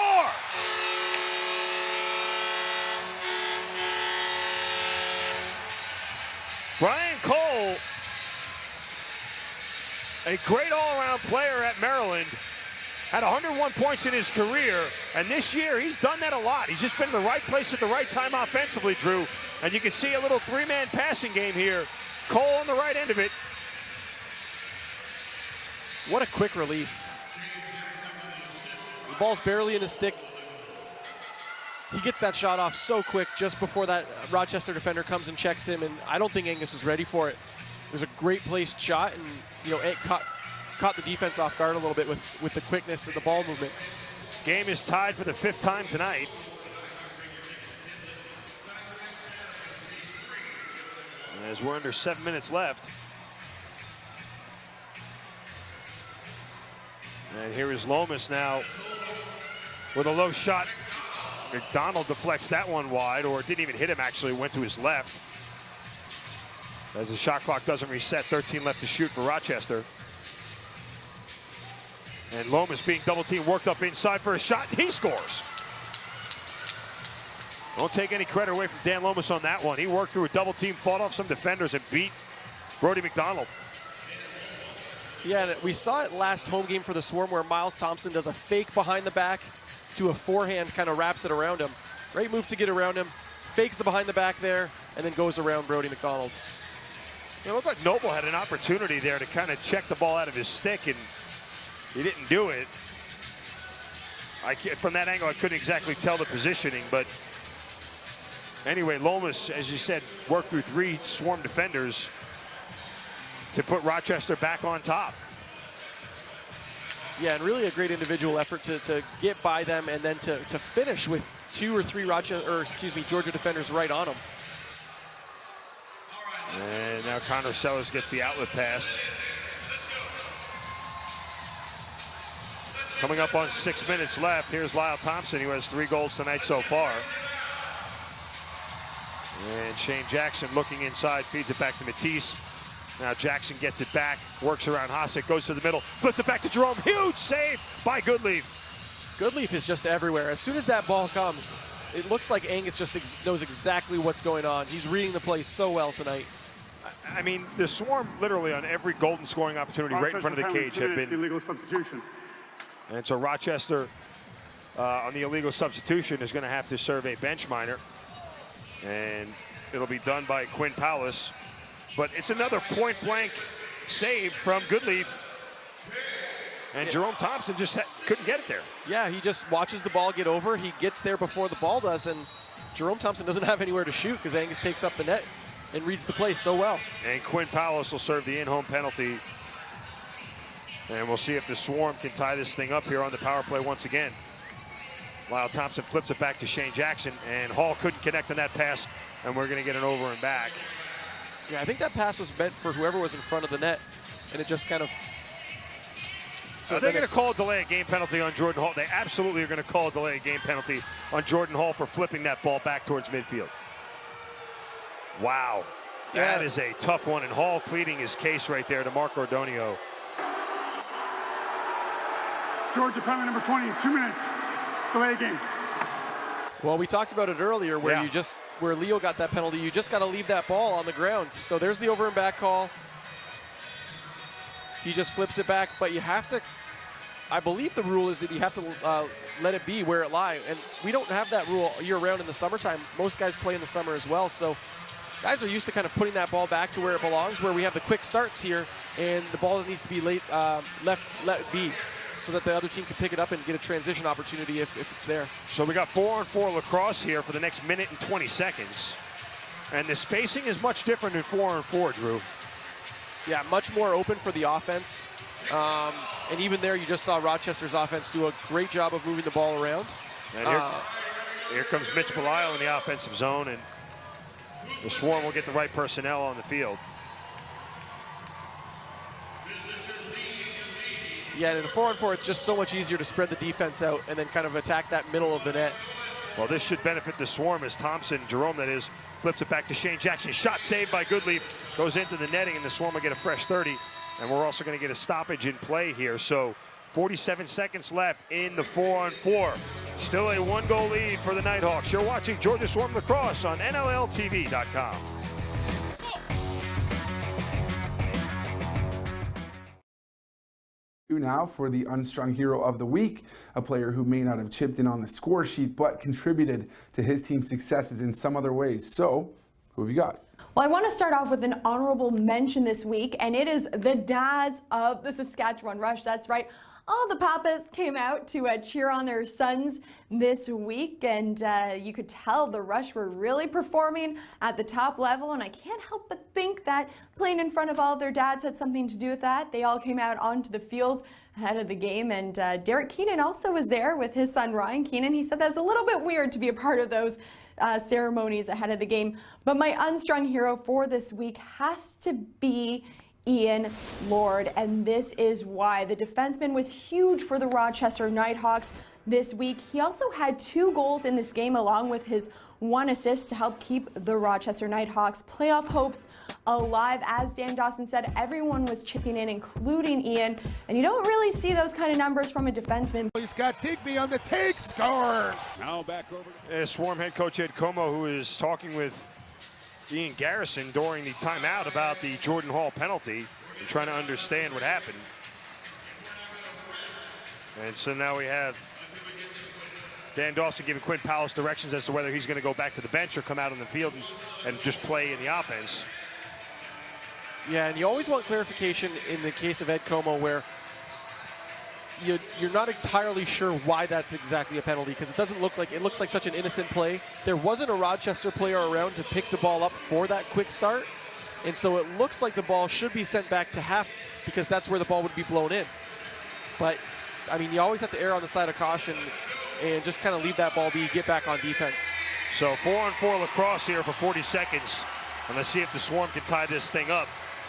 Brian Cole, a great all-around player at Maryland, had 101 points in his career, and this year he's done that a lot. He's just been in the right place at the right time offensively, Drew, and you can see a little 3-man passing game here. Cole on the right end of it. What a quick release. The ball's barely in his stick. He gets that shot off so quick just before that Rochester defender comes and checks him, and I don't think Angus was ready for it. It was a great placed shot, and it caught the defense off guard a little bit with the quickness of the ball movement. Game is tied for the 5th time tonight. And as we're under 7 minutes left. And here is Lomas now with a low shot. McDonald deflects that one wide, or it didn't even hit him actually, went to his left. As the shot clock doesn't reset, 13 left to shoot for Rochester. And Lomas being double teamed, worked up inside for a shot, and he scores. Don't take any credit away from Dan Lomas on that one. He worked through a double team, fought off some defenders, and beat Brody McDonald. Yeah, we saw it last home game for the Swarm where Miles Thompson does a fake behind the back to a forehand, kind of wraps it around him. Great move to get around him, fakes the behind the back there, and then goes around Brody McDonald. It looked like Noble had an opportunity there to kind of check the ball out of his stick, and he didn't do it. From that angle, I couldn't exactly tell the positioning, but anyway, Lomas, as you said, worked through 3 Swarm defenders to put Rochester back on top. Yeah, and really a great individual effort to get by them and then to finish with 2 or 3 Georgia defenders right on them. And now Connor Sellers gets the outlet pass. Coming up on 6 minutes left, here's Lyle Thompson, who has 3 goals tonight so far. And Shane Jackson looking inside, feeds it back to Matisse. Now Jackson gets it back, works around Hossack, goes to the middle, flips it back to Jerome. Huge save by Goodleaf. Goodleaf is just everywhere. As soon as that ball comes, it looks like Angus just knows exactly what's going on. He's reading the play so well tonight. I mean, the Swarm literally on every golden scoring opportunity right in front of the cage have been illegal substitution. And so Rochester on the illegal substitution is going to have to serve a bench minor, and it'll be done by Quinn Powless. But it's another point-blank save from Goodleaf, and Jerome Thompson just couldn't get it there. Yeah, he just watches the ball get over. He gets there before the ball does, and Jerome Thompson doesn't have anywhere to shoot because Angus takes up the net and reads the play so well. And Quinn Powless will serve the in-home penalty. And we'll see if the Swarm can tie this thing up here on the power play once again. Lyle Thompson flips it back to Shane Jackson, and Hall couldn't connect on that pass, and we're going to get an over and back. Yeah, I think that pass was meant for whoever was in front of the net, and it just kind of... So they're going to call a delay of game penalty on Jordan Hall. They absolutely are going to call a delay of game penalty on Jordan Hall for flipping that ball back towards midfield. Wow. That is a tough one, and Hall pleading his case right there to Mark Ordonio. Georgia penalty number 20, 2 minutes. Delay game. Well, we talked about it earlier where where Leo got that penalty. You just got to leave that ball on the ground. So there's the over and back call. He just flips it back, but you have to, I believe the rule is that you have to let it be where it lies. And we don't have that rule year round in the summertime. Most guys play in the summer as well. So guys are used to kind of putting that ball back to where it belongs, where we have the quick starts here, and the ball that needs to be let be, so that the other team can pick it up and get a transition opportunity if it's there. So we got 4-on-4 lacrosse here for the next minute and 20 seconds. And the spacing is much different in 4-on-4, Drew. Yeah, much more open for the offense. And even there, you just saw Rochester's offense do a great job of moving the ball around. And here comes Mitch Belisle in the offensive zone, and the Swarm will get the right personnel on the field. Yeah, in the 4-on-4, it's just so much easier to spread the defense out and then kind of attack that middle of the net. Well, this should benefit the Swarm as Thompson, Jerome that is, flips it back to Shane Jackson. Shot saved by Goodleaf, goes into the netting, and the Swarm will get a fresh 30. And we're also going to get a stoppage in play here. So 47 seconds left in the 4-on-4. Still a 1-goal lead for the Knighthawks. You're watching Georgia Swarm Lacrosse on NLLTV.com. Now for the Unstrung Hero of the Week, a player who may not have chipped in on the score sheet but contributed to his team's successes in some other ways. So, who have you got? Well, I want to start off with an honorable mention this week, and it is the dads of the Saskatchewan Rush. That's right. All the papas came out to cheer on their sons this week, and you could tell the Rush were really performing at the top level, and I can't help but think that playing in front of all of their dads had something to do with that. They all came out onto the field ahead of the game, and Derek Keenan also was there with his son Ryan Keenan. He said that was a little bit weird to be a part of those ceremonies ahead of the game. But my unsung hero for this week has to be Ian Lord, and this is why. The defenseman was huge for the Rochester Knighthawks this week. He also had 2 goals in this game along with his 1 assist to help keep the Rochester Knighthawks playoff hopes alive. As Dan Dawson said, everyone was chipping in, including Ian, and you don't really see those kind of numbers from a defenseman. He's got Digby on the take, scores! Now back over to Swarm head coach Ed Como, who is talking with Ian Garrison during the timeout about the Jordan Hall penalty and trying to understand what happened. And so now we have Dan Dawson giving Quinn Powell directions as to whether he's going to go back to the bench or come out on the field and just play in the offense. Yeah, and you always want clarification in the case of Ed Como where you're not entirely sure why that's exactly a penalty, because it doesn't look like, it looks like such an innocent play. There wasn't a Rochester player around to pick the ball up for that quick start, and so it looks like the ball should be sent back to half because that's where the ball would be blown in. But I mean, you always have to err on the side of caution and just kind of leave that ball be, get back on defense. So 4-on-4 lacrosse here for 40 seconds, and let's see if the Swarm can tie this thing up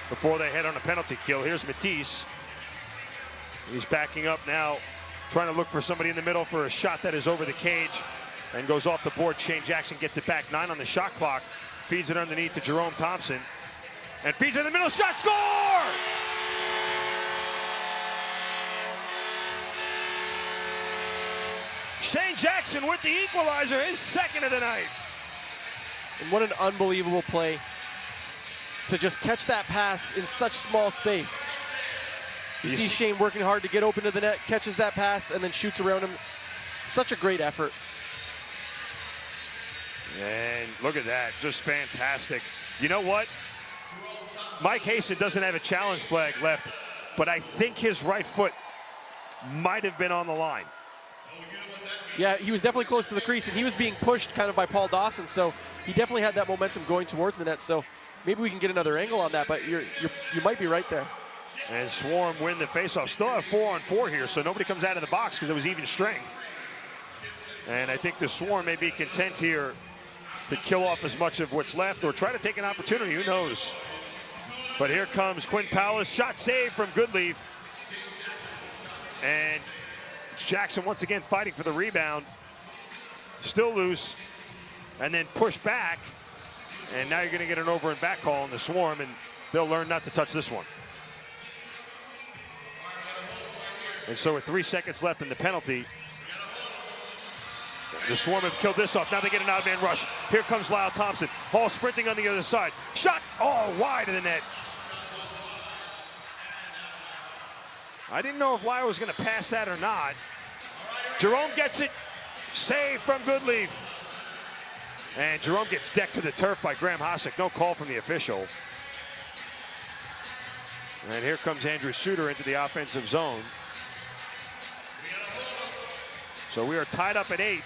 before they head on a penalty kill. Here's Matisse. He's backing up now, trying to look for somebody in the middle for a shot that is over the cage and goes off the board. Shane Jackson gets it back, 9 on the shot clock, feeds it underneath to Jerome Thompson, and feeds it in the middle, shot, score! Shane Jackson with the equalizer, his second of the night. And what an unbelievable play to just catch that pass in such small space. You see Shane working hard to get open to the net, catches that pass, and then shoots around him. Such a great effort. And look at that, just fantastic. You know what? Mike Hayson doesn't have a challenge flag left, but I think his right foot might have been on the line. Yeah, he was definitely close to the crease, and he was being pushed kind of by Paul Dawson, so he definitely had that momentum going towards the net. So maybe we can get another angle on that, but you might be right there. And Swarm win the faceoff. Still have 4-on-4 here, so nobody comes out of the box because it was even strength. And I think the Swarm may be content here to kill off as much of what's left or try to take an opportunity. Who knows? But here comes Quinn Powers. Shot saved from Goodleaf. And Jackson once again fighting for the rebound. Still loose. And then pushed back. And now you're going to get an over and back call in the Swarm, and they'll learn not to touch this one. And so with 3 seconds left in the penalty, the Swarm have killed this off. Now they get an odd man rush. Here comes Lyle Thompson. Hall sprinting on the other side. Shot, wide of the net. I didn't know if Lyle was going to pass that or not. Jerome gets it. Save from Goodleaf. And Jerome gets decked to the turf by Graham Hossack. No call from the official. And here comes Andrew Suter into the offensive zone. So we are tied up at 8.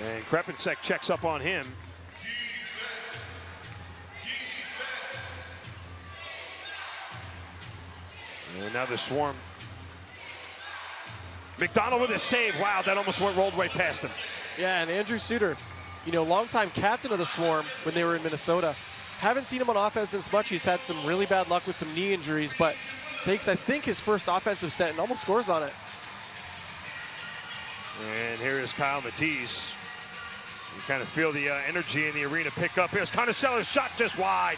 And Krepensek checks up on him. And now the Swarm. McDonald with a save. Wow, that almost rolled right past him. Yeah, and Andrew Suter, you know, longtime captain of the Swarm when they were in Minnesota. Haven't seen him on offense as much. He's had some really bad luck with some knee injuries, but takes, I think, his first offensive set and almost scores on it. And here is Kyle Matisse. You kind of feel the energy in the arena pick up. Here's Conocella's shot just wide.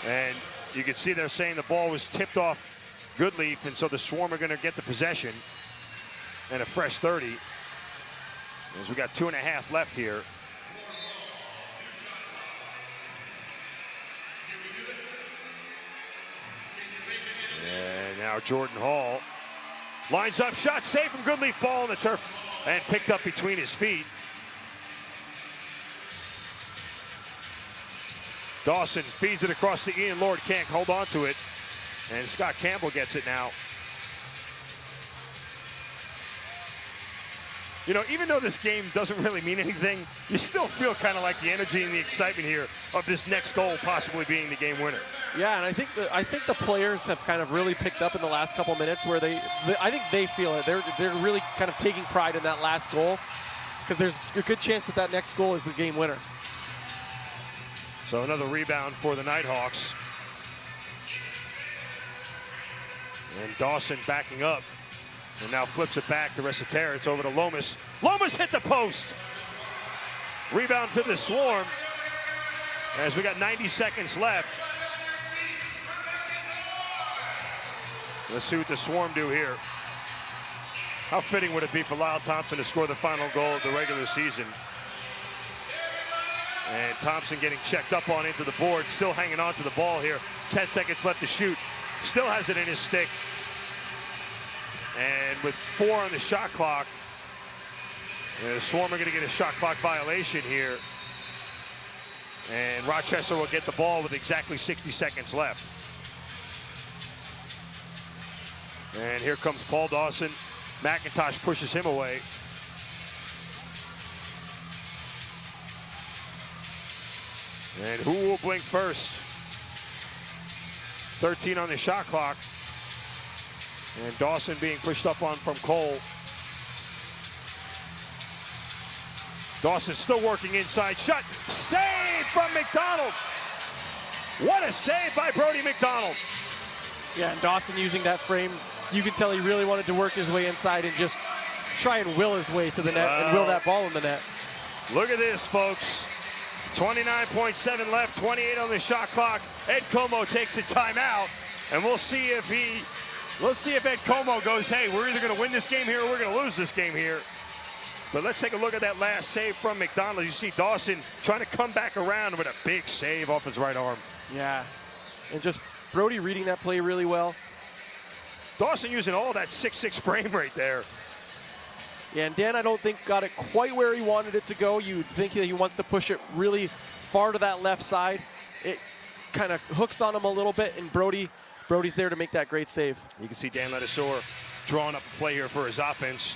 And you can see they're saying the ball was tipped off Goodleaf, and so the Swarm are going to get the possession and a fresh 30. As we got 2.5 left here. And now Jordan Hall lines up, shot saved from Goodleaf, ball on the turf, and picked up between his feet. Dawson feeds it across to Ian Lord, can't hold on to it. And Scott Campbell gets it now. You know, even though this game doesn't really mean anything, you still feel kind of like the energy and the excitement here of this next goal possibly being the game winner. Yeah, and I think the players have kind of really picked up in the last couple minutes where I think they feel it. They're really kind of taking pride in that last goal because there's a good chance that that next goal is the game winner. So another rebound for the Knighthawks. And Dawson backing up. And now flips it back to Recitaire. It's over to Lomas. Lomas hit the post. Rebound to the Swarm. As we got 90 seconds left. Let's see what the Swarm do here. How fitting would it be for Lyle Thompson to score the final goal of the regular season? And Thompson getting checked up on into the board, still hanging on to the ball here. 10 seconds left to shoot. Still has it in his stick. And with 4 on the shot clock, the Swarm are going to get a shot clock violation here. And Rochester will get the ball with exactly 60 seconds left. And here comes Paul Dawson. McIntosh pushes him away. And who will blink first? 13 on the shot clock. And Dawson being pushed up on from Cole. Dawson still working inside. Shot. Save from McDonald. What a save by Brody McDonald. Yeah, and Dawson using that frame. You can tell he really wanted to work his way inside and just try and will his way to the net and will that ball in the net. Look at this, folks. 29.7 left, 28 on the shot clock. Ed Como takes a timeout, and we'll see if Ed Como goes, hey, we're either going to win this game here or we're going to lose this game here. But let's take a look at that last save from McDonald. You see Dawson trying to come back around with a big save off his right arm. Yeah, and just Brody reading that play really well. Dawson using all that 6'6" frame right there. Yeah, and Dan, I don't think got it quite where he wanted it to go. You'd think that he wants to push it really far to that left side. It kind of hooks on him a little bit, and Brody's there to make that great save. You can see Dan Ledesor drawing up a play here for his offense.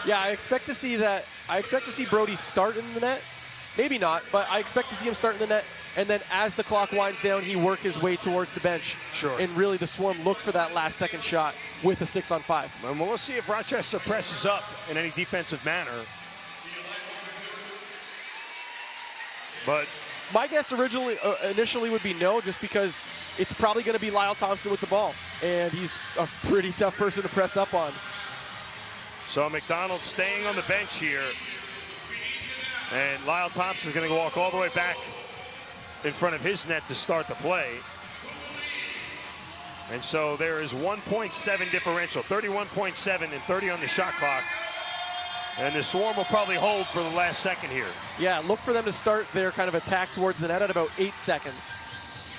Yeah, I expect to see Brody start in the net. Maybe not, but I expect to see him start in the net And then as the clock winds down, he work his way towards the bench. Sure. And really the Swarm look for that last second shot with a 6-on-5. And we'll see if Rochester presses up in any defensive manner. But my guess initially would be no, just because it's probably going to be Lyle Thompson with the ball. And he's a pretty tough person to press up on. So McDonald staying on the bench here. And Lyle Thompson is going to walk all the way back in front of his net to start the play. And so there is 1.7 differential, 31.7 and 30 on the shot clock. And the Swarm will probably hold for the last second here. Yeah, look for them to start their kind of attack towards the net at about 8 seconds.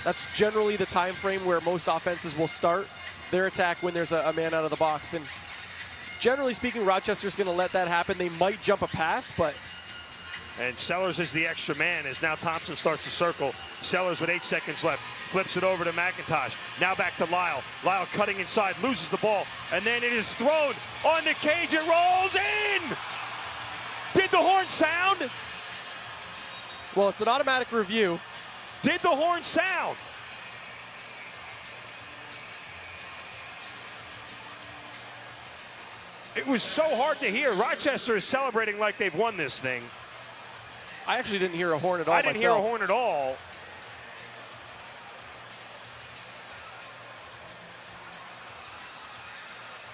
That's generally the time frame where most offenses will start their attack when there's a man out of the box. And generally speaking, Rochester's going to let that happen. They might jump a pass, but... And Sellers is the extra man as now Thompson starts to circle. Sellers with 8 seconds left. Flips it over to McIntosh. Now back to Lyle. Lyle cutting inside, loses the ball. And then it is thrown on the cage. It rolls in! Did the horn sound? Well, it's an automatic review. Did the horn sound? It was so hard to hear. Rochester is celebrating like they've won this thing. I actually didn't hear a horn at all I didn't hear a horn at all.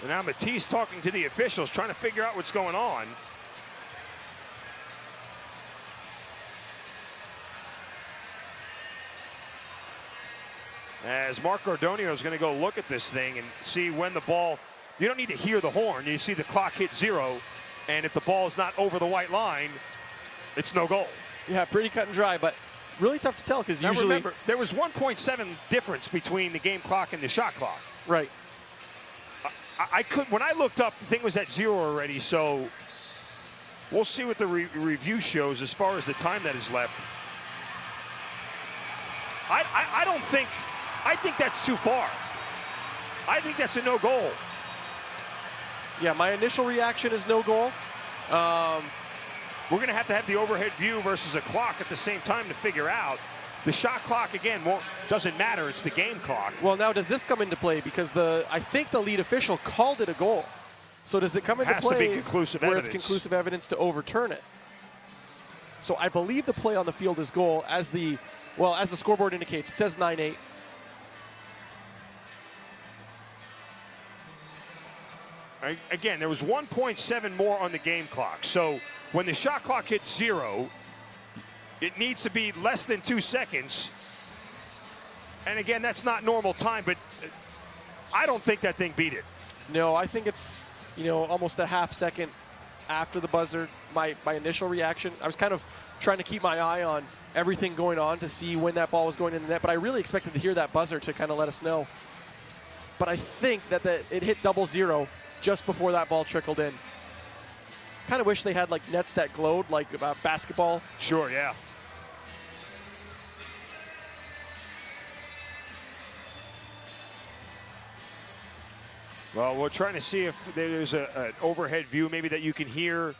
And now Matisse talking to the officials, trying to figure out what's going on. As Mark Gordonio is going to go look at this thing and see when the ball, you don't need to hear the horn. You see the clock hit 0, and if the ball is not over the white line, it's no goal. Yeah, pretty cut and dry, but really tough to tell because usually... remember, there was 1.7 difference between the game clock and the shot clock. Right. When I looked up, the thing was at 0 already, so we'll see what the review shows as far as the time that is left. I think that's too far. I think that's a no goal. Yeah, my initial reaction is no goal. We're going to have the overhead view versus a clock at the same time to figure out. The shot clock, again, doesn't matter. It's the game clock. Well, now does this come into play? Because I think the lead official called it a goal. So does it come into play to be conclusive where evidence. It's conclusive evidence to overturn it? So I believe the play on the field is goal as the scoreboard indicates. It says 9-8. Again, there was 1.7 more on the game clock. So when the shot clock hits 0, it needs to be less than 2 seconds. And again, that's not normal time, but I don't think that thing beat it. No, I think it's, almost a half second after the buzzer. My initial reaction, I was kind of trying to keep my eye on everything going on to see when that ball was going in the net, but I really expected to hear that buzzer to kind of let us know. But I think that it hit 0-0 just before that ball trickled in. Kind of wish they had like nets that glowed like basketball. Sure, yeah. Well, we're trying to see if there's an overhead view maybe that you can hear.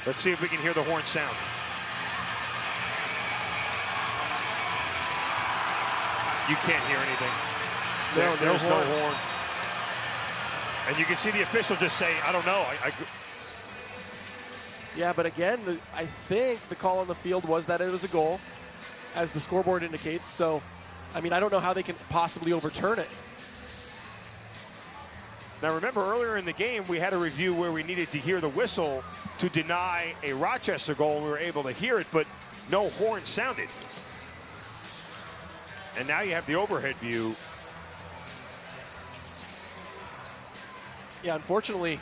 Let's see if we can hear the horn sound. You can't hear anything. There's no horn. And you can see the official just say, I don't know. Yeah, but again, I think the call on the field was that it was a goal, as the scoreboard indicates. So, I mean, I don't know how they can possibly overturn it. Now, remember, earlier in the game, we had a review where we needed to hear the whistle to deny a Rochester goal. We were able to hear it, but no horn sounded. And now you have the overhead view. Yeah, unfortunately,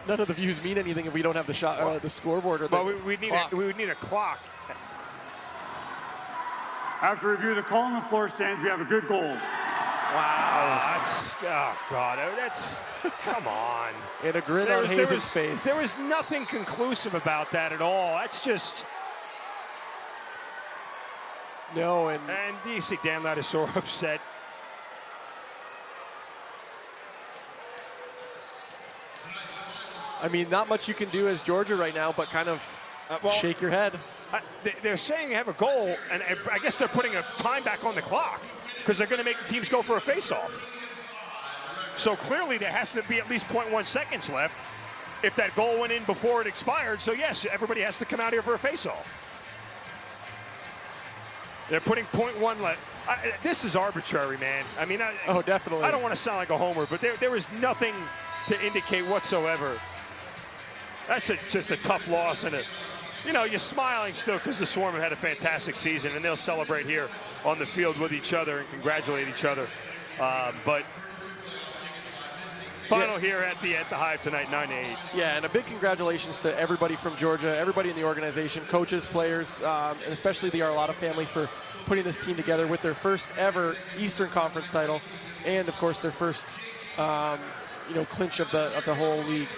none of the views mean anything if we don't have the shot, the scoreboard, or the we would need a clock. After review the call on the floor stands, we have a good goal. Wow, that's come on. And a grin on Hayes' face. There was nothing conclusive about that at all. That's just... No, and you see Dan Ladisor upset. I mean, not much you can do as Georgia right now, but kind of shake your head. They're saying have a goal, and I guess they're putting a time back on the clock because they're going to make the teams go for a face-off. So clearly there has to be at least 0.1 seconds left if that goal went in before it expired. So yes, everybody has to come out here for a face-off. They're putting 0.1 left. This is arbitrary, man. I mean, oh, definitely. I don't want to sound like a homer, but there is nothing to indicate whatsoever. That's just a tough loss, and you're smiling still because the Swarm have had a fantastic season, and they'll celebrate here on the field with each other and congratulate each other. But final here at the Hive tonight, 9-8. Yeah, and a big congratulations to everybody from Georgia, everybody in the organization, coaches, players, and especially the Arlotta family for putting this team together with their first ever Eastern Conference title, and of course their first, clinch of the whole league.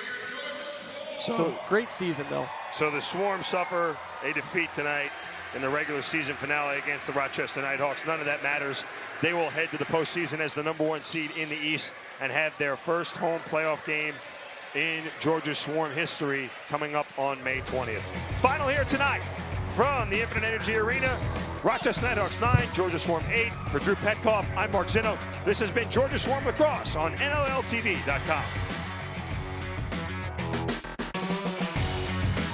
So great season, though. So the Swarm suffer a defeat tonight in the regular season finale against the Rochester Knighthawks. None of that matters. They will head to the postseason as the #1 seed in the East and have their first home playoff game in Georgia Swarm history coming up on May 20th. Final here tonight from the Infinite Energy Arena. Rochester Knighthawks 9, Georgia Swarm 8. For Drew Petkoff, I'm Mark Zinno. This has been Georgia Swarm Lacrosse on NLLTV.com.